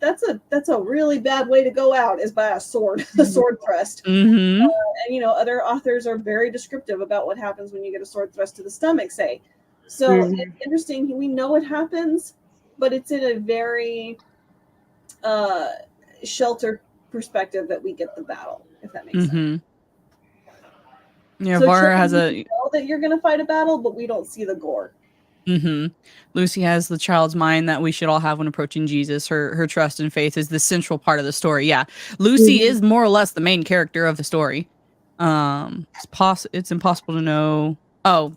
that's a really bad way to go out, is by a sword, a sword thrust. Mm-hmm. And other authors are very descriptive about what happens when you get a sword thrust to the stomach, say. So it's interesting. We know it happens, but it's in a very sheltered perspective that we get the battle, if that makes sense. Yeah, so Vara has you know that you're going to fight a battle, but we don't see the gore. Lucy has the child's mind that we should all have when approaching Jesus. Her trust and faith is the central part of the story. Yeah, Lucy is more or less the main character of the story. It's impossible to know. Oh,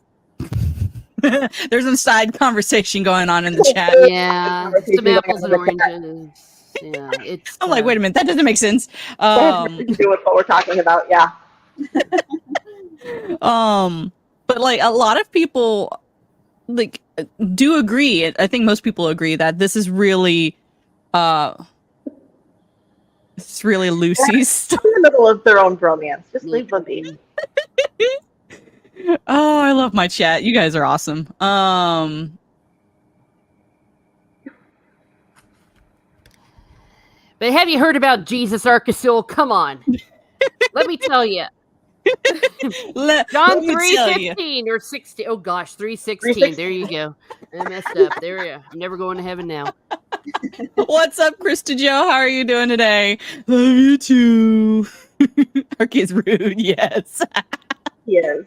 there's a side conversation going on in the chat. Yeah, some apples and oranges. Yeah, it's. I'm like, wait a minute, that doesn't make sense. To do with what we're talking about, yeah. But like a lot of people like do agree. I think most people agree that this is really it's really Lucy's. In the middle of their own bromance. Just leave them be. Oh, I love my chat. You guys are awesome. But have you heard about Jesus Arcasul? Come on. Let me tell you. John 3:15 or 16. Oh gosh, 3:16. There you go. I messed up. There we go. I'm never going to heaven now. What's up, Krista Joe? How are you doing today? Love you too. Our kid's rude. Yes. Yes.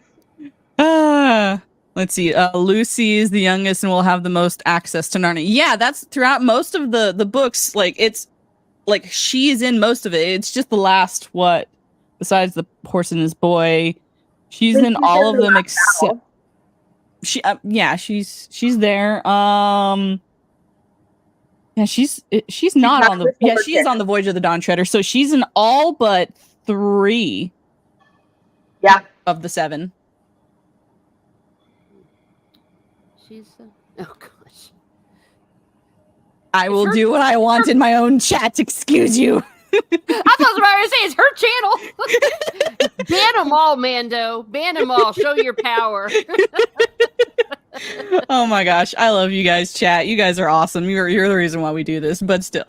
Let's see. Lucy is the youngest and will have the most access to Narnia. Yeah, that's throughout most of the books. Like it's like she is in most of it. It's just the last besides the horse and his boy, She's Think in she's all in of the them last except battle. yeah, she's there. Yeah, she's not not on in the the Silver she is Chair. on the Voyage of the Dawn Treader. So she's in all but 3 Yeah. of the 7. She's oh gosh. I It's will her- do what I want in my own chat. Excuse you. I thought about to say it's her channel. Ban them all, Mando. Ban them all. Show your power. Oh my gosh, I love you guys, chat. You guys are awesome. You're the reason why we do this, but still.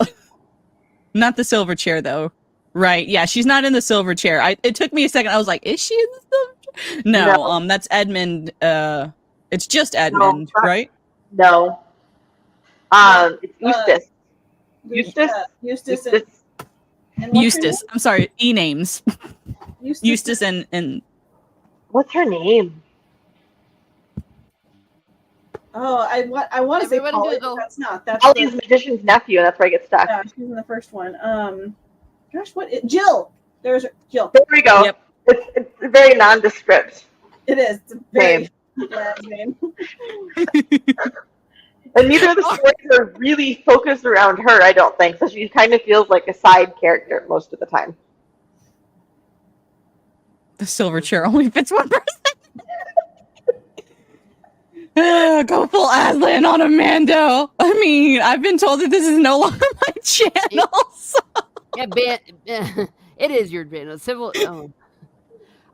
Not the silver chair though. Right. Yeah, she's not in the silver chair. It took me a second. I was like, is she in the silver chair? No, that's Edmund. It's just Edmund, right? No. It's Eustace. Eustace. Eustace. Eustace. And what's her Eustace. I'm sorry, names. name? Eustace and What's her name? Oh, I want to say Everybody Polly, Google. but that's not. That's Polly's the, magician's nephew, and that's where I get stuck. yeah, she's in the first one. Gosh, Jill. There's Jill. There we go. Yep. It's very nondescript. It is. It's a very bland name. And neither of the stories are really focused around her, I don't think. So she kind of feels like a side character most of the time. the silver chair only fits one person. Go full Aslan on Amando. I mean, I've been told that this is no longer my channel. So. Yeah, it is your ban. Civil.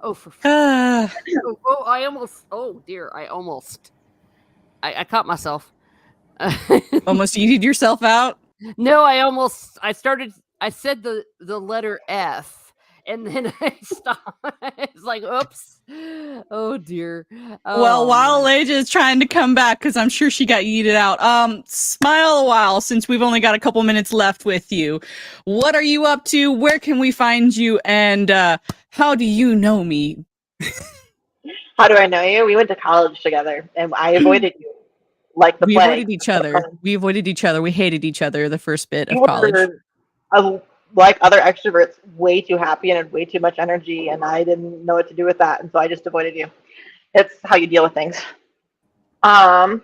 Oh, for. I almost. Oh dear, I almost. I caught myself. Almost yeeted yourself out. No, I said the letter F, and then I stopped. It's like, oops. Oh dear. Well, while Leja is trying to come back, because I'm sure she got yeeted out. Smile a while, since we've only got a couple minutes left with you. What are you up to? Where can we find you? And how do you know me? How do I know you? We went to college together, and I avoided you like the We plague. avoided each other. We avoided each other. We hated each other the first bit You of college. were, like other extroverts, way too happy and had way too much energy, and I didn't know what to do with that, and so I just avoided you. It's how you deal with things. I'll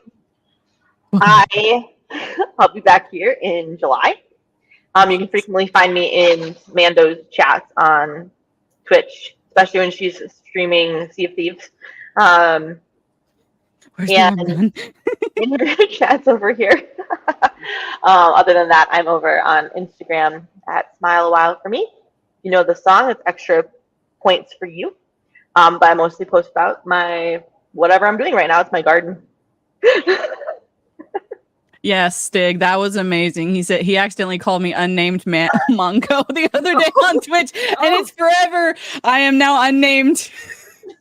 be back here in July. You can frequently find me in Mando's chats on Twitch, especially when she's streaming Sea of Thieves. Where's the arm gun? In her chats over here. Other than that, I'm over on Instagram at Smile a While for me. You know the song, it's extra points for you. But I mostly post about my whatever I'm doing right now. It's my garden. Yes, Stig, that was amazing. He said he accidentally called me unnamed Mongo the other day on Twitch, and it's forever. I am now unnamed.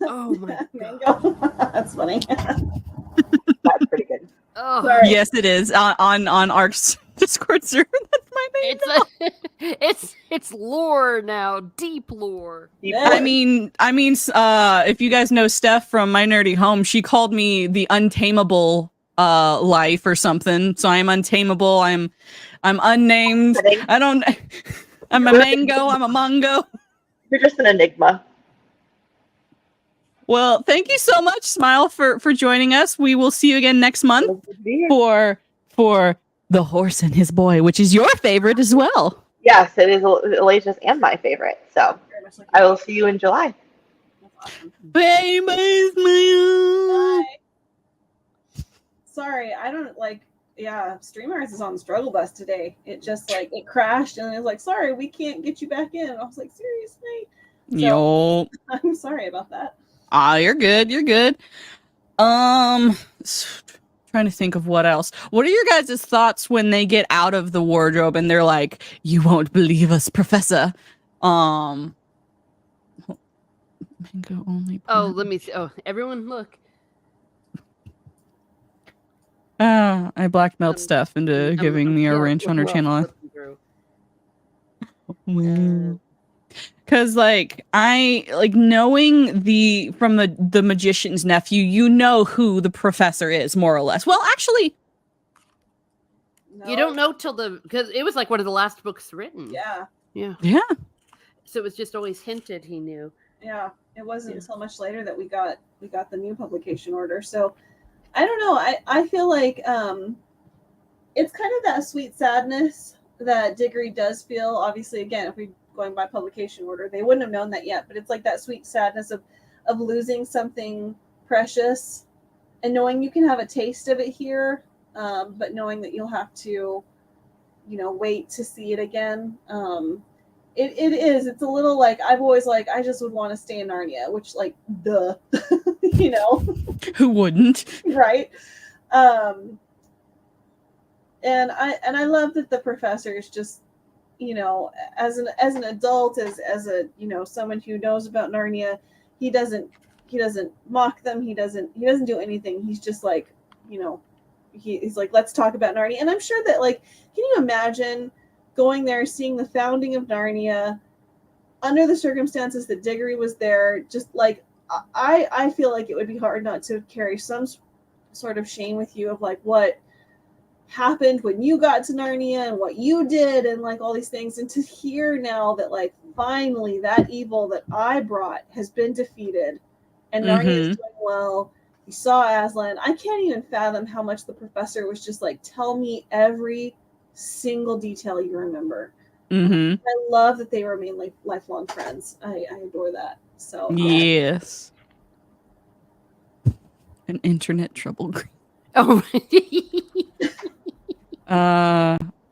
Oh my Mango. That's funny. That's pretty good. Oh, Sorry. Yes, it is on Ark's Discord server. That's my name. it's lore now, deep lore. I mean, if you guys know Steph from My Nerdy Home, she called me the untamable life or something. So I'm untamable. I'm unnamed. I'm a mango. I'm a mongo. You're just an enigma. Well, thank you so much, Smile, for joining us. We will see you again next month for The Horse and His Boy, which is your favorite as well. Yes, it is Elijah's and my favorite. So I will see you in July. Bye, bye, Smile. Sorry, I don't like. Yeah, Streamers is on the struggle bus today. It just it crashed and it was like, sorry, we can't get you back in. I was like, seriously? So, Yo. I'm sorry about that. You're good. You're good. Trying to think of what else. What are your guys' thoughts when they get out of the wardrobe and they're like, "You won't believe us, Professor." Mango only. Oh, let me see. Oh, everyone, look. I blackmailed Steph into giving me a wrench on her channel. Because I knowing from the magician's nephew, you know who the professor is, more or less. Well, actually, you don't know because it was like one of the last books written. Yeah. Yeah. Yeah. So it was just always hinted he knew. Yeah, it wasn't Yeah. until much later that we got the new publication order. So I don't know. I feel like it's kind of that sweet sadness that Diggory does feel. Obviously, again, if we're going by publication order, they wouldn't have known that yet. But it's like that sweet sadness of losing something precious, and knowing you can have a taste of it here, but knowing that you'll have to, wait to see it again. It is. It's a little like I've always like I just would want to stay in Narnia, which like duh, Who wouldn't? right? And I love that the professor is just, as an adult, as a someone who knows about Narnia, he doesn't mock them. He doesn't do anything. He's just like, he's like, let's talk about Narnia. And I'm sure that, like, can you imagine going there, seeing the founding of Narnia under the circumstances that Diggory was there? Just like I feel like it would be hard not to carry some sort of shame with you of like what happened when you got to Narnia and what you did and like all these things, and to hear now that like finally that evil that I brought has been defeated and Narnia is doing well. You saw Aslan. I can't even fathom how much the professor was just like, tell me every single detail you remember. I love that they remain like lifelong friends. I adore that. So yes. An internet trouble. Oh,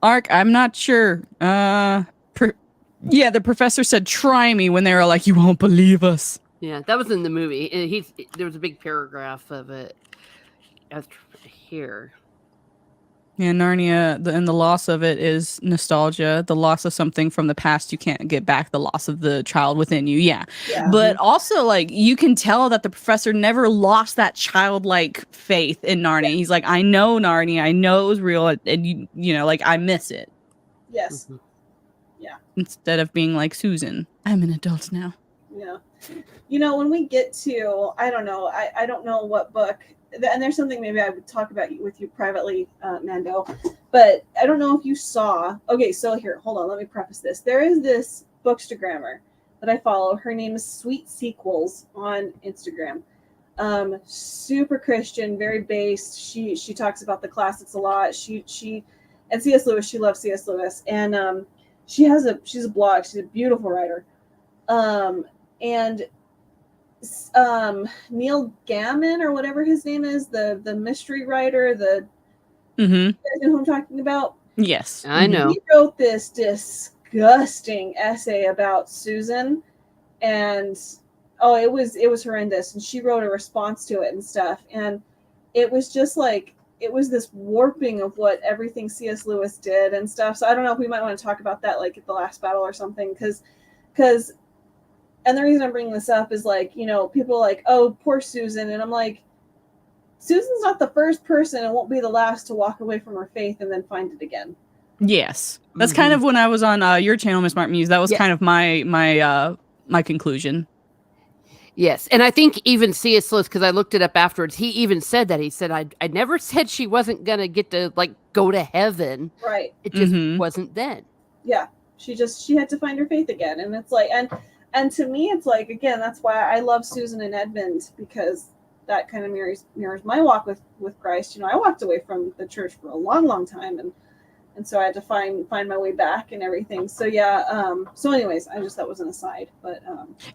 Ark, I'm not sure. Yeah, the professor said, try me, when they were like, you won't believe us. yeah, that was in the movie. And there was a big paragraph of it here. Yeah, Narnia, and the loss of it is nostalgia. The loss of something from the past you can't get back. The loss of the child within you. Yeah. But also, like, you can tell that the professor never lost that childlike faith in Narnia. He's like, I know Narnia. I know it was real. And, you know, like, I miss it. Yes. Mhm. Yeah. Instead of being like, Susan, I'm an adult now. Yeah. When we get to, I don't know, I don't know what book, and there's something maybe I would talk about with you privately, Mando, but I don't know if you saw, okay, so here, hold on, let me preface this. There is this bookstagrammer that I follow. Her name is Sweet Sequels on Instagram. Super Christian, very based. She talks about the classics a lot. She and C.S. Lewis, she loves C.S. Lewis, and she's a blog. She's a beautiful writer. And Neil Gaiman, or whatever his name is, the mystery writer, you guys know who I'm talking about? Yes. I know. He wrote this disgusting essay about Susan, and it was horrendous. And she wrote a response to it and stuff, and it was just like, it was this warping of what everything C.S. Lewis did and stuff. So I don't know if we might want to talk about that, like at the last battle or something, because and the reason I'm bringing this up is like, people are like, oh, poor Susan. And I'm like, Susan's not the first person and won't be the last to walk away from her faith and then find it again. Yes. That's kind of when I was on your channel, Miss Smart Muse. That was kind of my conclusion. Yes. And I think even C.S. Lewis, because I looked it up afterwards, he even said that. He said, I never said she wasn't going to get to like go to heaven. Right. It just wasn't then. Yeah. She had to find her faith again. And it's like, and to me, it's like, again, that's why I love Susan and Edmund, because that kind of mirrors my walk with Christ. I walked away from the church for a long, long time, and so I had to find my way back and everything. So yeah. So anyways, that was an aside, but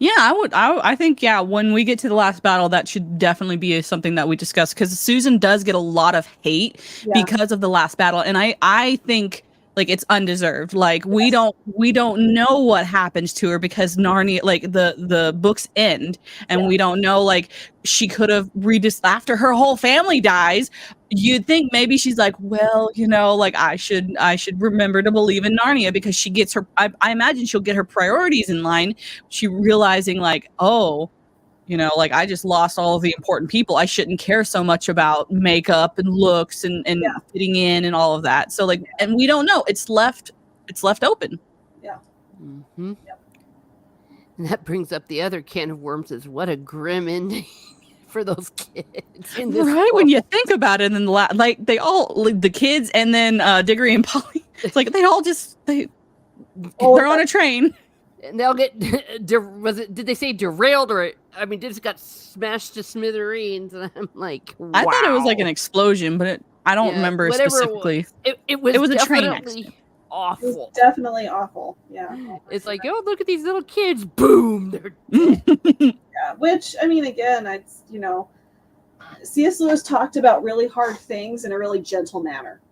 yeah, I think when we get to the last battle, that should definitely be something that we discuss, because Susan does get a lot of hate because of the last battle, and I think, like, it's undeserved. Like, we don't know what happens to her, because Narnia, like, the books end, and we don't know, like, she could have after her whole family dies. You'd think maybe she's like, well, like, I should remember to believe in Narnia, because she gets her, I imagine she'll get her priorities in line. She realizing, like, oh, like, I just lost all of the important people. I shouldn't care so much about makeup and looks and fitting in and all of that. So, like, and we don't know. It's left open. Yeah. Mm-hmm. Yep. And that brings up the other can of worms, is what a grim ending for those kids. In this right? When you think about it, and then like they all, like, the kids, and then Diggory and Polly, it's like they all just they're on a train. and they'll get did they say derailed, or I mean, just got smashed to smithereens? And I'm like, wow. I thought it was like an explosion, but I don't remember specifically. It was a train definitely accident. awful. It was definitely awful. Yeah. It's like, oh, look at these little kids. Boom. They're Yeah. Which, I mean, again, C.S. Lewis talked about really hard things in a really gentle manner.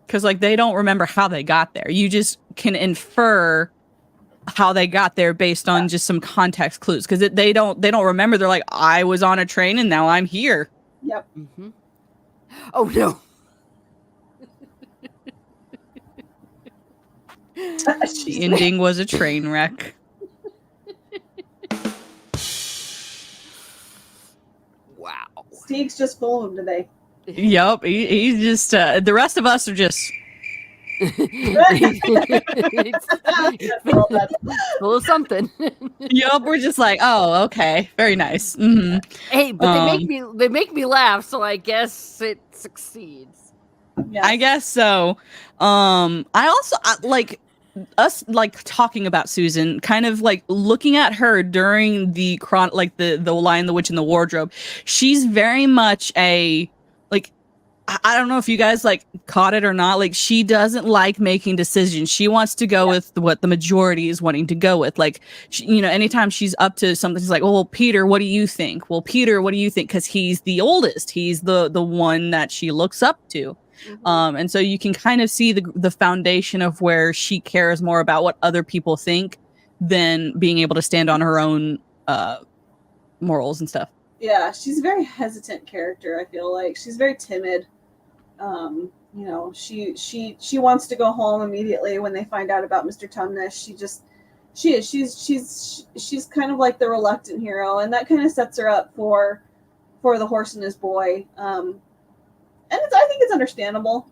Because like they don't remember how they got there. You just can infer how they got there based on just some context clues. Because they don't remember. They're like, I was on a train and now I'm here. Yep. Oh no. The ending was a train wreck. Wow. Steve's just full of them today. Yep. He's just the rest of us are just full of something. Yep, we're just like, oh, okay, very nice. Hey, but they make me laugh, so I guess it succeeds. Yes. I guess so. I also like us like talking about Susan, kind of like looking at her during the the Lion, the Witch, and the Wardrobe. She's very much a like. I don't know if you guys like caught it or not. Like she doesn't like making decisions. She wants to go with what the majority is wanting to go with. Like, anytime she's up to something, she's like, "Oh, well, Peter, what do you think? Well, Peter, what do you think?" Because he's the oldest. He's the one that she looks up to. And so you can kind of see the foundation of where she cares more about what other people think than being able to stand on her own morals and stuff. Yeah, she's a very hesitant character. I feel like she's very timid. She wants to go home immediately when they find out about Mr. Tumnus. She's kind of like the reluctant hero, and that kind of sets her up for the horse and his boy. And I think it's understandable,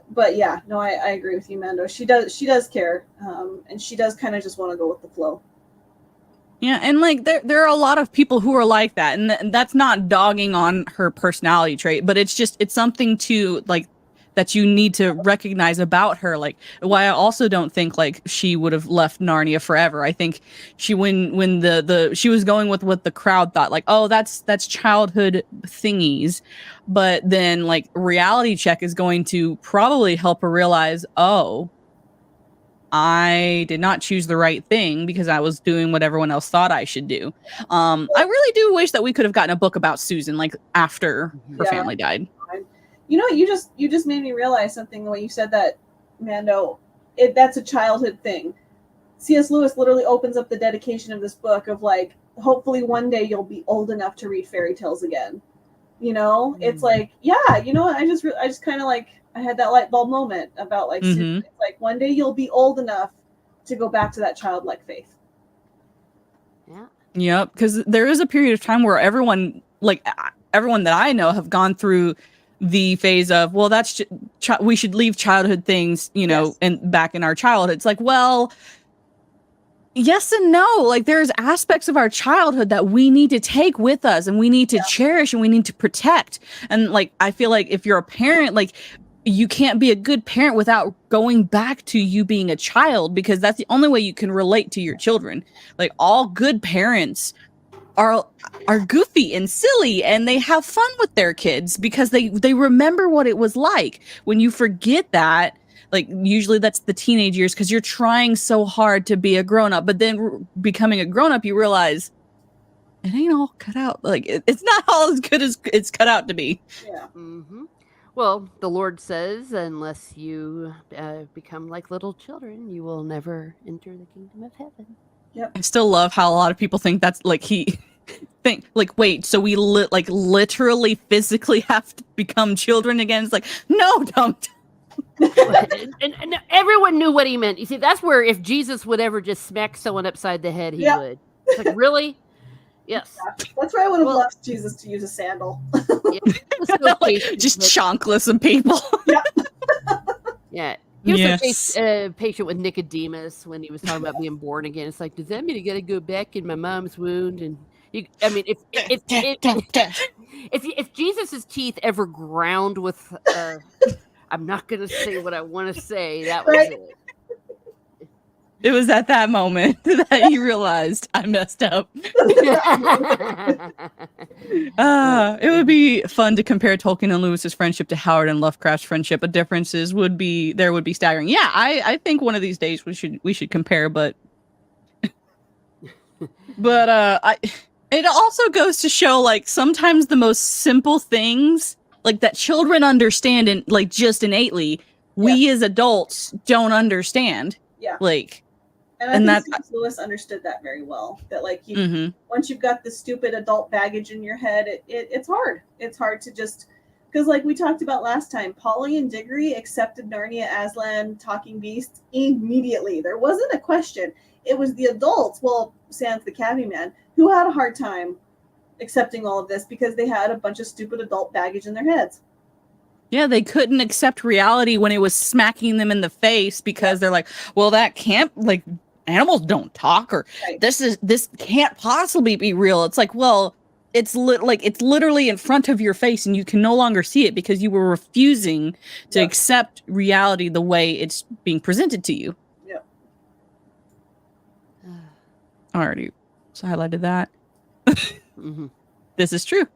but yeah, no, I agree with you, Mando. She does care, and she does kind of just want to go with the flow. Yeah, and like there are a lot of people who are like that, and that's not dogging on her personality trait, but it's something to like that you need to recognize about her. Like, why I also don't think like she would have left Narnia forever. I think she when she was going with what the crowd thought, like, oh, that's childhood thingies, but then like reality check is going to probably help her realize, oh, I did not choose the right thing because I was doing what everyone else thought I should do. I really do wish that we could have gotten a book about Susan like after her family died. You just made me realize something when you said that, Mando. That's a childhood thing. C.S. Lewis literally opens up the dedication of this book of like, hopefully one day you'll be old enough to read fairy tales again. It's like, I just kind of like, I had that light bulb moment about like, it's like one day you'll be old enough to go back to that childlike faith. Yeah. Yep. Because there is a period of time where everyone that I know have gone through the phase of, well, that's we should leave childhood things, and back in our childhood. It's like, well, yes and no. Like there's aspects of our childhood that we need to take with us and we need to cherish and we need to protect. And like, I feel like if you're a parent, like you can't be a good parent without going back to you being a child, because that's the only way you can relate to your children. Like all good parents are goofy and silly and they have fun with their kids because they remember what it was like. When you forget that, like usually that's the teenage years because you're trying so hard to be a grown-up, but then becoming a grown-up you realize it ain't all cut out. Like it's not all as good as it's cut out to be. Yeah. Well, the Lord says, unless you become like little children, you will never enter the kingdom of heaven. Yep. I still love how a lot of people think that's like wait, so we literally physically have to become children again? It's like, no, don't. and everyone knew what he meant. You see, that's where if Jesus would ever just smack someone upside the head, he would. It's like, really? Yes. Yeah. That's why I would have loved Jesus to use a sandal. Just chonkless some people. Yeah. He was so patient with Nicodemus when he was talking about being born again. It's like, does that mean I got to go back in my mom's wound? And if Jesus's teeth ever ground with, I'm not going to say what I want to say. That was it. It was at that moment that he realized I messed up. It would be fun to compare Tolkien and Lewis's friendship to Howard and Lovecraft's friendship. But differences would be staggering. Yeah, I think one of these days we should compare, but it also goes to show like sometimes the most simple things like that children understand and like just innately, we as adults don't understand. Yeah. Like, and I think C.S. Lewis understood that very well. That like you, once you've got the stupid adult baggage in your head, it's hard. It's hard to just because like we talked about last time, Polly and Diggory accepted Narnia, Aslan, talking beasts immediately. There wasn't a question. It was the adults, well, sans the Cabbie Man, who had a hard time accepting all of this because they had a bunch of stupid adult baggage in their heads. Yeah, they couldn't accept reality when it was smacking them in the face because they're like, well, that can't, like, animals don't talk, or this can't possibly be real. It's like, well, it's literally in front of your face and you can no longer see it because you were refusing to accept reality the way it's being presented to you. Yeah. I already highlighted that. This is true.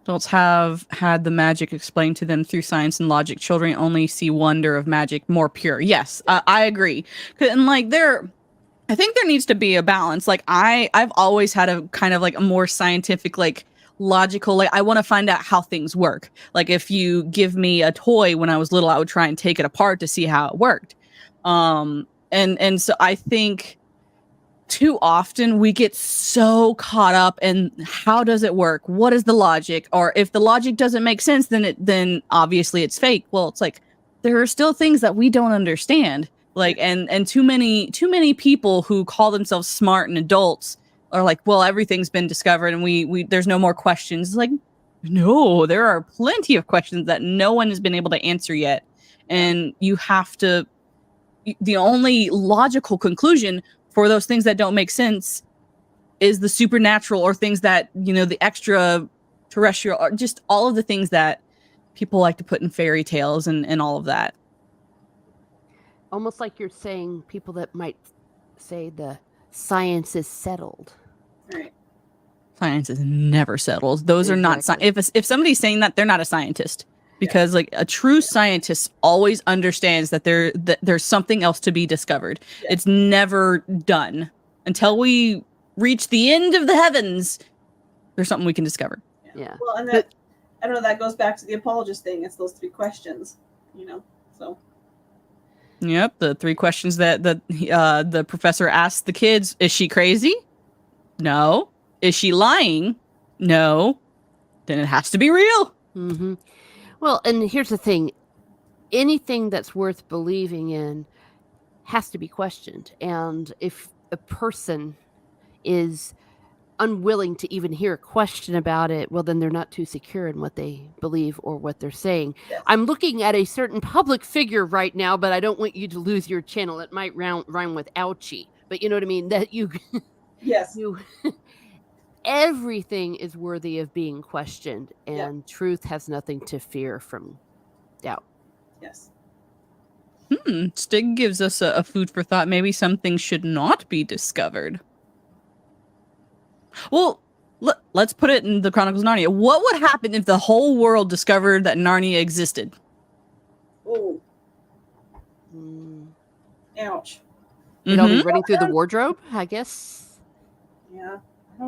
Adults have had the magic explained to them through science and logic. Children only see wonder of magic more pure. Yes, I agree. And like I think there needs to be a balance. Like I've always had a kind of like a more scientific, like logical, like I want to find out how things work. Like if you give me a toy when I was little, I would try and take it apart to see how it worked. And so I think too often we get so caught up in how does it work? What is the logic? Or if the logic doesn't make sense, then obviously it's fake. Well, it's like there are still things that we don't understand. Like and too many people who call themselves smart and adults are like, well, everything's been discovered and we there's no more questions. It's like, no, there are plenty of questions that no one has been able to answer yet. And you have to, the only logical conclusion for those things that don't make sense is the supernatural, or things that, you know, the extra terrestrial, or just all of the things that people like to put in fairy tales and all of that. Almost like you're saying people that might say the science is settled. Right. Science is never settled. Those are not if somebody's saying that, they're not a scientist. Because like a true scientist always understands that there's something else to be discovered. Yeah. It's never done until we reach the end of the heavens. There's something we can discover. Yeah. Well, and that I don't know. That goes back to the apologist thing. It's those 3 questions, you know. So. Yep, the 3 questions that the professor asked the kids: is she crazy? No. Is she lying? No. Then it has to be real. Mm-hmm. Well, and here's the thing. Anything that's worth believing in has to be questioned. And if a person is unwilling to even hear a question about it, well, then they're not too secure in what they believe or what they're saying. Yes. I'm looking at a certain public figure right now, but I don't want you to lose your channel. It might rhyme with ouchie, but you know what I mean? That you... Yes. Everything is worthy of being questioned, and truth has nothing to fear from doubt. Yes. Stig gives us a food for thought. Maybe some things should not be discovered. Well, let's put it in the Chronicles of Narnia. What would happen if the whole world discovered that Narnia existed? Oh. Ouch. You'd all be running through the wardrobe, I guess. Yeah.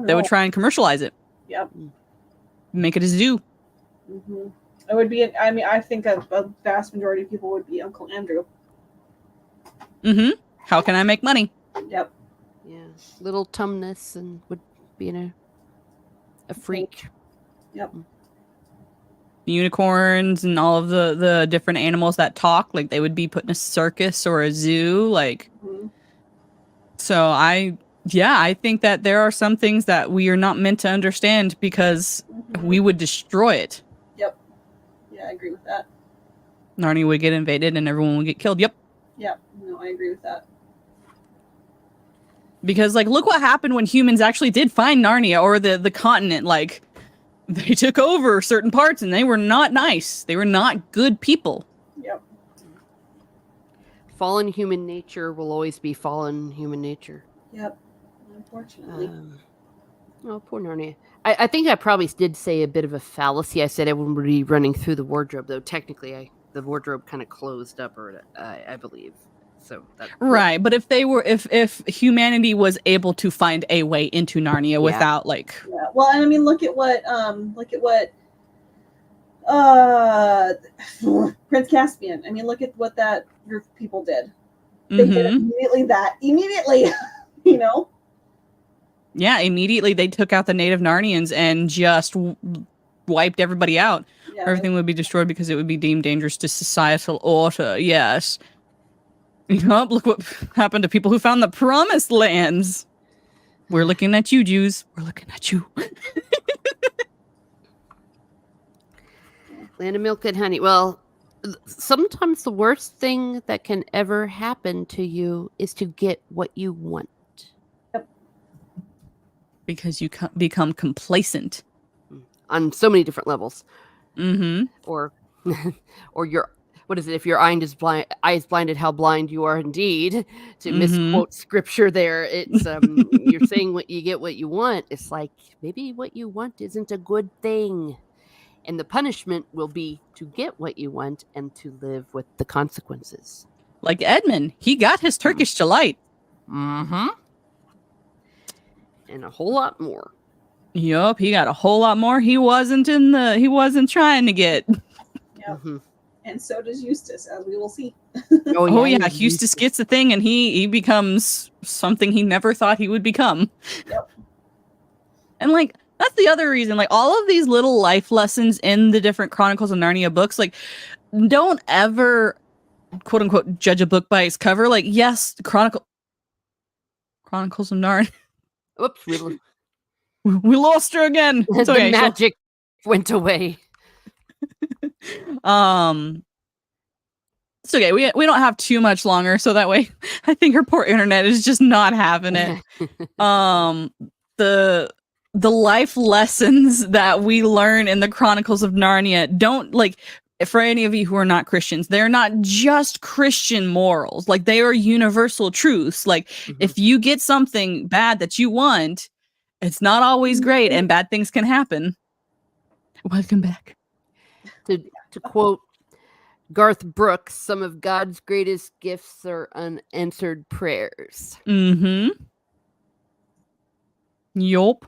They would try and commercialize it. Yep. Make it a zoo. Mm-hmm. It would be. I mean, I think a vast majority of people would be Uncle Andrew. How can I make money? Yep. Yeah. Little Tumnus and would be a freak. Yep. Unicorns and all of the different animals that talk, like they would be put in a circus or a zoo, like. So I think that there are some things that we are not meant to understand because we would destroy it. Yep. Yeah, I agree with that. Narnia would get invaded and everyone would get killed. Yep. Yep. No, I agree with that. Because, like, look what happened when humans actually did find Narnia or the continent. Like, they took over certain parts and they were not nice. They were not good people. Yep. fallen human nature will always be fallen human nature. Yep. Unfortunately. Oh, poor Narnia. I think I probably did say a bit of a fallacy. I said everyone would be running through the wardrobe, though technically the wardrobe kind of closed up, or I believe. So that, Right, but if humanity was able to find a way into Narnia without like, yeah. Well, and I mean, look at what Prince Caspian. I mean, look at what that group of people did. They did immediately. You know. Yeah, immediately they took out the native Narnians and just wiped everybody out. Yeah, Everything would be destroyed because it would be deemed dangerous to societal order. Yes. Yup, look what happened to people who found the promised lands. We're looking at you, Jews. We're looking at you. Land of milk and honey. Well, sometimes the worst thing that can ever happen to you is to get what you want. Because you become complacent. On so many different levels. Mm-hmm. Or your, what is it? If your eyes blinded, how blind you are indeed. To misquote scripture there. It's you're saying what you get what you want. It's like, maybe what you want isn't a good thing. And the punishment will be to get what you want and to live with the consequences. Like Edmund, he got his Turkish delight. Mm-hmm. And a whole lot more. Yup, he got a whole lot more. He wasn't trying to get. Yep. Mm-hmm. And so does Eustace, as we will see. Oh yeah, Eustace gets the thing and he becomes something he never thought he would become. Yep. And like that's the other reason, like all of these little life lessons in the different Chronicles of Narnia books, like don't ever quote unquote judge a book by its cover. Like, yes, Chronicles of Narnia. Oops, we lost her again. It's okay, the magic went away. It's okay. We don't have too much longer, so that way I think her poor internet is just not having it. The life lessons that we learn in the Chronicles of Narnia don't, like, for any of you who are not Christians, they're not just Christian morals. Like, they are universal truths. Like, if you get something bad that you want, it's not always great and bad things can happen. Welcome back. To quote Garth Brooks, some of God's greatest gifts are unanswered prayers. Mm-hmm. Yup.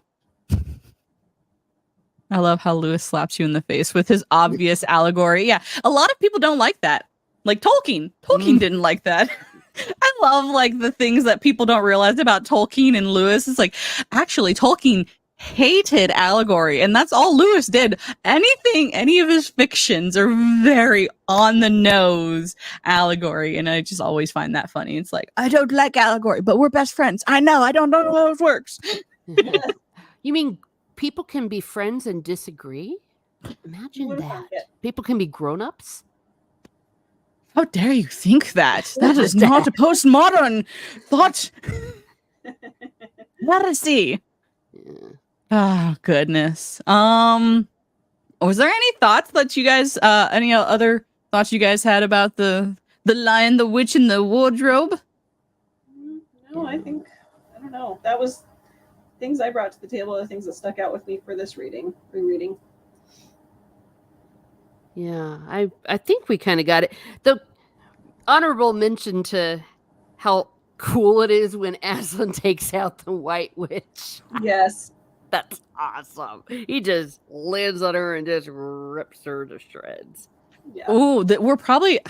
I love how Lewis slaps you in the face with his obvious allegory. Yeah, a lot of people don't like that. Like Tolkien. Tolkien didn't like that. I love like the things that people don't realize about Tolkien and Lewis. It's like, actually, Tolkien hated allegory, and that's all Lewis did. Any of his fictions are very on the nose allegory, and I just always find that funny. It's like, I don't like allegory, but we're best friends. I know, I don't know how it works. You mean people can be friends and disagree? Imagine that. People can be grown-ups? How dare you think that? That is not a postmodern thought. Heresy. Oh, goodness. Was there any thoughts that you guys, any other thoughts you guys had about the Lion, the Witch, and the Wardrobe? No, I don't know. That was things I brought to the table, the things that stuck out with me for this rereading. Yeah, I think we kind of got it. The honorable mention to how cool it is when Aslan takes out the White Witch. Yes. That's awesome. He just lands on her and just rips her to shreds. Yeah. Oh, we're probably...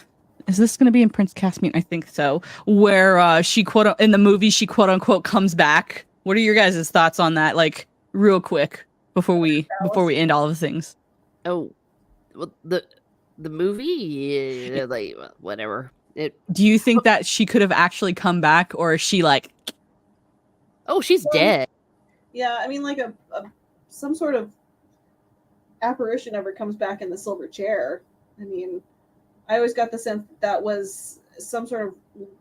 Is this going to be in Prince Caspian? I think so. Where she in the movie, she quote unquote comes back. What are your guys' thoughts on that? Like real quick before we end all of the things. Oh, well, the movie, like whatever. Do you think that she could have actually come back, or is she like? Oh, she's dead. Yeah, I mean, like some sort of apparition ever comes back in the silver chair. I mean, I always got the sense that was some sort of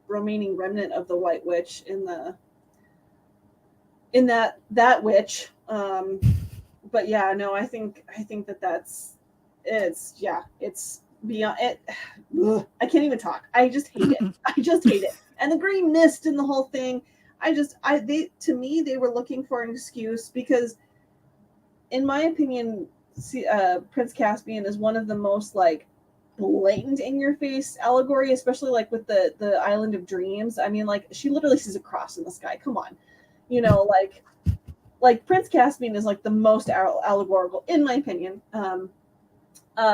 remaining remnant of the White Witch in that witch. But yeah, no, I think it's beyond it. Ugh, I can't even talk. I just hate it. I just hate it. And the green mist and the whole thing. To me, they were looking for an excuse because, in my opinion, Prince Caspian is one of the most like blatant in your face allegory, especially like with the Island of Dreams. I mean, like she literally sees a cross in the sky. Come on, like Prince Caspian is like the most allegorical in my opinion.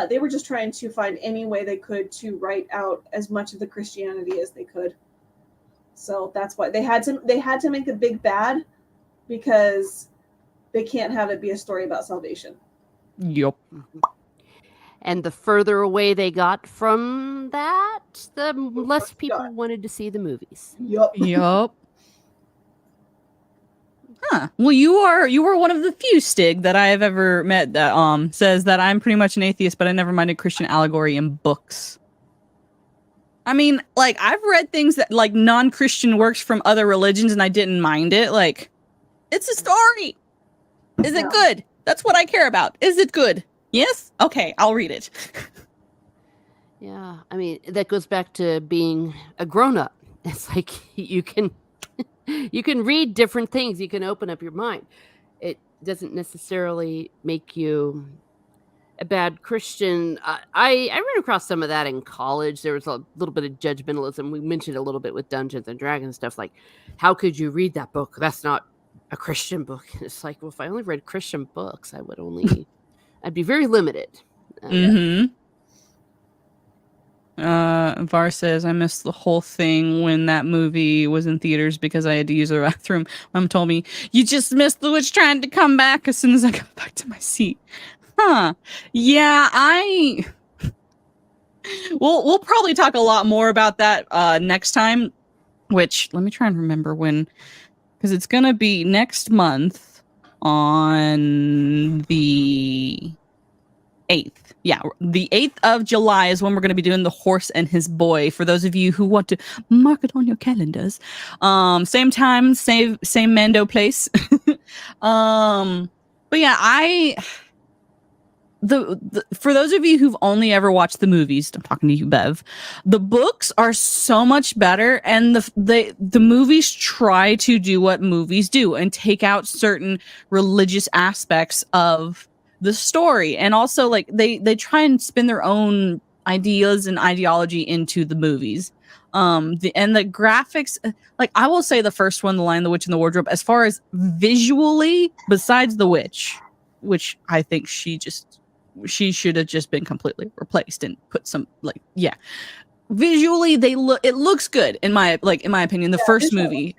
They were just trying to find any way they could to write out as much of the Christianity as they could. So that's why they had to make a big bad, because they can't have it be a story about salvation. Yup. And the further away they got from that, the less people wanted to see the movies. Yup. Huh. Well, you were one of the few, Stig, that I have ever met that says that I'm pretty much an atheist, but I never minded Christian allegory in books. I mean, like, I've read things that like non-Christian works from other religions and I didn't mind it. Like, it's a story. Is it good? That's what I care about. Is it good? Yes? Okay, I'll read it. Yeah, I mean, that goes back to being a grown-up. It's like you can read different things. You can open up your mind. It doesn't necessarily make you a bad Christian. I ran across some of that in college. There was a little bit of judgmentalism. We mentioned a little bit with Dungeons and Dragons stuff. Like, how could you read that book? That's not a Christian book. And it's like, well, if I only read Christian books, I'd be very limited. Var says, I missed the whole thing when that movie was in theaters because I had to use the bathroom. Mom told me, you just missed the witch trying to come back as soon as I got back to my seat. Huh. Yeah, we'll probably talk a lot more about that next time, which let me try and remember when, because it's going to be next month on the 8th. Yeah, the 8th of July is when we're going to be doing The Horse and His Boy. For those of you who want to mark it on your calendars. Same time, same Mando place. But yeah, for those of you who've only ever watched the movies, I'm talking to you, Bev, the books are so much better, and the movies try to do what movies do and take out certain religious aspects of the story, and also like they try and spin their own ideas and ideology into the movies. The graphics, like I will say the first one, The Lion, the Witch, and the Wardrobe, as far as visually, besides the witch, which I think she should have just been completely replaced and put some visually it looks good in my opinion. The first movie.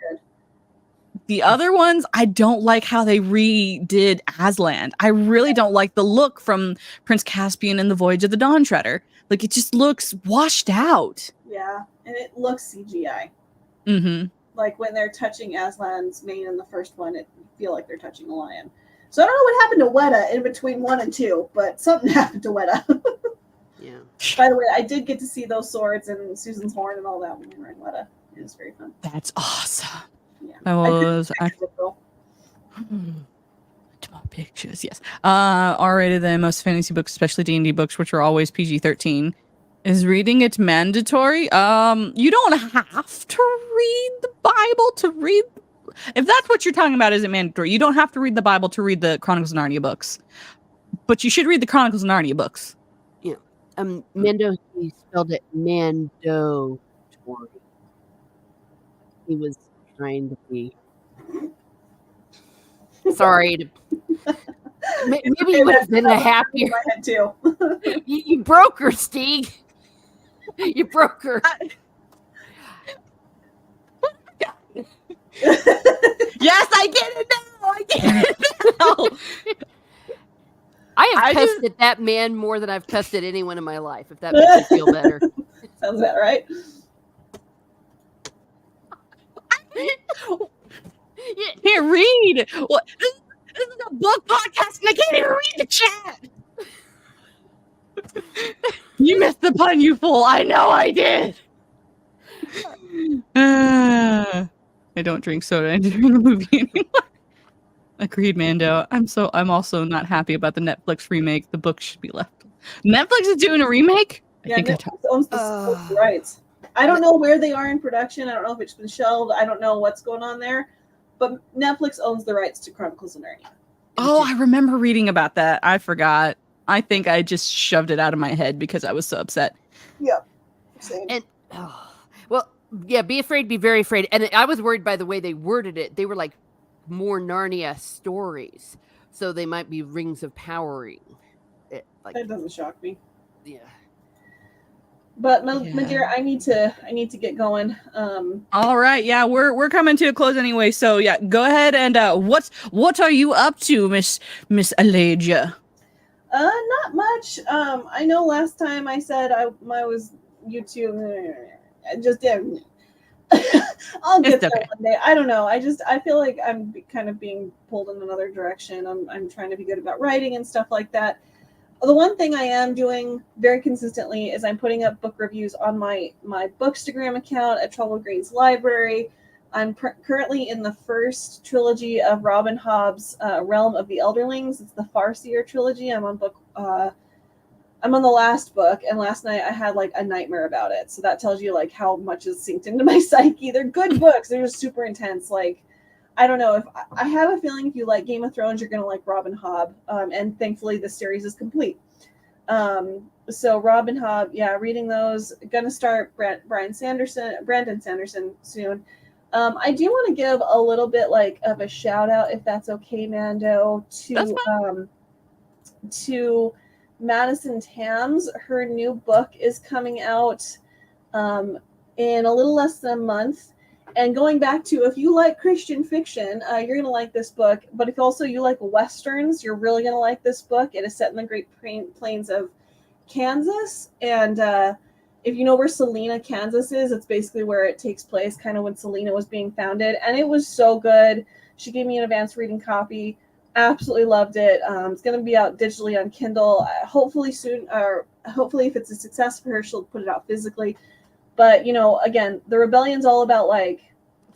The other ones, I don't like how they redid Aslan. I really don't like the look from Prince Caspian and the Voyage of the Dawn Treader. Like, it just looks washed out. Yeah, and it looks CGI. Mm-hmm. Like, when they're touching Aslan's mane in the first one, it feel like they're touching a lion. So I don't know what happened to Weta in between 1 and 2, but something happened to Weta. Yeah. By the way, I did get to see those swords and Susan's horn and all that when we were in Weta. It was very fun. That's awesome. Yeah. That was pictures, yes. R-rated than most fantasy books, especially D&D books, which are always PG-13. Is reading it mandatory? You don't have to read the Bible to read. If that's what you're talking about, is it mandatory? You don't have to read the Bible to read the Chronicles of Narnia books, but you should read the Chronicles of Narnia books. Yeah. Mando, he spelled it Mandatory. He was trying to be sorry to maybe you would have been a happier. My head too. You broke her, Steve. You broke her. Yes, I get it now. I get it now. I have tested that man more than I've tested anyone in my life, if that makes you feel better. Sounds about right. Can't read. What? This is a book podcast, and I can't even read the chat. You missed the pun, you fool. I know I did. I don't drink soda during the movie anymore. Agreed, Mando. I'm also not happy about the Netflix remake. The book should be left. Netflix is doing a remake? Yeah, think I Netflix owns the rights. I don't know where they are in production. I don't know if it's been shelved. I don't know what's going on there. But Netflix owns the rights to Chronicles of Narnia. Oh, I remember reading about that. I forgot. I think I just shoved it out of my head because I was so upset. Yep. Same. And well, yeah, be afraid, be very afraid. And I was worried by the way they worded it. They were like more Narnia stories, so they might be rings of powering. Like That doesn't shock me. yeah. But my dear, I need to get going. All right, yeah, we're coming to a close anyway. So yeah, go ahead and what are you up to, Miss Elijah? Not much. I know last time I said I was YouTube. I just did. I'll get there one day. I don't know. I feel like I'm kind of being pulled in another direction. I'm trying to be good about writing and stuff like that. The one thing I am doing very consistently is I'm putting up book reviews on my Bookstagram account at Troubled Grades Library. I'm currently in the first trilogy of Robin Hobb's Realm of the Elderlings. It's the Farseer trilogy. I'm on the last book, and last night I had like a nightmare about it. So that tells you like how much is synced into my psyche. They're good books. They're just super intense. Like, I don't know, if I have a feeling if you like Game of Thrones, you're gonna like Robin Hobb. And thankfully the series is complete. So Robin Hobb, yeah, reading those. Gonna start Brandon Sanderson soon. I do want to give a little bit like of a shout out, if that's okay, Mando, to Madison Tams. Her new book is coming out in a little less than a month. And going back to, if you like Christian fiction, you're going to like this book. But if also you like Westerns, you're really going to like this book. It is set in the Great Plains of Kansas. And if you know where Salina, Kansas is, it's basically where it takes place, kind of when Salina was being founded. And it was so good. She gave me an advanced reading copy. Absolutely loved it. It's going to be out digitally on Kindle. Hopefully soon, or hopefully if it's a success for her, she'll put it out physically. But, you know, again, the Rebellion's all about, like,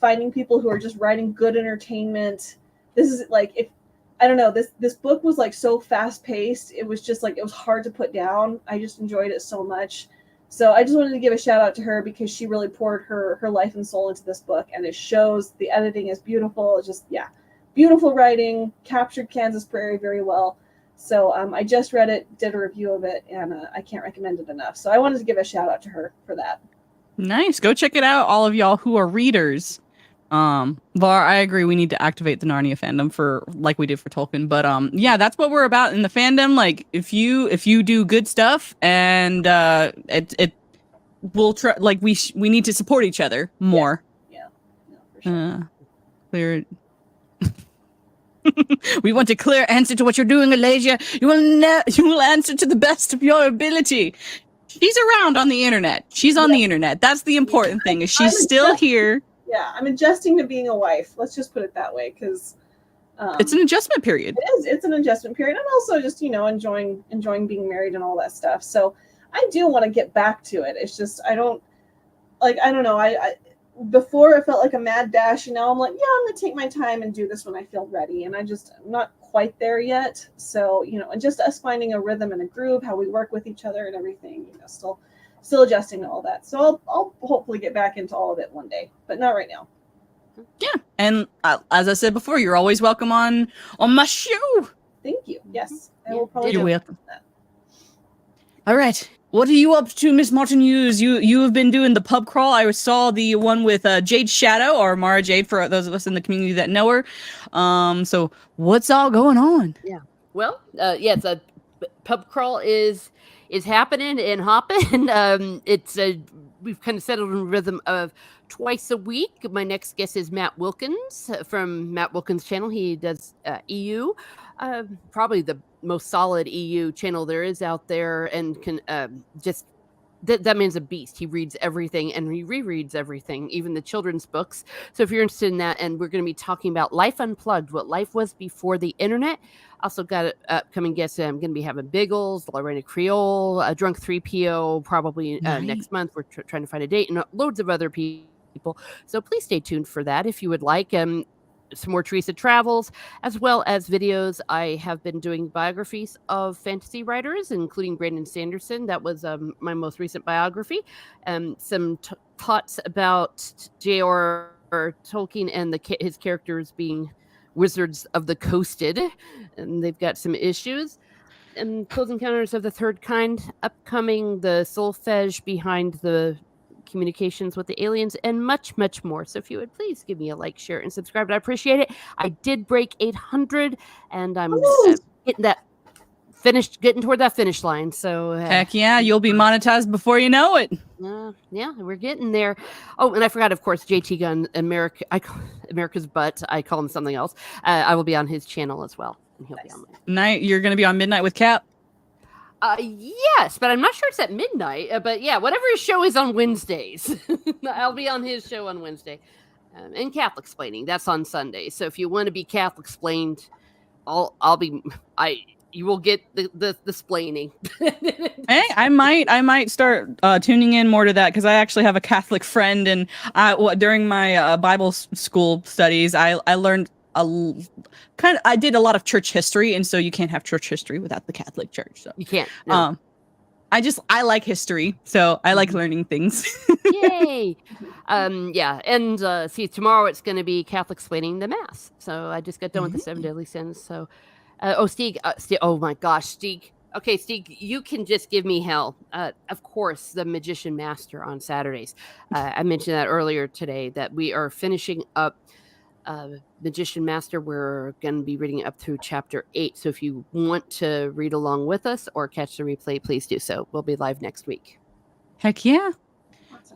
finding people who are just writing good entertainment. This is, like, I don't know, this book was, like, so fast-paced. It was just, like, it was hard to put down. I just enjoyed it so much. So I just wanted to give a shout-out to her because she really poured her life and soul into this book. And it shows. The editing is beautiful. It's just, yeah, beautiful writing. Captured Kansas Prairie very well. So I just read it, did a review of it, and I can't recommend it enough. So I wanted to give a shout-out to her for that. Nice. Go check it out, all of y'all who are readers. Var, I agree. We need to activate the Narnia fandom for like we did for Tolkien. But yeah, that's what we're about in the fandom. Like if you do good stuff, and it will try. Like we need to support each other more. Yeah. No, for sure. Clear. We want a clear answer to what you're doing, Elijah. You will answer to the best of your ability. She's around on the internet. She's on the internet. That's the important thing. Is she's still here? Yeah, I'm adjusting to being a wife. Let's just put it that way, because it's an adjustment period. It is. It's an adjustment period, and also just enjoying being married and all that stuff. So I do want to get back to it. It's just I don't know. I before it felt like a mad dash, and now I'm like, yeah, I'm gonna take my time and do this when I feel ready. And I'm not quite there yet. So, and just us finding a rhythm and a groove, how we work with each other and everything, still adjusting to all that. So I'll hopefully get back into all of it one day, but not right now. Yeah. And as I said before, you're always welcome on my show. Thank you. Yes. I will probably You're welcome. That. All right. What are you up to, Miss Martin Hughes? You have been doing the pub crawl. I saw the one with Jade Shadow, or Mara Jade, for those of us in the community that know her. So what's all going on? Yeah. Well, it's a pub crawl is happening and hopping. We've kind of settled in a rhythm of twice a week. My next guest is Matt Wilkins from Matt Wilkins' channel. He does EU, probably the most solid EU channel there is out there, and can that man's a beast. He reads everything and he rereads everything, even the children's books. So if you're interested in that, and we're going to be talking about Life Unplugged, what life was before the internet. Also got an upcoming guest. I'm going to be having Biggles, Lorena Creole, a Drunk 3PO, probably next month. We're trying to find a date, and loads of other people. So please stay tuned for that if you would like. some more Teresa travels, as well as videos. I have been doing biographies of fantasy writers, including Brandon Sanderson. That was my most recent biography. Some thoughts about J.R. Tolkien and his characters being wizards of the coasted, and they've got some issues. And Close Encounters of the Third Kind upcoming, the Solfege behind the communications with the aliens, and much, much more. So if you would please give me a like, share, and subscribe, I appreciate it. I did break 800, and I'm getting toward that finish line. So Heck yeah, you'll be monetized before you know it. Yeah, we're getting there. Oh, and I forgot, of course, JT Gunn, America's Butt. I call him something else. I will be on his channel as well. And he'll be on mine. You're going to be on Midnight with Cap? Yes, but I'm not sure it's at midnight. But yeah, whatever his show is on Wednesdays, I'll be on his show on Wednesday. And Catholic Splaining, that's on Sunday. So if you want to be Catholic Splained, you will get the splaining. Hey, I might start tuning in more to that, because I actually have a Catholic friend, and during my Bible school studies, I learned I did a lot of church history, and so you can't have church history without the Catholic Church. So you can't. No. I like history, so I like learning things. Yay! Yeah, and see, tomorrow it's going to be Catholic Splaining the Mass. So I just got done with the 7 deadly sins. So, Stieg, oh my gosh, Stieg. Okay, Stieg, you can just give me hell. Of course, the Magician Master on Saturdays. I mentioned that earlier today, that we are finishing up Magician Master. We're going to be reading up through chapter 8. So if you want to read along with us or catch the replay, please do so. We'll be live next week. Heck yeah.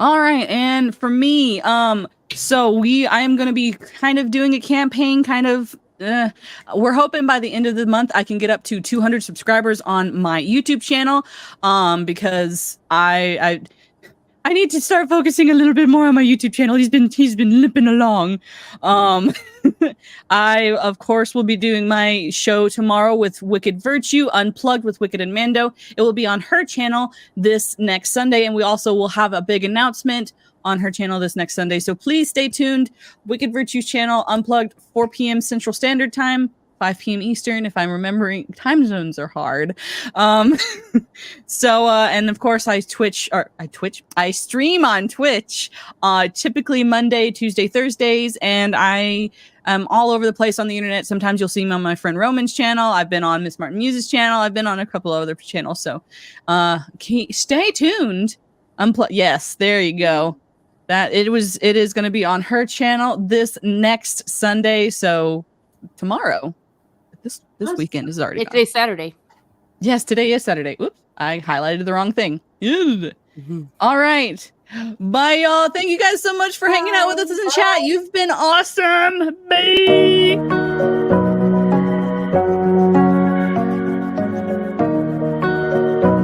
All right. And for me, I am going to be kind of doing a campaign, we're hoping by the end of the month I can get up to 200 subscribers on my YouTube channel, because I need to start focusing a little bit more on my YouTube channel. He's been limping along. I, of course, will be doing my show tomorrow with Wicked Virtue, Unplugged with Wicked and Mando. It will be on her channel this next Sunday, and we also will have a big announcement on her channel this next Sunday. So please stay tuned. Wicked Virtue's channel, Unplugged, 4 p.m. Central Standard Time, 5 p.m. Eastern, if I'm remembering. Time zones are hard. And of course I stream on Twitch, typically Monday, Tuesday, Thursdays, and I am all over the place on the internet. Sometimes you'll see me on my friend Roman's channel. I've been on Miss Martin Muse's channel. I've been on a couple of other channels. So, stay tuned. Yes, there you go. It is going to be on her channel this next Sunday. So tomorrow. This weekend is already. Today's Saturday. Yes, today is Saturday. Oops, I highlighted the wrong thing. All right. Bye, y'all. Thank you guys so much for hanging out with us in chat. You've been awesome. Bye.